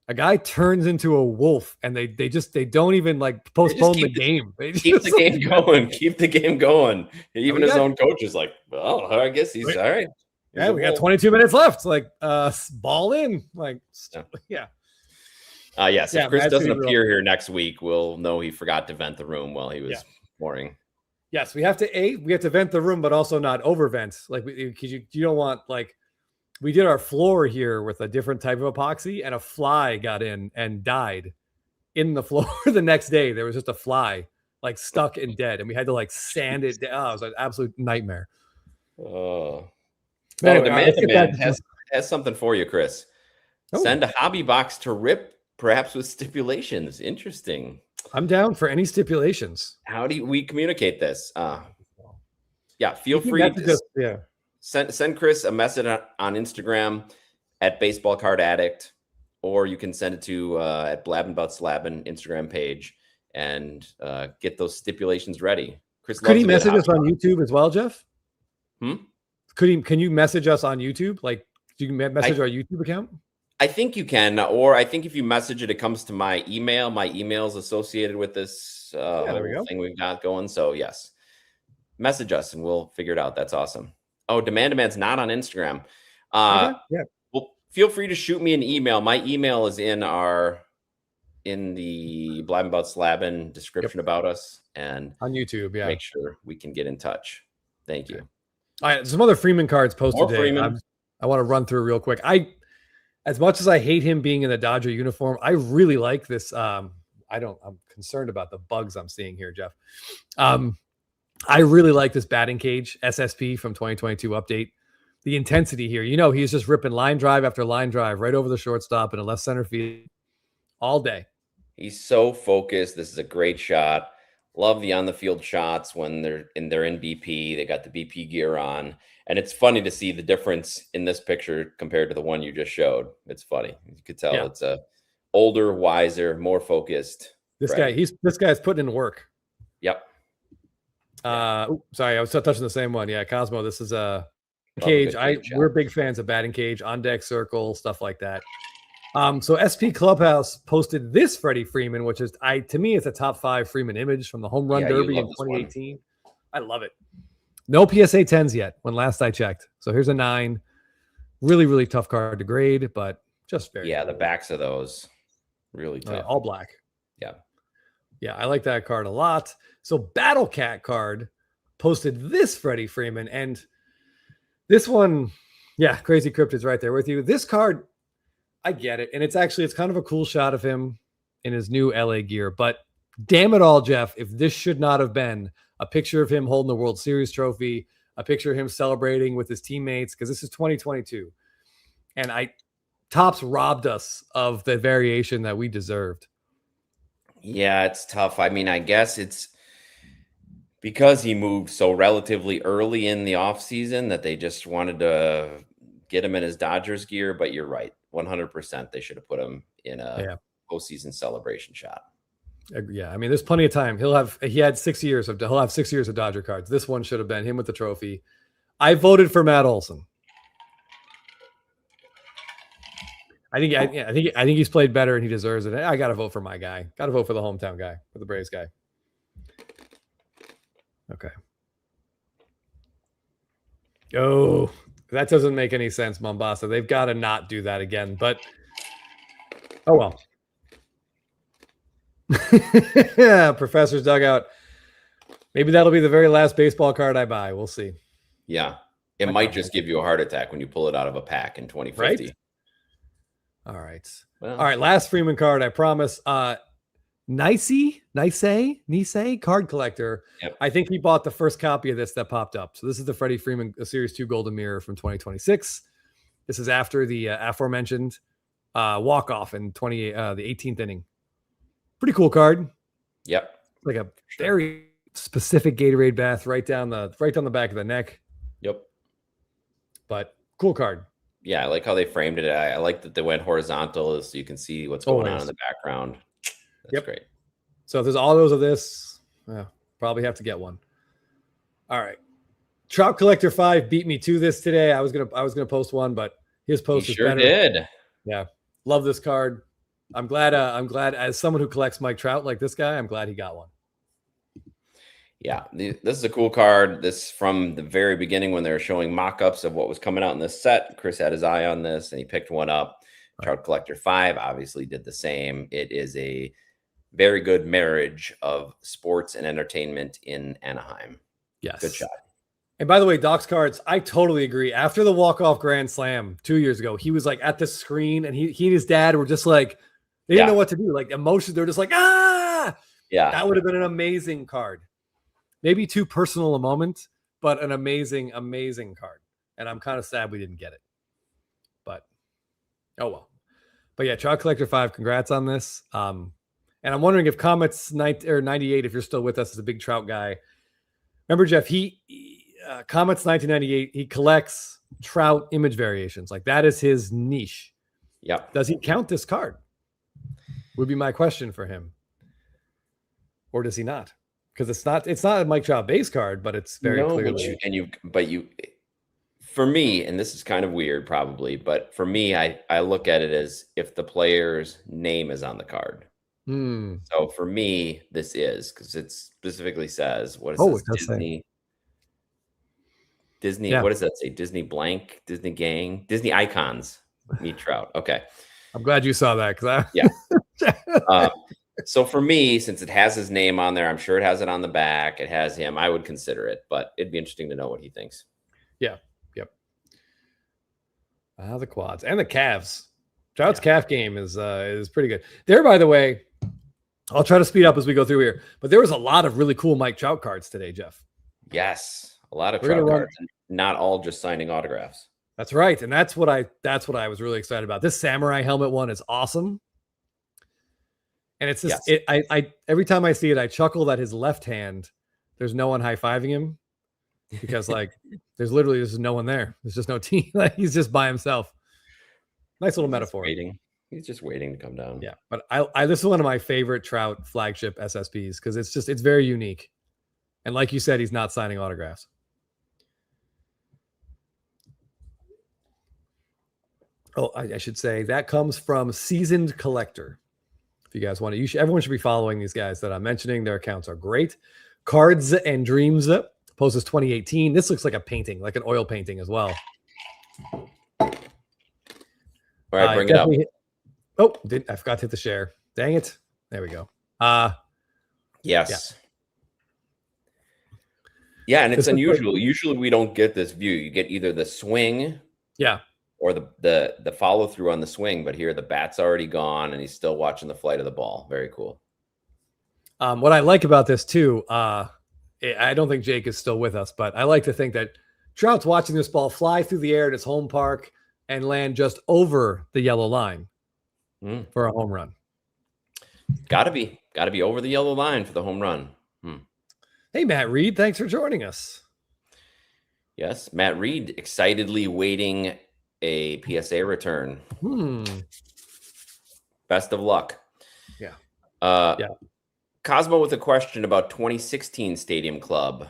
[SPEAKER 3] a guy turns into a wolf and they don't even like postpone the game. They
[SPEAKER 2] keep the game going. Keep the game going. Even his own coach is like, well, I guess he's all right.
[SPEAKER 3] Yeah, we got 22 minutes left. Like, ball in. Like, yeah.
[SPEAKER 2] Yes. If Chris doesn't appear here next week, we'll know he forgot to vent the room while he was pouring.
[SPEAKER 3] Yes, we have to vent the room, but also not over vent. Like, because you don't want, like, we did our floor here with a different type of epoxy, and a fly got in and died in the floor the next day. There was just a fly like stuck and dead, and we had to like sand it down. Oh, it was an absolute nightmare.
[SPEAKER 2] Oh,
[SPEAKER 3] anyway,
[SPEAKER 2] the man has something for you, Chris. Oh. Send a hobby box to Rip, perhaps with stipulations. Interesting.
[SPEAKER 3] I'm down for any stipulations.
[SPEAKER 2] How do we communicate this? Feel free to send Chris a message on Instagram at Baseball Card Addict, or you can send it to at Blabbin About Slabbin Instagram page and get those stipulations ready. Chris,
[SPEAKER 3] could he message us on YouTube as well, Jeff?
[SPEAKER 2] Can
[SPEAKER 3] you message us on YouTube? Like, do you message our YouTube account?
[SPEAKER 2] I think you can, or I think if you message it, it comes to my email. My email is associated with this thing we've got going. So yes, message us and we'll figure it out. That's awesome. Oh, Demand's not on Instagram. Well, feel free to shoot me an email. My email is in the Blabbin About Slabbin description about us and
[SPEAKER 3] on YouTube. Yeah,
[SPEAKER 2] make sure we can get in touch. Thank you.
[SPEAKER 3] All right, some other Freeman cards posted today. I want to run through real quick. As much as I hate him being in the Dodger uniform, I really like this. I'm concerned about the bugs I'm seeing here, Jeff. I really like this batting cage SSP from 2022 update. The intensity here, he's just ripping line drive after line drive right over the shortstop in a left center field all day.
[SPEAKER 2] He's so focused. This is a great shot. Love the on the field shots when they're in BP. They got the BP gear on. And it's funny to see the difference in this picture compared to the one you just showed. It's funny. You could tell it's a older, wiser, more focused.
[SPEAKER 3] This guy's putting in work.
[SPEAKER 2] Yep.
[SPEAKER 3] Sorry, I was touching the same one. Yeah, Cosmo. This is a cage. We're big fans of batting cage, on deck circle, stuff like that. So SP Clubhouse posted this Freddie Freeman, which is to me it's a top 5 Freeman image from the home run derby in 2018. I love it. No PSA 10s yet when last I checked. So here's a 9. Really, really tough card to grade, but just very
[SPEAKER 2] cool. The backs of those really tough.
[SPEAKER 3] All black.
[SPEAKER 2] Yeah,
[SPEAKER 3] I like that card a lot. So Battle Cat card posted this Freddie Freeman, and this one, Crazy Cryptid's right there with you. This card, I get it, and it's kind of a cool shot of him in his new LA gear, but damn it all, Jeff, if this should not have been a picture of him holding the World Series trophy, a picture of him celebrating with his teammates, because this is 2022. And Topps robbed us of the variation that we deserved.
[SPEAKER 2] Yeah, it's tough. I mean, I guess it's because he moved so relatively early in the offseason that they just wanted to get him in his Dodgers gear. But you're right. 100%. They should have put him in a postseason celebration shot.
[SPEAKER 3] Yeah, I mean, there's plenty of time. He'll have 6 years of Dodger cards. This one should have been him with the trophy. I voted for Matt Olson. I think he's played better and he deserves it. I got to vote for my guy. Got to vote for the hometown guy, for the Braves guy. Okay. Oh, that doesn't make any sense, Mombasa. They've got to not do that again. But oh well. Yeah, Professor's dugout. Maybe that'll be the very last baseball card I buy. We'll see.
[SPEAKER 2] Yeah. It might just give you a heart attack when you pull it out of a pack in 2050.
[SPEAKER 3] Right? All right. Well, all right. Last Freeman card, I promise. Nice card collector.
[SPEAKER 2] Yep.
[SPEAKER 3] I think he bought the first copy of this that popped up. So this is the Freddie Freeman Series 2 Golden Mirror from 2026. This is after the aforementioned walk-off in the 18th inning. Pretty cool card.
[SPEAKER 2] Yep.
[SPEAKER 3] Like a very specific Gatorade bath right down the back of the neck.
[SPEAKER 2] Yep.
[SPEAKER 3] But cool card.
[SPEAKER 2] Yeah, I like how they framed it. I like that they went horizontal so you can see what's going on in the background. That's great. So if there's all those of this, probably have to get one. All right. Trout Collector 5 beat me to this today. I was gonna post one, but his post is better. Did.
[SPEAKER 3] Yeah. Love this card. I'm glad as someone who collects Mike Trout like this guy, I'm glad he got one. Yeah, this is a cool card. This from the very beginning when they were showing mock-ups of what was coming out in this set. Chris had his eye on this and he picked one up. Trout Collector 5 obviously did the same. It is a very good marriage of sports and entertainment in Anaheim. Yes. Good shot. And by the way, Doc's cards, I totally agree. After the walk-off grand slam 2 years ago, he was like at the screen and he and his dad were just like, they didn't know what to do. Like emotions, they're just like, ah! Yeah. That would have been an amazing card. Maybe too personal a moment, but an amazing, amazing card. And I'm kind of sad we didn't get it. But, oh well. But yeah, Trout Collector 5, congrats on this. And I'm wondering if Comets 98, if you're still with us as a big Trout guy. Remember, Jeff, Comets 1998, he collects Trout image variations. Like that is his niche. Yeah. Does he count this card? Would be my question for him. Or does he not? Because it's not a Mike Trout base card, but it's very clearly. For me, and this is kind of weird probably, but for me, I look at it as if the player's name is on the card. So for me, this is because it specifically says, what is this? It does
[SPEAKER 2] Disney. Yeah. What does that say? Disney blank, Disney gang, Disney icons, meet Trout. Okay.
[SPEAKER 3] I'm glad you saw that because
[SPEAKER 2] so for me, since it has his name on there, I'm sure it has it on the back. It has him. I would consider it, but it'd be interesting to know what he thinks. Yeah. Yep. The quads and the calves. Trout's calf game is pretty good. There, by the way, I'll try to speed up as we go through here, but there was a lot of really cool Mike Trout cards today, Jeff. Yes. A lot of Trout cards, not all just signing autographs. That's right. And that's what I was really excited about. This samurai helmet one is awesome. And it's just I every time I see it, I chuckle that his left hand, there's no one high-fiving him because like there's no one there. There's just no team. Like he's just by himself. Nice little metaphor. He's just waiting to come down. Yeah. But I this is one of my favorite Trout flagship SSPs because it's very unique. And like you said, he's not signing autographs. Oh, I should say that comes from Seasoned Collector. If you guys want to, everyone should be following these guys that I'm mentioning. Their accounts are great. Cards and Dreams poses 2018. This looks like a painting, like an oil painting as well. All right, bring it up. I forgot to hit the share. Dang it. There we go. Yes. Yeah, and it's unusual. Usually we don't get this view. You get either the swing. Yeah. Or the follow through on the swing, but here the bat's already gone and he's still watching the flight of the ball. Very cool. What I like about this too, I don't think Jake is still with us, but I like to think that Trout's watching this ball fly through the air at his home park and land just over the yellow line for a home run. Got to be over the yellow line for the home run. Hey, Matt Reed, thanks for joining us. Yes, Matt Reed excitedly waiting a PSA return. Best of luck. Yeah. Cosmo with a question about 2016 Stadium Club.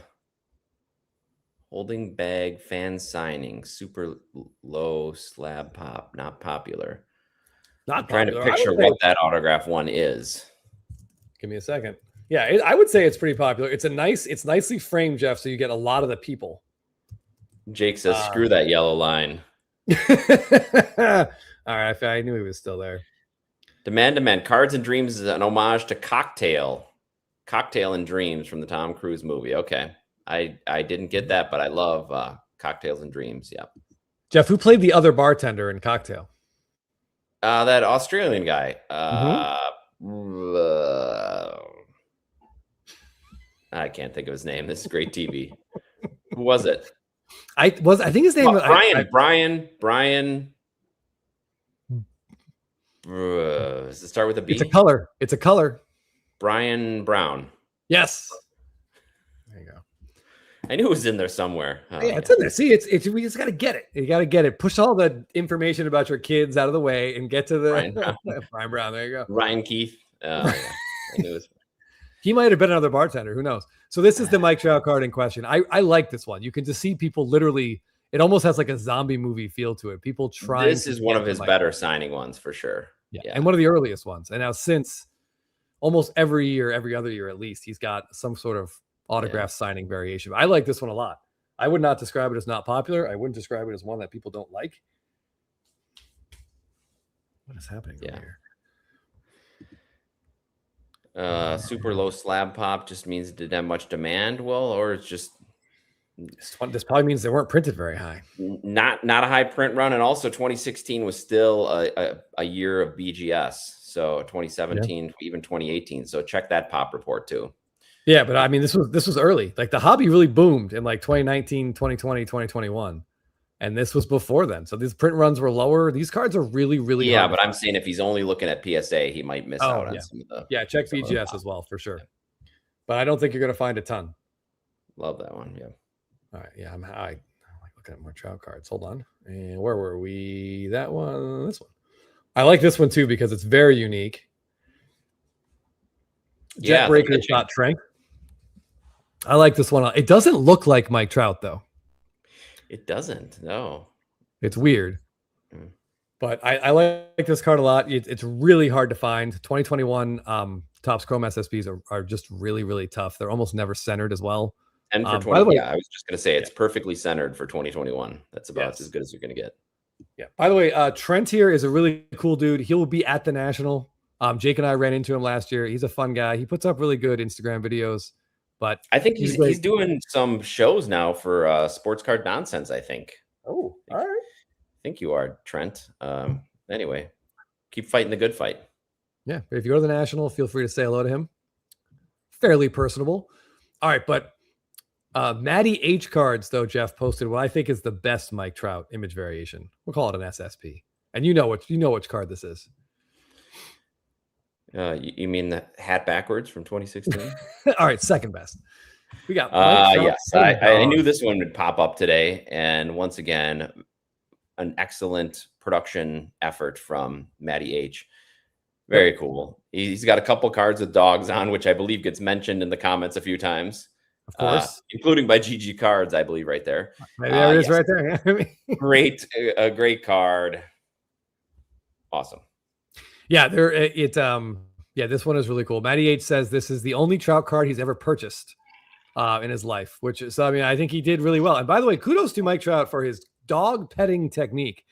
[SPEAKER 2] Holding bag fan signing, super low slab pop, not popular.
[SPEAKER 3] Not
[SPEAKER 2] Trying to
[SPEAKER 3] popular.
[SPEAKER 2] picture what that autograph one is.
[SPEAKER 3] Give me a second. Yeah, I would say it's pretty popular. It's nicely framed, Jeff, so you get a lot of the people.
[SPEAKER 2] Jake says, screw that yellow line.
[SPEAKER 3] All right, I knew he was still there.
[SPEAKER 2] Demand. Cards and Dreams is an homage to Cocktail and Dreams from the Tom Cruise movie. Okay. I didn't get that, but I love Cocktails and Dreams. Yeah.
[SPEAKER 3] Jeff, who played the other bartender in Cocktail?
[SPEAKER 2] That Australian guy. I can't think of his name. This is great TV. Who was it?
[SPEAKER 3] I think his name was
[SPEAKER 2] Brian. Does it start with a B?
[SPEAKER 3] It's a color.
[SPEAKER 2] Brian Brown.
[SPEAKER 3] Yes. There you go.
[SPEAKER 2] I knew it was in there somewhere.
[SPEAKER 3] Yeah, it's in there. See, it's we just got to get it. You got to get it. Push all the information about your kids out of the way and get to the Brian Brown. There you go.
[SPEAKER 2] Ryan Keith. Yeah.
[SPEAKER 3] He might have been another bartender. Who knows? So this is the Mike Trout card in question. I like this one. You can just see people literally. It almost has like a zombie movie feel to it. People trying.
[SPEAKER 2] This is one of his better signing ones for sure.
[SPEAKER 3] Yeah, and one of the earliest ones. And now since almost every year, every other year at least, he's got some sort of autograph signing variation. I like this one a lot. I would not describe it as not popular. I wouldn't describe it as one that people don't like. What is happening over here?
[SPEAKER 2] Super low slab pop just means it didn't have much demand. Well, or it's just
[SPEAKER 3] this probably means they weren't printed very high.
[SPEAKER 2] Not a high print run, and also 2016 was still a year of BGS. So 2017, even 2018. So check that pop report too.
[SPEAKER 3] Yeah, but I mean, this was early. Like the hobby really boomed in like 2019, 2020, 2021. And this was before then. So these print runs were lower. These cards are really, really
[SPEAKER 2] hard. But I'm saying if he's only looking at PSA, he might miss out on some of the.
[SPEAKER 3] Yeah, check BGS as well for sure. But I don't think you're going to find a ton.
[SPEAKER 2] Love that one. Yeah.
[SPEAKER 3] All right. Yeah, I like looking at more Trout cards. Hold on. And where were we? That one. This one. I like this one too because it's very unique. Jet Breaker shot Trank. I like this one. It doesn't look like Mike Trout though.
[SPEAKER 2] It doesn't. No.
[SPEAKER 3] It's weird. But I like this card a lot. It's really hard to find. 2021 Topps Chrome SSPs are just really, really tough. They're almost never centered as well.
[SPEAKER 2] And for 20, I was just going to say it's perfectly centered for 2021. That's about as good as you're going to get.
[SPEAKER 3] Yeah. By the way, Trent here is a really cool dude. He will be at the National. Jake and I ran into him last year. He's a fun guy. He puts up really good Instagram videos. But
[SPEAKER 2] I think he's doing some shows now for Sports Card Nonsense, I think.
[SPEAKER 3] Oh, all right.
[SPEAKER 2] I think you are, Trent. Anyway, keep fighting the good fight.
[SPEAKER 3] Yeah. But if you go to the National, feel free to say hello to him. Fairly personable. All right. But Matty H cards, though, Jeff posted what I think is the best Mike Trout image variation. We'll call it an SSP. And you know which card this is.
[SPEAKER 2] You mean the hat backwards from 2016?
[SPEAKER 3] All right, second best. We got
[SPEAKER 2] yes. I knew this one would pop up today, and once again, an excellent production effort from Matty H. Very cool. He's got a couple cards with dogs on, which I believe gets mentioned in the comments a few times,
[SPEAKER 3] of course,
[SPEAKER 2] including by GG Cards, I believe, right there.
[SPEAKER 3] There it is, right there.
[SPEAKER 2] A great card. Awesome.
[SPEAKER 3] Yeah, this one is really cool. Matty H says this is the only Trout card he's ever purchased in his life, which is, I mean, I think he did really well. And by the way, kudos to Mike Trout for his dog petting technique.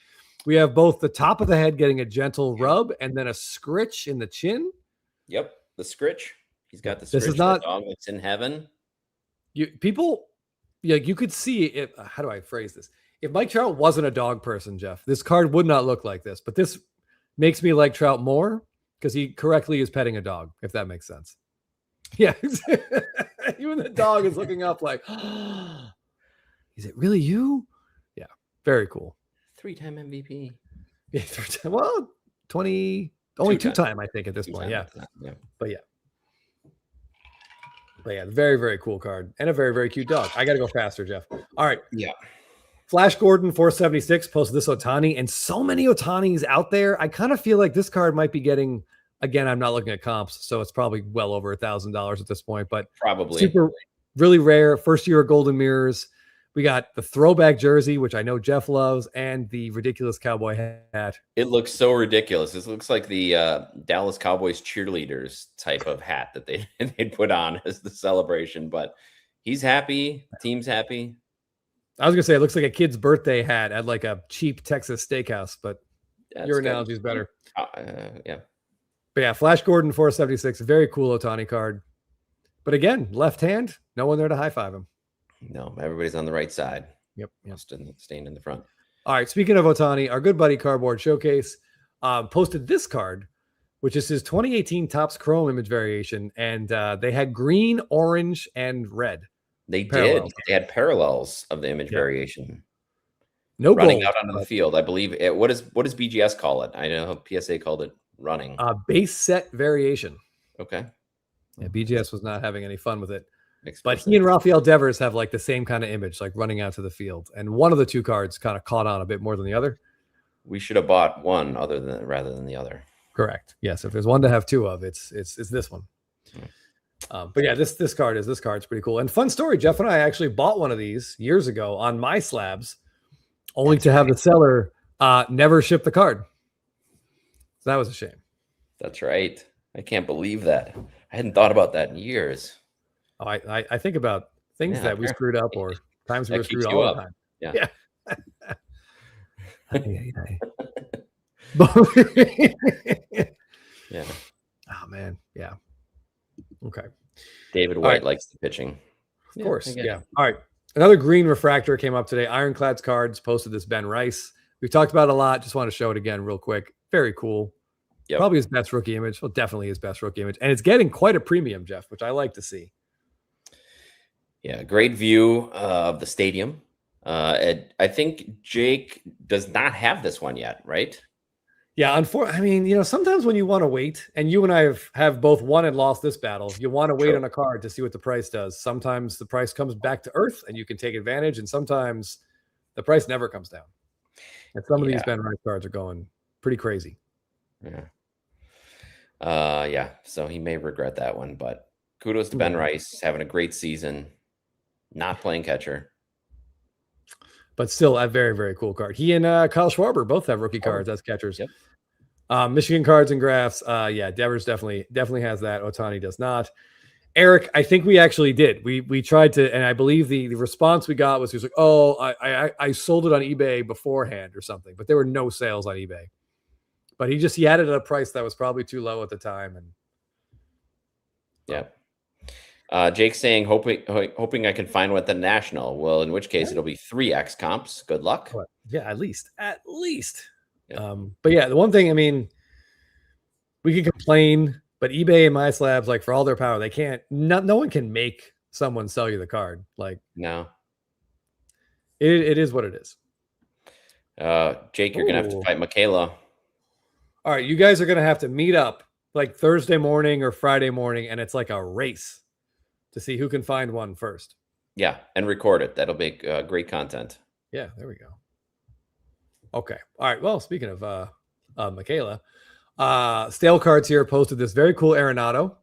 [SPEAKER 3] We have both the top of the head getting a gentle rub and then a scritch in the chin.
[SPEAKER 2] Yep, the scritch. He's got the scritch.
[SPEAKER 3] This is not
[SPEAKER 2] the dog that's in heaven.
[SPEAKER 3] You could see it. How do I phrase this? If Mike Trout wasn't a dog person, Jeff, this card would not look like this. But this makes me like Trout more because he correctly is petting a dog, if that makes sense. Yeah. Even the dog is looking up like, oh, is it really you? Yeah. Very cool.
[SPEAKER 2] 3-time MVP.
[SPEAKER 3] Yeah. 3-time. Well, only 2-time, I think, at this point. Yeah. But yeah, very, very cool card and a very, very cute dog. I got to go faster, Jeff. All right.
[SPEAKER 2] Yeah.
[SPEAKER 3] Flash Gordon 476 posted this Ohtani, and so many Ohtanis out there. I kind of feel like this card might be getting Again, I'm not looking at comps, so it's probably well over $1,000 at this point. But
[SPEAKER 2] Probably.
[SPEAKER 3] super, really rare. First year of Golden Mirrors. We got the throwback jersey, which I know Jeff loves, and the ridiculous cowboy hat.
[SPEAKER 2] It looks so ridiculous. This looks like the Dallas Cowboys cheerleaders type of hat that they put on as the celebration. But he's happy. Team's happy.
[SPEAKER 3] I was gonna say it looks like a kid's birthday hat at like a cheap Texas steakhouse, but your analogy is better.
[SPEAKER 2] Yeah.
[SPEAKER 3] But yeah, Flash Gordon 476, very cool Ohtani card. But again, left hand, no one there to high five him.
[SPEAKER 2] No, everybody's on the right side.
[SPEAKER 3] Yep.
[SPEAKER 2] Staying in the front.
[SPEAKER 3] All right. Speaking of Ohtani, our good buddy Cardboard Showcase posted this card, which is his 2018 Topps Chrome image variation. And they had green, orange, and red.
[SPEAKER 2] They did. They had parallels of the image variation.
[SPEAKER 3] No
[SPEAKER 2] running
[SPEAKER 3] gold,
[SPEAKER 2] out onto the field. I believe it. What does BGS call it? I know PSA called it running.
[SPEAKER 3] Base set variation.
[SPEAKER 2] Okay.
[SPEAKER 3] Yeah, BGS was not having any fun with it.
[SPEAKER 2] Explicit.
[SPEAKER 3] But he and Rafael Devers have like the same kind of image, like running out to the field. And one of the two cards kind of caught on a bit more than the other.
[SPEAKER 2] We should have bought one rather than the other.
[SPEAKER 3] Correct. Yes. If there's one to have two of, it's this one. But yeah, this card's pretty cool. And fun story, Jeff and I actually bought one of these years ago on my slabs, only to have the seller never ship the card. So that was a shame.
[SPEAKER 2] That's right. I can't believe that. I hadn't thought about that in years.
[SPEAKER 3] Oh, I think about things that we screwed up or times we were screwed all the time.
[SPEAKER 2] Yeah. Yeah.
[SPEAKER 3] Oh man. Yeah. Okay.
[SPEAKER 2] David White likes the pitching.
[SPEAKER 3] Of course. Yeah. All right. Another green refractor came up today. Ironclad's cards posted this Ben Rice. We've talked about it a lot. Just want to show it again real quick. Very cool. Yep. Probably his best rookie image. Well, definitely his best rookie image. And it's getting quite a premium, Jeff, which I like to see.
[SPEAKER 2] Yeah, great view of the stadium. I think Jake does not have this one yet, right?
[SPEAKER 3] Yeah, I mean, sometimes when you want to wait, and you and I have both won and lost this battle, you want to wait on a card to see what the price does. Sometimes the price comes back to earth and you can take advantage, and sometimes the price never comes down. And some of these Ben Rice cards are going pretty crazy.
[SPEAKER 2] Yeah. So he may regret that one, but kudos to Ben Rice, having a great season, not playing catcher.
[SPEAKER 3] But still a very, very cool card. He and Kyle Schwarber both have rookie cards as catchers. Yep. Michigan cards and graphs. Devers definitely has that. Ohtani does not. Eric, I think we actually did. We tried to, and I believe the response we got was he was like, "Oh, I sold it on eBay beforehand or something," but there were no sales on eBay. But he had it at a price that was probably too low at the time. And
[SPEAKER 2] Jake's saying, hoping I can find one at the National. Well, in which case it'll be 3x comps. Good luck.
[SPEAKER 3] Yeah, at least. Yeah. But yeah, the one thing, I mean, we can complain, but eBay and my slabs, like for all their power, they can't. No one can make someone sell you the card. Like
[SPEAKER 2] no,
[SPEAKER 3] it is what it is.
[SPEAKER 2] Jake, you're gonna have to fight Michaela.
[SPEAKER 3] All right, you guys are gonna have to meet up like Thursday morning or Friday morning, and it's like a race to see who can find one first.
[SPEAKER 2] Yeah, and record it. That'll be great content.
[SPEAKER 3] Yeah, there we go. Okay. All right. Well, speaking of Michaela, Stale Cards here posted this very cool Arenado.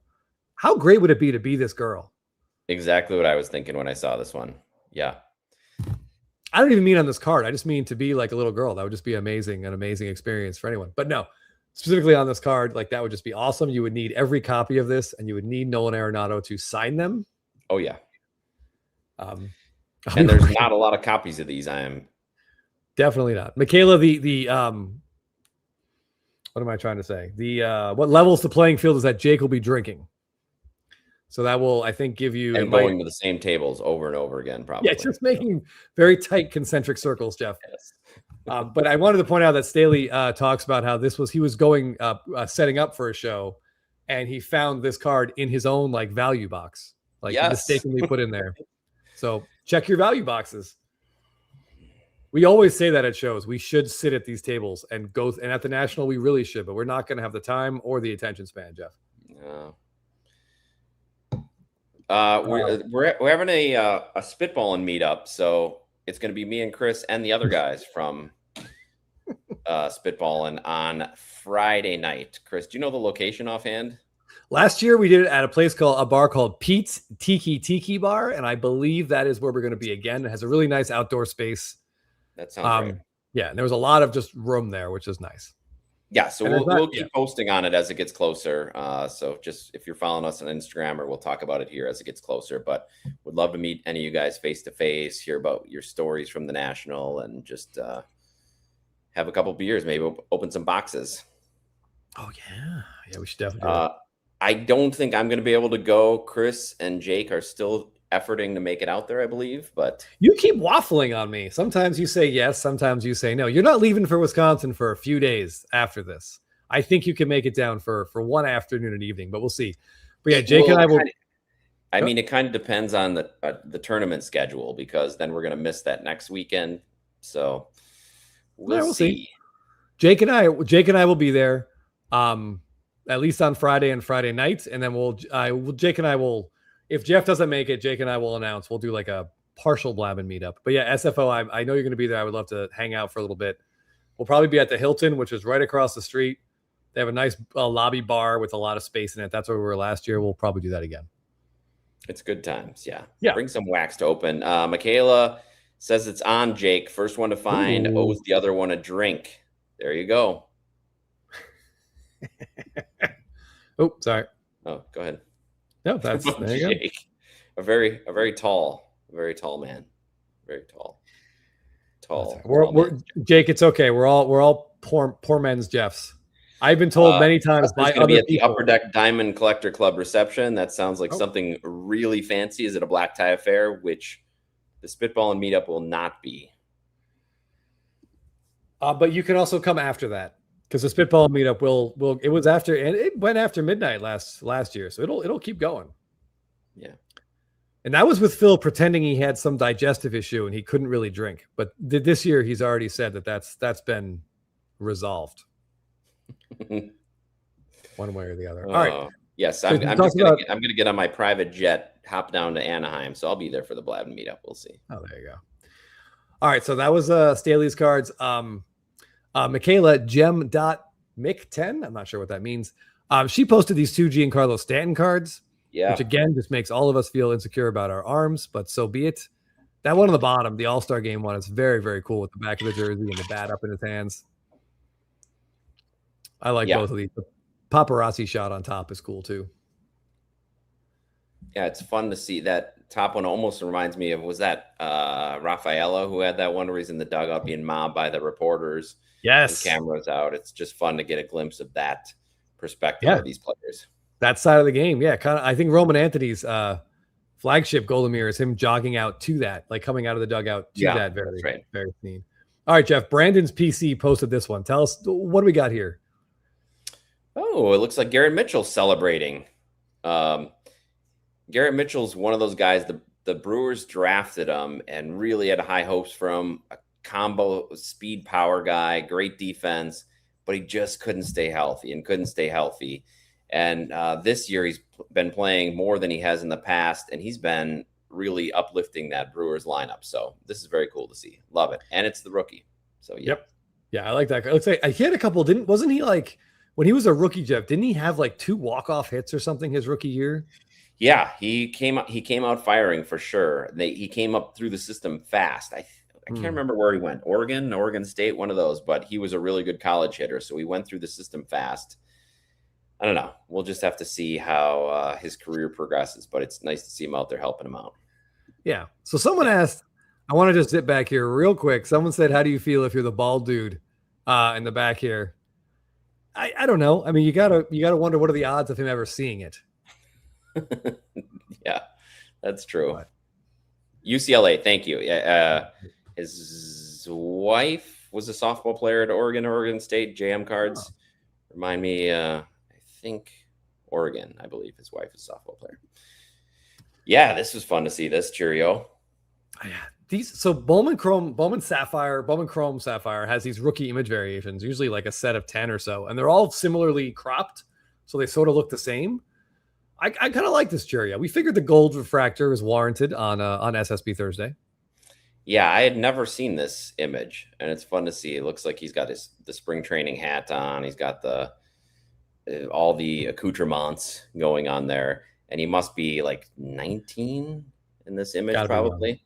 [SPEAKER 3] How great would it be to be this girl?
[SPEAKER 2] Exactly what I was thinking when I saw this one. Yeah.
[SPEAKER 3] I don't even mean on this card. I just mean to be like a little girl. That would just be an amazing experience for anyone. But no, specifically on this card, like that would just be awesome. You would need every copy of this, and you would need Nolan Arenado to sign them.
[SPEAKER 2] Oh yeah. And there's not a lot of copies of these. I am
[SPEAKER 3] definitely not. Michaela, the what am I trying to say? The what levels the playing field is that Jake will be drinking. So that will, I think, give you
[SPEAKER 2] and going to the same tables over and over again, probably.
[SPEAKER 3] Yeah, just making very tight concentric circles, Jeff.
[SPEAKER 2] Yes.
[SPEAKER 3] But I wanted to point out that Staley talks about how he was going setting up for a show, and he found this card in his own like value box, like he mistakenly put in there. So check your value boxes. We always say that at shows. We should sit at these tables and go. And at the National, we really should, but we're not going to have the time or the attention span, Jeff.
[SPEAKER 2] No. We're having a spitballing meetup, so it's going to be me and Chris and the other guys from spitballing on Friday night. Chris, do you know the location offhand?
[SPEAKER 3] Last year we did it at a bar called Pete's Tiki Bar, and I believe that is where we're going to be again. It has a really nice outdoor space.
[SPEAKER 2] That sounds right.
[SPEAKER 3] Yeah, and there was a lot of just room there, which is nice.
[SPEAKER 2] Yeah, so we'll keep posting on it as it gets closer. So just if you're following us on Instagram, or we'll talk about it here as it gets closer. But would love to meet any of you guys face to face, hear about your stories from the National, and just have a couple beers, maybe open some boxes.
[SPEAKER 3] Oh yeah, we should definitely do it.
[SPEAKER 2] I don't think I'm going to be able to go. Chris and Jake are still efforting to make it out there, I believe. But
[SPEAKER 3] you keep waffling on me. Sometimes you say yes, sometimes you say no. You're not leaving for Wisconsin for a few days after this. I think you can make it down for one afternoon and evening, but we'll see. But yeah, Jake and I will.
[SPEAKER 2] I mean, it kind of depends on the tournament schedule, because then we're going to miss that next weekend. So we'll see.
[SPEAKER 3] Jake and I will be there. At least on Friday and Friday nights, and then Jake and I will, if Jeff doesn't make it, Jake and I will announce we'll do like a partial Blabbin meetup. But yeah, SFO, I know you're going to be there. I would love to hang out for a little bit. We'll probably be at the Hilton, which is right across the street. They have a nice lobby bar with a lot of space in it. That's where we were last year. We'll probably do that again.
[SPEAKER 2] It's good times. Yeah.
[SPEAKER 3] Bring
[SPEAKER 2] some wax to open. Michaela says it's on, Jake. First one to find owes the other one a drink. There you go.
[SPEAKER 3] Oh, sorry.
[SPEAKER 2] Oh, go ahead.
[SPEAKER 3] No, that's there you
[SPEAKER 2] Jake. A very tall man. Very tall.
[SPEAKER 3] We're Jake, it's okay. We're all poor men's Jeffs. I've been told many times by
[SPEAKER 2] other people. At the Upper Deck Diamond Collector Club reception. That sounds like something really fancy. Is it a black tie affair? Which the Spitball and Meetup will not be.
[SPEAKER 3] But you can also come after that. Because the Spitball meetup will it was after, and it went after midnight last year, so it'll keep going.
[SPEAKER 2] Yeah,
[SPEAKER 3] and that was with Phil pretending he had some digestive issue and he couldn't really drink. But this year he's already said that's been resolved, one way or the other. All right.
[SPEAKER 2] Yes, I'm gonna get on my private jet, hop down to Anaheim, so I'll be there for the Blabbin meetup. We'll see.
[SPEAKER 3] Oh, there you go. All right, so that was Staley's cards. Michaela Gem.Mick10, I'm not sure what that means. She posted these two Giancarlo Stanton cards, which again just makes all of us feel insecure about our arms, but so be it. That one on the bottom, the All-Star Game one, is very, very cool with the back of the jersey and the bat up in his hands. I like both of these. The paparazzi shot on top is cool too.
[SPEAKER 2] Yeah, it's fun to see. That top one almost reminds me of, was that Rafaela who had that one where he's in the dugout being mobbed by the reporters?
[SPEAKER 3] Yes.
[SPEAKER 2] And cameras out. It's just fun to get a glimpse of that perspective of these players.
[SPEAKER 3] That side of the game. Yeah. Kind of, I think Roman Anthony's flagship golden mirror is him jogging out to that, like coming out of the dugout to that. Very clean. All right, Jeff. Brandon's PC posted this one. Tell us, what do we got here?
[SPEAKER 2] Oh, it looks like Garrett Mitchell's celebrating. Garrett Mitchell's one of those guys, the Brewers drafted him and really had high hopes from a combo speed power guy, great defense, but he just couldn't stay healthy. And this year he's been playing more than he has in the past, and he's been really uplifting that Brewers lineup. So this is very cool to see. Love it. And it's the rookie. So yeah.
[SPEAKER 3] Yeah, I like that. It looks like he had a couple, wasn't he like, when he was a rookie, Jeff, didn't he have like 2 walk-off hits or something his rookie year?
[SPEAKER 2] Yeah, he came out firing for sure. He came up through the system fast. I can't remember where he went. Oregon State, one of those, but he was a really good college hitter. So he went through the system fast. I don't know. We'll just have to see how his career progresses, but it's nice to see him out there helping him out.
[SPEAKER 3] Yeah. So someone asked, I want to just sit back here real quick. Someone said, how do you feel if you're the bald dude in the back here? I don't know. I mean, you gotta wonder, what are the odds of him ever seeing it?
[SPEAKER 2] Yeah, that's true. What? UCLA, thank you. His wife was a softball player at Oregon State. JM cards remind me. I think Oregon. I believe his wife is a softball player. Yeah, this was fun to see. This cheerio.
[SPEAKER 3] Bowman Chrome Sapphire has these rookie image variations, usually like a set of 10 or so, and they're all similarly cropped, so they sort of look the same. I kind of like this cheerio. We figured the gold refractor was warranted on SSP Thursday.
[SPEAKER 2] Yeah, I had never seen this image, and it's fun to see. It looks like he's got the spring training hat on. He's got the all the accoutrements going on there, and he must be like 19 in this image,
[SPEAKER 3] Gotta be young.
[SPEAKER 2] probably.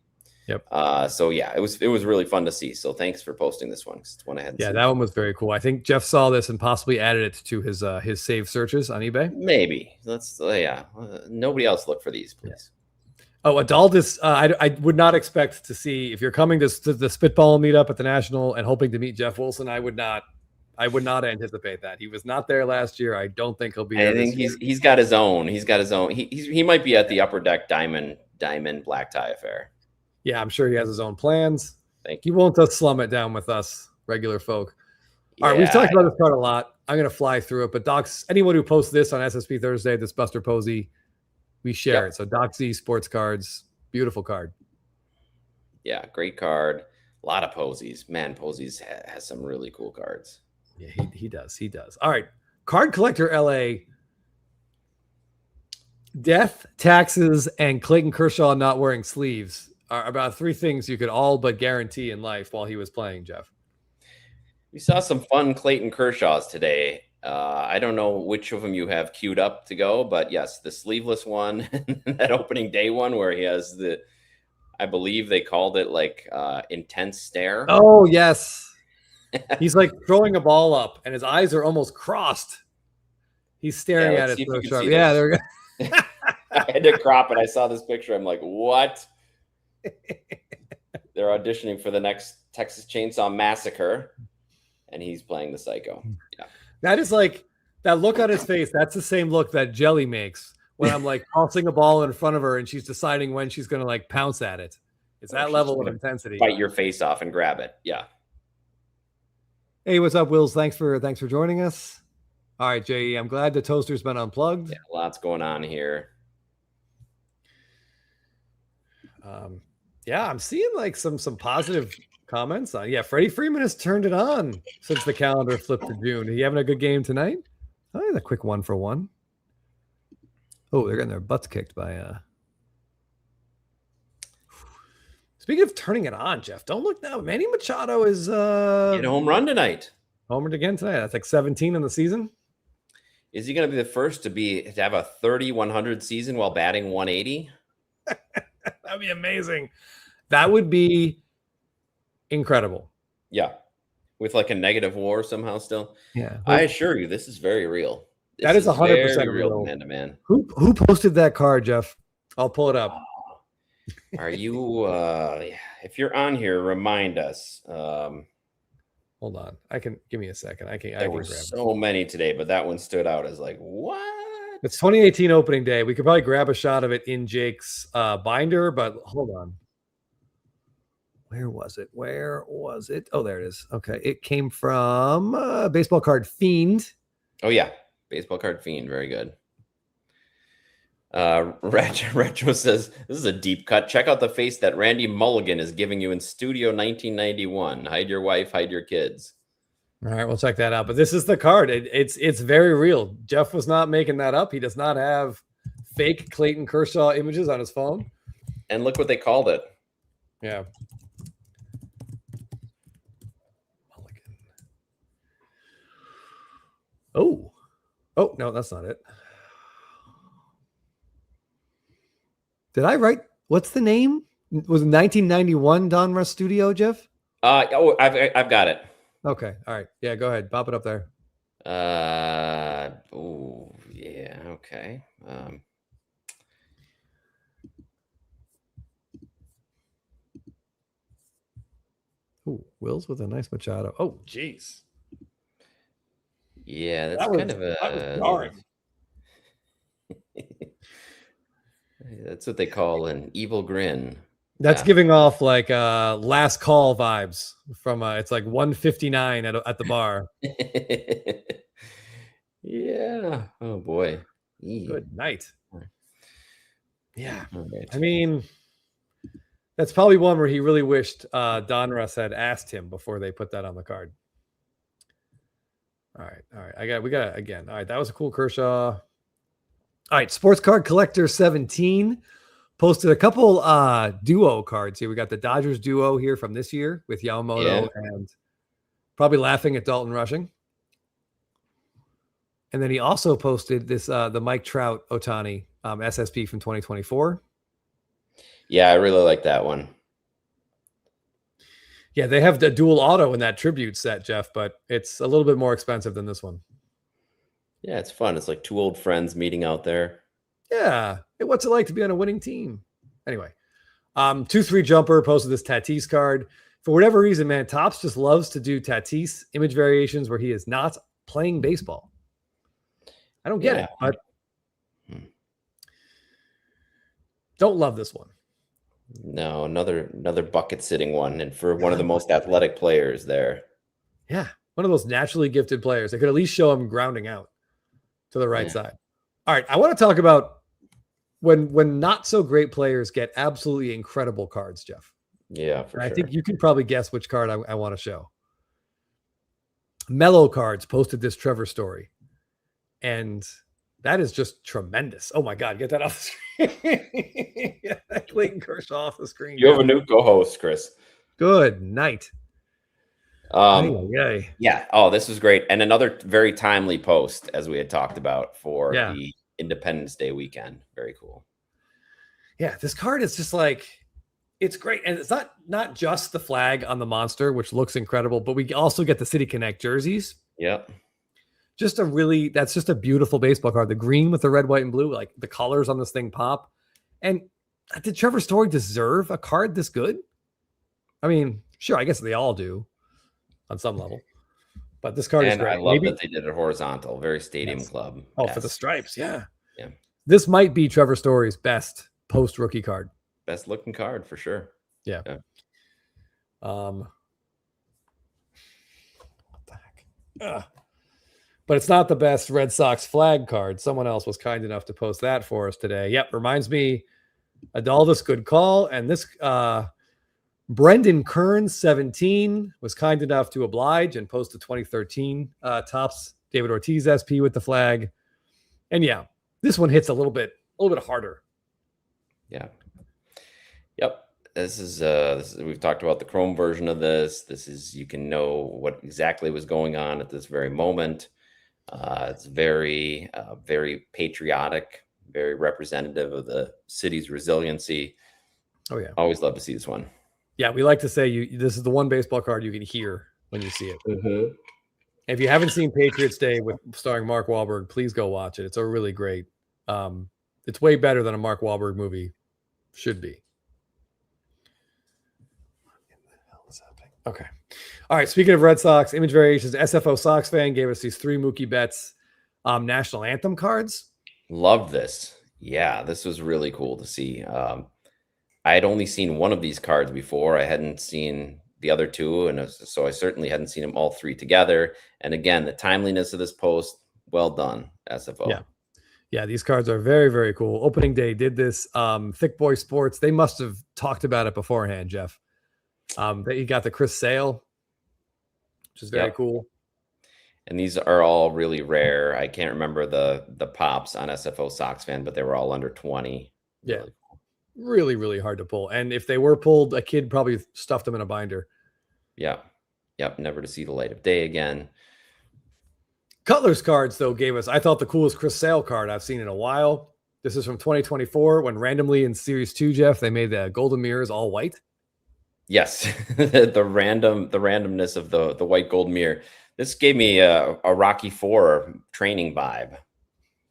[SPEAKER 3] Yep.
[SPEAKER 2] So yeah, it was really fun to see. So thanks for posting this one. 'Cause it's one I hadn't
[SPEAKER 3] Yeah,
[SPEAKER 2] seen
[SPEAKER 3] that one
[SPEAKER 2] before.
[SPEAKER 3] was very cool. I think Jeff saw this and possibly added it to his saved searches on eBay.
[SPEAKER 2] Maybe let's nobody else look for these, please.
[SPEAKER 3] Oh, Adaldis, I would not expect to see, if you're coming to the Spitball meetup at the National and hoping to meet Jeff Wilson, I would not anticipate that. He was not there last year. I don't think he'll be there.
[SPEAKER 2] I think he's got his own. He's got his own. He might be at the Upper Deck Diamond Black Tie Affair.
[SPEAKER 3] Yeah, I'm sure he has his own plans.
[SPEAKER 2] Thank
[SPEAKER 3] He
[SPEAKER 2] you.
[SPEAKER 3] won't just slum it down with us regular folk. All right, we've talked about this card a lot. I'm going to fly through it, but Docs, anyone who posts this on SSP Thursday, this Buster Posey, we share it. So Doxy Sports Cards, beautiful card.
[SPEAKER 2] Yeah, great card. A lot of Posies. Man, Posies has some really cool cards.
[SPEAKER 3] Yeah, he does. He does. All right, Card Collector LA. Death, taxes, and Clayton Kershaw not wearing sleeves are about three things you could all but guarantee in life while he was playing, Jeff.
[SPEAKER 2] We saw some fun Clayton Kershaws today. I don't know which of them you have queued up to go, but yes, the sleeveless one, that opening day one where he has I believe they called it like intense stare.
[SPEAKER 3] Oh, yes. He's like throwing a ball up and his eyes are almost crossed. He's staring at it so sharp. Yeah, there we go.
[SPEAKER 2] I had to crop it. I saw this picture. I'm like, what? They're auditioning for the next Texas Chainsaw Massacre, and he's playing the psycho. Yeah.
[SPEAKER 3] That is like, that look on his face. That's the same look that Jelly makes when I'm like tossing a ball in front of her and she's deciding when she's going to like pounce at it. It's that level of intensity.
[SPEAKER 2] Bite your face off and grab it. Yeah.
[SPEAKER 3] Hey, what's up, Wills? Thanks for joining us. All right, JE, I'm glad the toaster's been unplugged.
[SPEAKER 2] Yeah, lots going on here.
[SPEAKER 3] Yeah, I'm seeing like some positive comments on. Yeah, Freddie Freeman has turned it on since the calendar flipped to June. Are you having a good game tonight? Oh, yeah, a quick 1-for-1. Oh, they're getting their butts kicked by Speaking of turning it on, Jeff, don't look now. Manny Machado is
[SPEAKER 2] Hit a home run tonight.
[SPEAKER 3] Homered again tonight. That's like 17 in the season.
[SPEAKER 2] Is he going to be the first to have a 30-100 season while batting 180?
[SPEAKER 3] That'd be amazing. That would be incredible.
[SPEAKER 2] Yeah. With like a negative WAR somehow still.
[SPEAKER 3] Yeah.
[SPEAKER 2] I assure you, this is very real.
[SPEAKER 3] That is 100% real.
[SPEAKER 2] Man to man.
[SPEAKER 3] Who posted that card, Jeff? I'll pull it up.
[SPEAKER 2] Are you if you're on here, remind us.
[SPEAKER 3] Hold on. Give me a second. I can
[SPEAKER 2] There were
[SPEAKER 3] grab
[SPEAKER 2] so many today, but that one stood out as like, what?
[SPEAKER 3] It's 2018 opening day. We could probably grab a shot of it in Jake's binder, but hold on. Where was it? Oh, there it is. Okay. It came from Baseball Card Fiend.
[SPEAKER 2] Oh, yeah. Baseball Card Fiend. Very good. Retro says, this is a deep cut. Check out the face that Randy Mulligan is giving you in Studio 1991. Hide your wife, hide your kids.
[SPEAKER 3] All right, we'll check that out. But this is the card. It's very real. Jeff was not making that up. He does not have fake Clayton Kershaw images on his phone.
[SPEAKER 2] And look what they called it.
[SPEAKER 3] Yeah. Oh, no, that's not it. Did I write? What's the name? Was it 1991 Donruss Studio, Jeff?
[SPEAKER 2] I've got it.
[SPEAKER 3] Okay. All right. Yeah, go ahead. Pop it up there.
[SPEAKER 2] Oh, yeah. Okay.
[SPEAKER 3] Ooh, Wills with a nice Machado. Oh, jeez.
[SPEAKER 2] Yeah, that's
[SPEAKER 3] That was,
[SPEAKER 2] kind of a.
[SPEAKER 3] that was jarring.
[SPEAKER 2] That's what they call an evil grin.
[SPEAKER 3] That's giving off like last call vibes from it's like 1:59 at the bar.
[SPEAKER 2] Yeah. Oh boy.
[SPEAKER 3] Good night. Yeah.
[SPEAKER 2] Right.
[SPEAKER 3] I mean, that's probably one where he really wished Donruss had asked him before they put that on the card. All right. We got again. All right, that was a cool Kershaw. All right, Sports Card Collector 17 posted a couple duo cards here. We got the Dodgers duo here from this year with Yamamoto and probably laughing at Dalton Rushing. And then he also posted this the Mike Trout Ohtani SSP from 2024.
[SPEAKER 2] Yeah, I really like that one.
[SPEAKER 3] Yeah, they have the dual auto in that tribute set, Jeff, but it's a little bit more expensive than this one.
[SPEAKER 2] Yeah, it's fun. It's like two old friends meeting out there.
[SPEAKER 3] Yeah. Hey, what's it like to be on a winning team? Anyway, 2-3 Jumper posted this Tatis card. For whatever reason, man, Topps just loves to do Tatis image variations where he is not playing baseball. I don't get it, but don't love this one.
[SPEAKER 2] No, another bucket sitting one, and for one of the most athletic players there.
[SPEAKER 3] Yeah, one of those naturally gifted players. They could at least show him grounding out to the right side. All right, I want to talk about when not so great players get absolutely incredible cards, Jeff.
[SPEAKER 2] Yeah, for sure.
[SPEAKER 3] I think you can probably guess which card I want to show. Mellow Cards posted this Trevor story, and that is just tremendous. Oh my God, get that off the screen. Clayton Kershaw off the screen.
[SPEAKER 2] You have a new co-host, Chris.
[SPEAKER 3] Good night.
[SPEAKER 2] Yeah. Oh, this was great. And another very timely post, as we had talked about, for the Independence Day weekend. Very cool.
[SPEAKER 3] Yeah, this card is just like, it's great. And it's not just the flag on the monster, which looks incredible, but we also get the City Connect jerseys.
[SPEAKER 2] Yep.
[SPEAKER 3] That's just a beautiful baseball card. The green with the red, white, and blue, like the colors on this thing pop. And did Trevor Story deserve a card this good? I mean, sure, I guess they all do on some level. But this card is great.
[SPEAKER 2] I love that they did it horizontal, very Stadium Club.
[SPEAKER 3] Oh, for the stripes, yeah.
[SPEAKER 2] Yeah.
[SPEAKER 3] This might be Trevor Story's best post-rookie card.
[SPEAKER 2] Best looking card for sure.
[SPEAKER 3] Yeah. What the heck? But it's not the best Red Sox flag card. Someone else was kind enough to post that for us today. Yep, reminds me, Adalvis, good call. And this Brendan Kearns, 17, was kind enough to oblige and post the 2013 Topps David Ortiz SP with the flag. And yeah, this one hits a little bit harder.
[SPEAKER 2] Yeah. Yep. This is we've talked about the Chrome version of this. This is, you can know what exactly was going on at this very moment. It's very, very patriotic, very representative of the city's resiliency. Oh yeah. Always love to see this one.
[SPEAKER 3] Yeah. We like to say this is the one baseball card you can hear when you see it.
[SPEAKER 2] Mm-hmm.
[SPEAKER 3] If you haven't seen Patriots Day starring Mark Wahlberg, please go watch it. It's a really great, it's way better than a Mark Wahlberg movie should be. Okay. All right. Speaking of Red Sox, image variations, SFO Sox fan gave us these 3 Mookie Betts national anthem cards.
[SPEAKER 2] Love this. Yeah, this was really cool to see. I had only seen one of these cards before. I hadn't seen the other 2, and so I certainly hadn't seen them all 3 together. And again, the timeliness of this post, well done, SFO.
[SPEAKER 3] Yeah, these cards are very, very cool. Opening day did this. Thick Boy Sports, they must have talked about it beforehand, Jeff. You got the Chris Sale, which is very cool.
[SPEAKER 2] And these are all really rare. I can't remember the pops on SFO Sox fan, but they were all under 20.
[SPEAKER 3] Yeah. Really cool. Really, really hard to pull. And if they were pulled, a kid probably stuffed them in a binder.
[SPEAKER 2] Yeah. Yep. Never to see the light of day again.
[SPEAKER 3] Cutler's cards, though, gave us, I thought, the coolest Chris Sale card I've seen in a while. This is from 2024 when randomly in Series 2, Jeff, they made the golden mirrors all white.
[SPEAKER 2] Yes, the randomness of the white gold mirror. This gave me a Rocky IV training vibe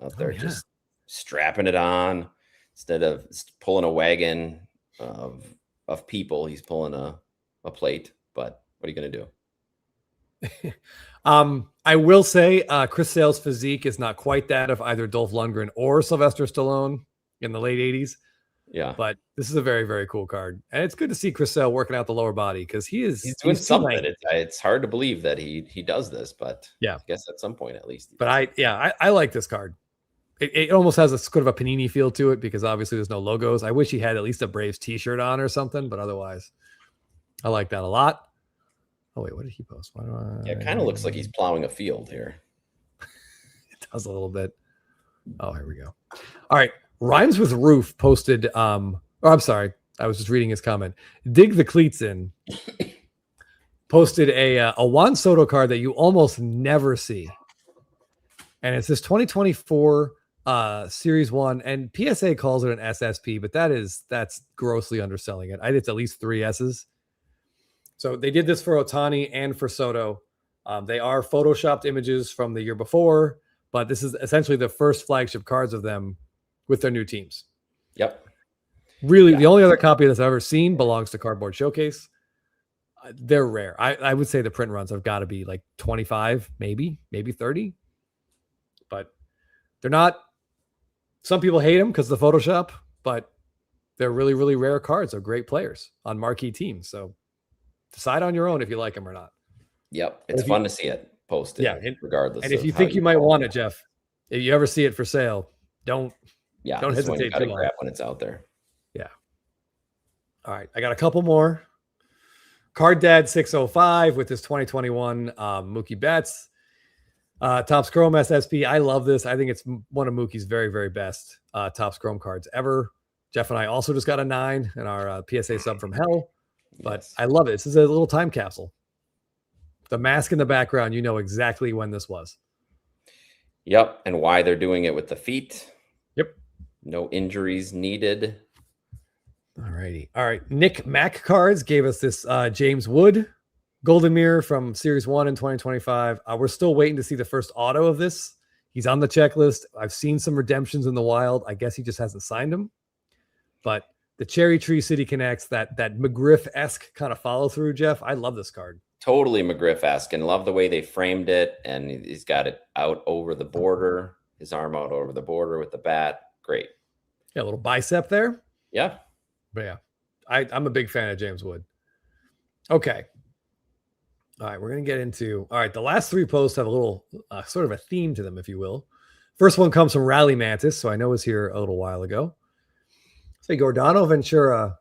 [SPEAKER 2] out there, just strapping it on instead of pulling a wagon of people. He's pulling a plate. But what are you gonna do?
[SPEAKER 3] I will say Chris Sale's physique is not quite that of either Dolph Lundgren or Sylvester Stallone in the late 80s. Yeah, but this is a very, very cool card, and it's good to see Chris Sale working out the lower body because he's
[SPEAKER 2] doing something. It's hard to believe that he does this, but
[SPEAKER 3] yeah,
[SPEAKER 2] I guess at some point at least.
[SPEAKER 3] But I like this card. It almost has a sort of a Panini feel to it because obviously there's no logos. I wish he had at least a Braves T-shirt on or something, but otherwise, I like that a lot. Oh wait, what did he post?
[SPEAKER 2] Yeah, it kind of looks like he's plowing a field here.
[SPEAKER 3] It does a little bit. Oh, here we go. All right. Rhymes with Roof posted Oh, I'm sorry. I was just reading his comment. Dig the cleats in. Posted a Juan Soto card that you almost never see. And it's this 2024 Series 1. And PSA calls it an SSP, but that's grossly underselling it. It's at least 3 S's. So they did this for Ohtani and for Soto. They are photoshopped images from the year before, but this is essentially the first flagship cards of them with their new teams.
[SPEAKER 2] Yep.
[SPEAKER 3] Really, the only other copy that's I've ever seen belongs to Cardboard Showcase. They're rare. I would say the print runs have got to be like 25, maybe 30. But they're not. Some people hate them because of the Photoshop, but they're really, really rare cards. They're great players on marquee teams. So decide on your own if you like them or not.
[SPEAKER 2] Yep. It's fun to see it posted, regardless.
[SPEAKER 3] And if you think you might want it, Jeff, if you ever see it for sale, don't hesitate to
[SPEAKER 2] grab when it's out there.
[SPEAKER 3] Yeah. All right. I got a couple more. Card Dad 605 with this 2021 Mookie Betts. Topps Chrome SSP. I love this. I think it's one of Mookie's very, very best Topps Chrome cards ever. Jeff and I also just got a 9 in our PSA sub from hell. But I love it. This is a little time capsule. The mask in the background, you know exactly when this was.
[SPEAKER 2] Yep. And why they're doing it with the feet.
[SPEAKER 3] Yep.
[SPEAKER 2] No injuries needed.
[SPEAKER 3] All righty. All right. Nick Mack Cards gave us this James Wood Golden Mirror from Series 1 in 2025. We're still waiting to see the first auto of this. He's on the checklist. I've seen some redemptions in the wild. I guess he just hasn't signed them. But the Cherry Tree City Connects, that McGriff-esque kind of follow through, Jeff. I love this card.
[SPEAKER 2] Totally McGriff-esque, and love the way they framed it. And he's got it out over the border, his arm out over the border with the bat. Great.
[SPEAKER 3] Yeah, a little bicep there.
[SPEAKER 2] Yeah.
[SPEAKER 3] But yeah, I'm a big fan of James Wood. Okay. All right, we're going to get into... All right, the last 3 posts have a little sort of a theme to them, if you will. First one comes from Rally Mantis, so I know was here a little while ago. Say Giordano Ventura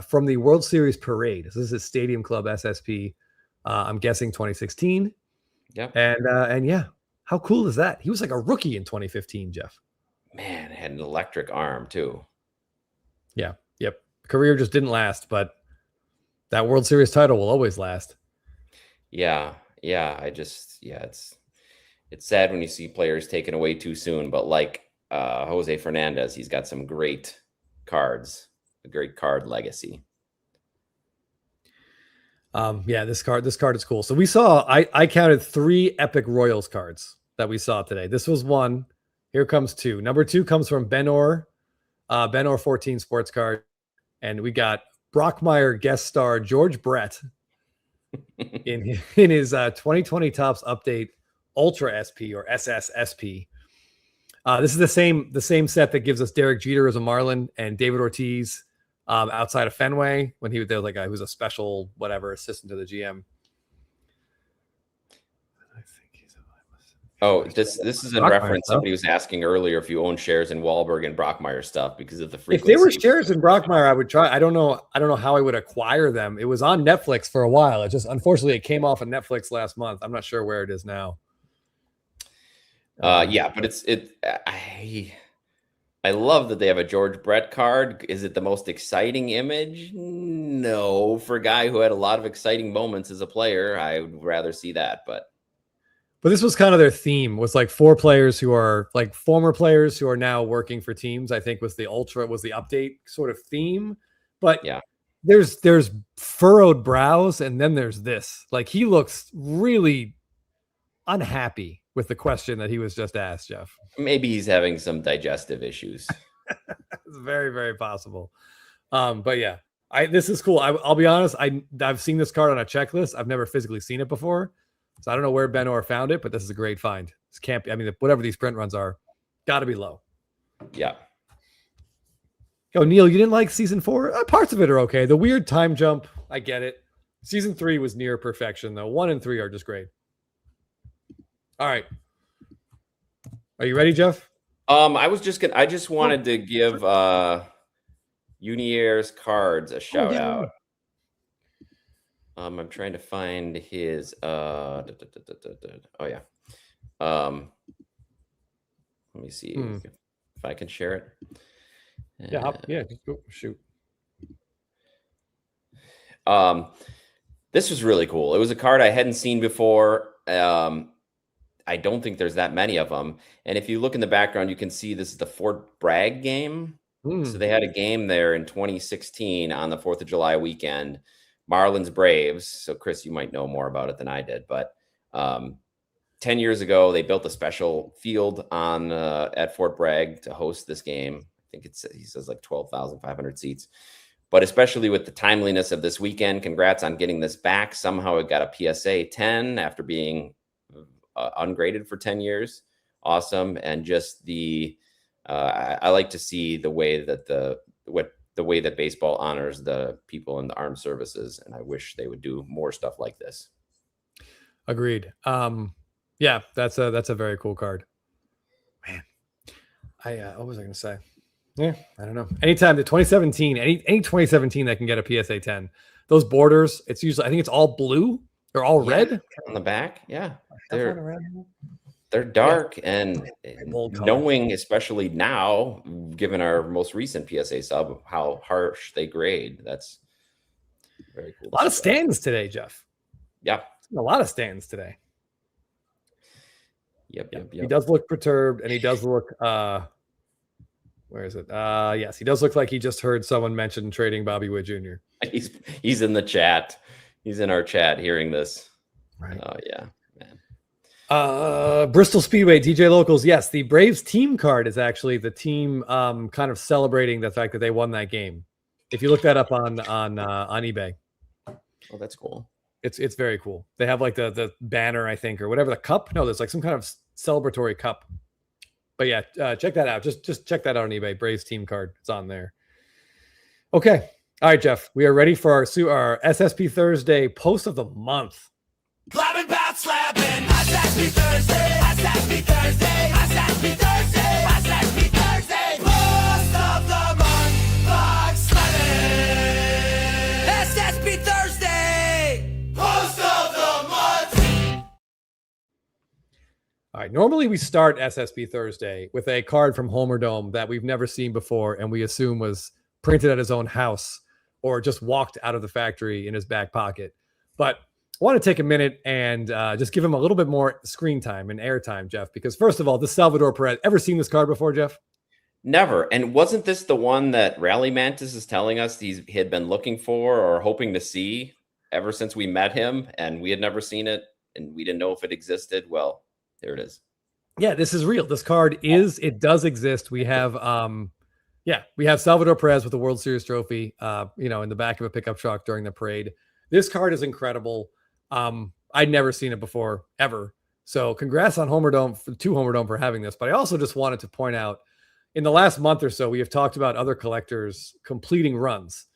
[SPEAKER 3] from the World Series Parade. This is his Stadium Club SSP. I'm guessing 2016.
[SPEAKER 2] Yeah.
[SPEAKER 3] And yeah, how cool is that? He was like a rookie in 2015, Jeff.
[SPEAKER 2] Man, had an electric arm too.
[SPEAKER 3] Yeah. Yep. Career just didn't last, but that World Series title will always last.
[SPEAKER 2] Yeah. It's sad when you see players taken away too soon, but like Jose Fernandez, he's got some great cards, a great card legacy.
[SPEAKER 3] Yeah, this card is cool. So we saw, I counted 3 Epic Royals cards that we saw today. This was 1. Here comes 2. Number 2 comes from Ben Orr 14 sports card. And we got Brockmire guest star George Brett in his 2020 Topps Update Ultra SP or SSSP. This is the same set that gives us Derek Jeter as a Marlin and David Ortiz outside of Fenway when he was a special whatever assistant to the GM. I think he's
[SPEAKER 2] this is in reference. Somebody was asking earlier if you own shares in Wahlberg and Brockmire stuff because of the frequency.
[SPEAKER 3] If there were shares in Brockmire, I would try. I don't know how I would acquire them. It was on Netflix for a while. It just unfortunately it came off of Netflix last month. I'm not sure where it is now.
[SPEAKER 2] Yeah, but I love that they have a George Brett card. Is it the most exciting image? No. For a guy who had a lot of exciting moments as a player, I would rather see that. But
[SPEAKER 3] this was kind of their theme, was like 4 players who are like former players who are now working for teams. I think was the update sort of theme. But
[SPEAKER 2] yeah,
[SPEAKER 3] there's furrowed brows, and then there's this. Like he looks really unhappy with the question that he was just asked, Jeff.
[SPEAKER 2] Maybe he's having some digestive issues.
[SPEAKER 3] It's very, very possible. But yeah, this is cool. I'll be honest. I've seen this card on a checklist. I've never physically seen it before. So I don't know where Ben Orr found it, but this is a great find. This can't be, whatever these print runs are, got to be low.
[SPEAKER 2] Yeah.
[SPEAKER 3] Yo, Neil, you didn't like season 4? Parts of it are okay. The weird time jump, I get it. Season 3 was near perfection, though. 1 and 3 are just great. All right. Are you ready, Jeff?
[SPEAKER 2] I just wanted to give Unier's cards a shout out. I'm trying to find his oh yeah. Let me see if I can share it.
[SPEAKER 3] Yeah, just go shoot.
[SPEAKER 2] This was really cool. It was a card I hadn't seen before. I don't think there's that many of them. And if you look in the background, you can see this is the Fort Bragg game. So they had a game there in 2016 on the 4th of July weekend, Marlins Braves. So Chris, you might know more about it than I did, but 10 years ago, they built a special field on at Fort Bragg to host this game. I think he says like 12,500 seats. But especially with the timeliness of this weekend, congrats on getting this back. Somehow it got a PSA 10 after being ungraded for 10 years. Awesome. And just I like to see the way that the way that baseball honors the people in the armed services. And I wish they would do more stuff like this.
[SPEAKER 3] Agreed. Yeah, that's a very cool card. Man, what was I going to say? Yeah, I don't know. Anytime the 2017, any 2017 that can get a PSA 10, those borders, it's usually, I think it's all blue or all red
[SPEAKER 2] on the back. Yeah, they're dark, and knowing, especially now, given our most recent PSA sub, how harsh they grade. That's very cool.
[SPEAKER 3] A lot of stands today, Jeff.
[SPEAKER 2] Yeah,
[SPEAKER 3] a lot of stands today.
[SPEAKER 2] Yep.
[SPEAKER 3] He does look perturbed, and he does look where is it? Yes, he does look like he just heard someone mention trading Bobby Witt Jr.
[SPEAKER 2] He's in the chat. He's in our chat hearing this.
[SPEAKER 3] Right.
[SPEAKER 2] Oh yeah, man.
[SPEAKER 3] Bristol Speedway, DJ Locals. Yes, the Braves team card is actually the team kind of celebrating the fact that they won that game. If you look that up on eBay.
[SPEAKER 2] Oh, that's cool.
[SPEAKER 3] It's very cool. They have like the banner, I think, or whatever, the cup. No, there's like some kind of celebratory cup. But yeah, check that out. Just check that out on eBay. Braves team card. It's on there. Okay. All right, Jeff. We are ready for our SSP Thursday post of the month.
[SPEAKER 1] Blabbin' about slapping. SSP Thursday. SSP Thursday. SSP Thursday. SSP Thursday. Post of the month. Box slapping. SSP Thursday. Post of the month.
[SPEAKER 3] All right. Normally we start SSP Thursday with a card from Homer Dome that we've never seen before, and we assume was printed at his own house or just walked out of the factory in his back pocket. But I want to take a minute and just give him a little bit more screen time and air time, Jeff, because first of all, this Salvador Perez, ever seen this card before, Jeff?
[SPEAKER 2] Never. And wasn't this the one that Rally Mantis is telling us he had been looking for or hoping to see ever since we met him, and we had never seen it and we didn't know if it existed? Well, there it is.
[SPEAKER 3] Yeah, this is real. This card it does exist. We have we have Salvador Perez with the World Series trophy, in the back of a pickup truck during the parade. This card is incredible. I'd never seen it before, ever. So congrats on Homer Dome for having this. But I also just wanted to point out, in the last month or so, we have talked about other collectors completing runs.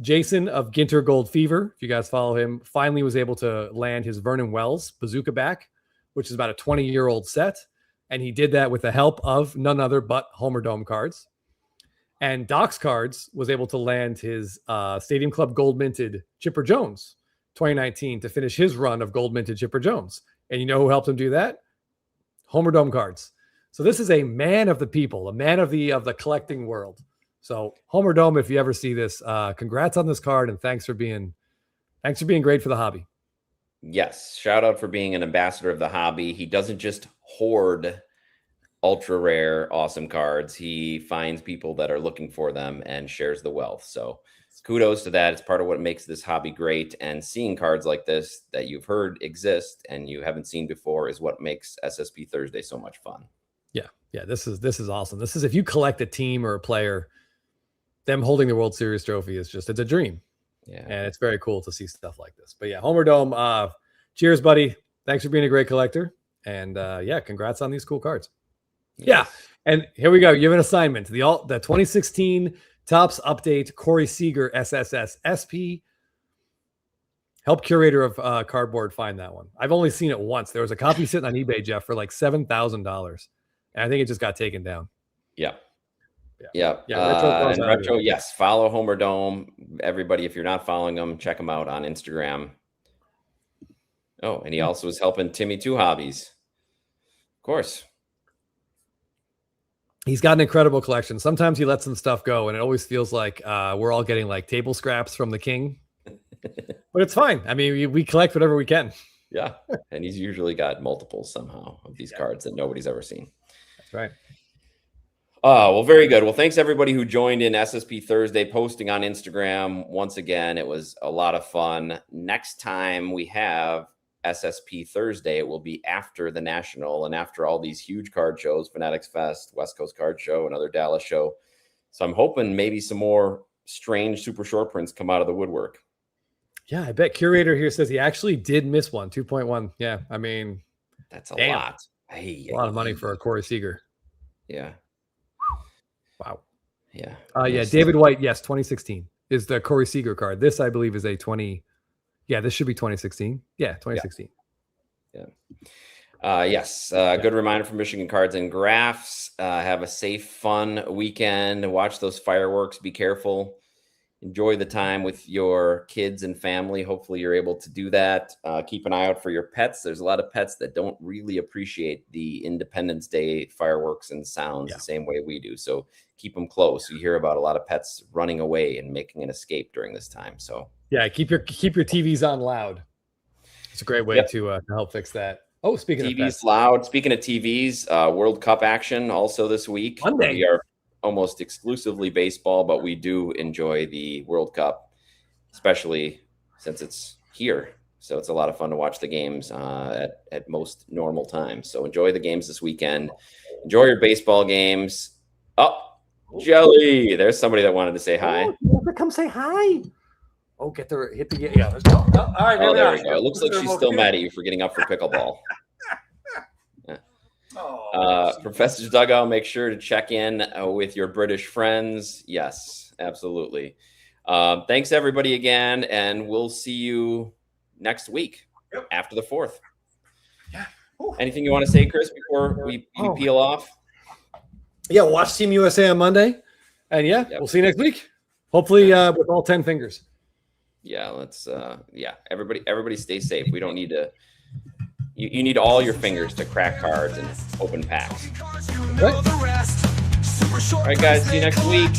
[SPEAKER 3] Jason of Ginter Gold Fever, if you guys follow him, finally was able to land his Vernon Wells bazooka back, which is about a 20-year-old set. And he did that with the help of none other but Homer Dome cards. And Doc's Cards was able to land his Stadium Club Gold Minted Chipper Jones 2019 to finish his run of Gold Minted Chipper Jones. And you know who helped him do that? Homer Dome Cards. So this is a man of the people, a man of the collecting world. So Homer Dome, if you ever see this, congrats on this card, and thanks for being great for the hobby.
[SPEAKER 2] Yes, shout out for being an ambassador of the hobby. He doesn't just hoard ultra rare, awesome cards. He finds people that are looking for them and shares the wealth. So kudos to that. It's part of what makes this hobby great. And seeing cards like this that you've heard exist and you haven't seen before is what makes SSP Thursday so much fun.
[SPEAKER 3] Yeah, this is awesome. This is, if you collect a team or a player, them holding the World Series trophy it's a dream.
[SPEAKER 2] Yeah. And
[SPEAKER 3] it's very cool to see stuff like this. But yeah, Homer Dome, cheers, buddy. Thanks for being a great collector. And congrats on these cool cards. Yes. Yeah. And here we go. You have an assignment. The 2016 Topps Update Corey Seager SSS SP. Help curator of cardboard find that one. I've only seen it once. There was a copy sitting on eBay, Jeff, for like $7,000. And I think it just got taken down.
[SPEAKER 2] Yeah. Retro, yes. Follow Homer Dome. Everybody, if you're not following them, check them out on Instagram. Oh, and he also is helping Timmy Two Hobbies. Of course.
[SPEAKER 3] He's got an incredible collection. Sometimes he lets some stuff go, and it always feels like we're all getting like table scraps from the king. But it's fine. I mean, we collect whatever we can.
[SPEAKER 2] Yeah, and he's usually got multiples somehow of these cards that nobody's ever seen.
[SPEAKER 3] That's right.
[SPEAKER 2] Oh, well, very good. Well, thanks everybody who joined in SSP Thursday, posting on Instagram. Once again, it was a lot of fun. Next time we have SSP Thursday, it will be after the National and after all these huge card shows, Fanatics Fest, West Coast Card Show, another Dallas show. So I'm hoping maybe some more strange super short prints come out of the woodwork.
[SPEAKER 3] Yeah, I bet Curator here says he actually did miss one, 2.1. Yeah, I mean,
[SPEAKER 2] that's a lot.
[SPEAKER 3] A lot of money for a Corey Seager.
[SPEAKER 2] Yeah.
[SPEAKER 3] Wow.
[SPEAKER 2] Yeah.
[SPEAKER 3] Yeah, David White, yes, 2016 is the Corey Seager card. This, I believe, is a 20. Yeah, this should be 2016. Yeah, 2016.
[SPEAKER 2] Yeah. Yes. Good reminder from Michigan Cards and Graphs. Have a safe, fun weekend. Watch those fireworks. Be careful. Enjoy the time with your kids and family. Hopefully you're able to do that. Keep an eye out for your pets. There's a lot of pets that don't really appreciate the Independence Day fireworks and sounds the same way we do. So keep them close. You hear about a lot of pets running away and making an escape during this time. So yeah,
[SPEAKER 3] keep your TVs on loud. It's a great way to help fix that. Oh, speaking of TVs
[SPEAKER 2] loud. Speaking of TVs, World Cup action also this week.
[SPEAKER 3] Monday.
[SPEAKER 2] We are almost exclusively baseball, but we do enjoy the World Cup, especially since it's here. So it's a lot of fun to watch the games at most normal times. So enjoy the games this weekend. Enjoy your baseball games. Oh, Jelly. There's somebody that wanted to say hi.
[SPEAKER 3] Come say hi. Oh, hit the yeah. Let's go. Oh, all right,
[SPEAKER 2] there we go. It looks like she's still mad at you for getting up for pickleball. Professor Dugout, make sure to check in with your British friends. Yes, absolutely. Thanks everybody again, and we'll see you next week after the 4th.
[SPEAKER 3] Yeah.
[SPEAKER 2] Anything you want to say, Chris, before we peel off?
[SPEAKER 3] Yeah, watch Team USA on Monday, and we'll see you next week. Hopefully with all 10 fingers.
[SPEAKER 2] Yeah, let's everybody stay safe. We don't need to. You need all your fingers to crack cards and open packs.
[SPEAKER 3] Right.
[SPEAKER 2] All right, guys. See you next week.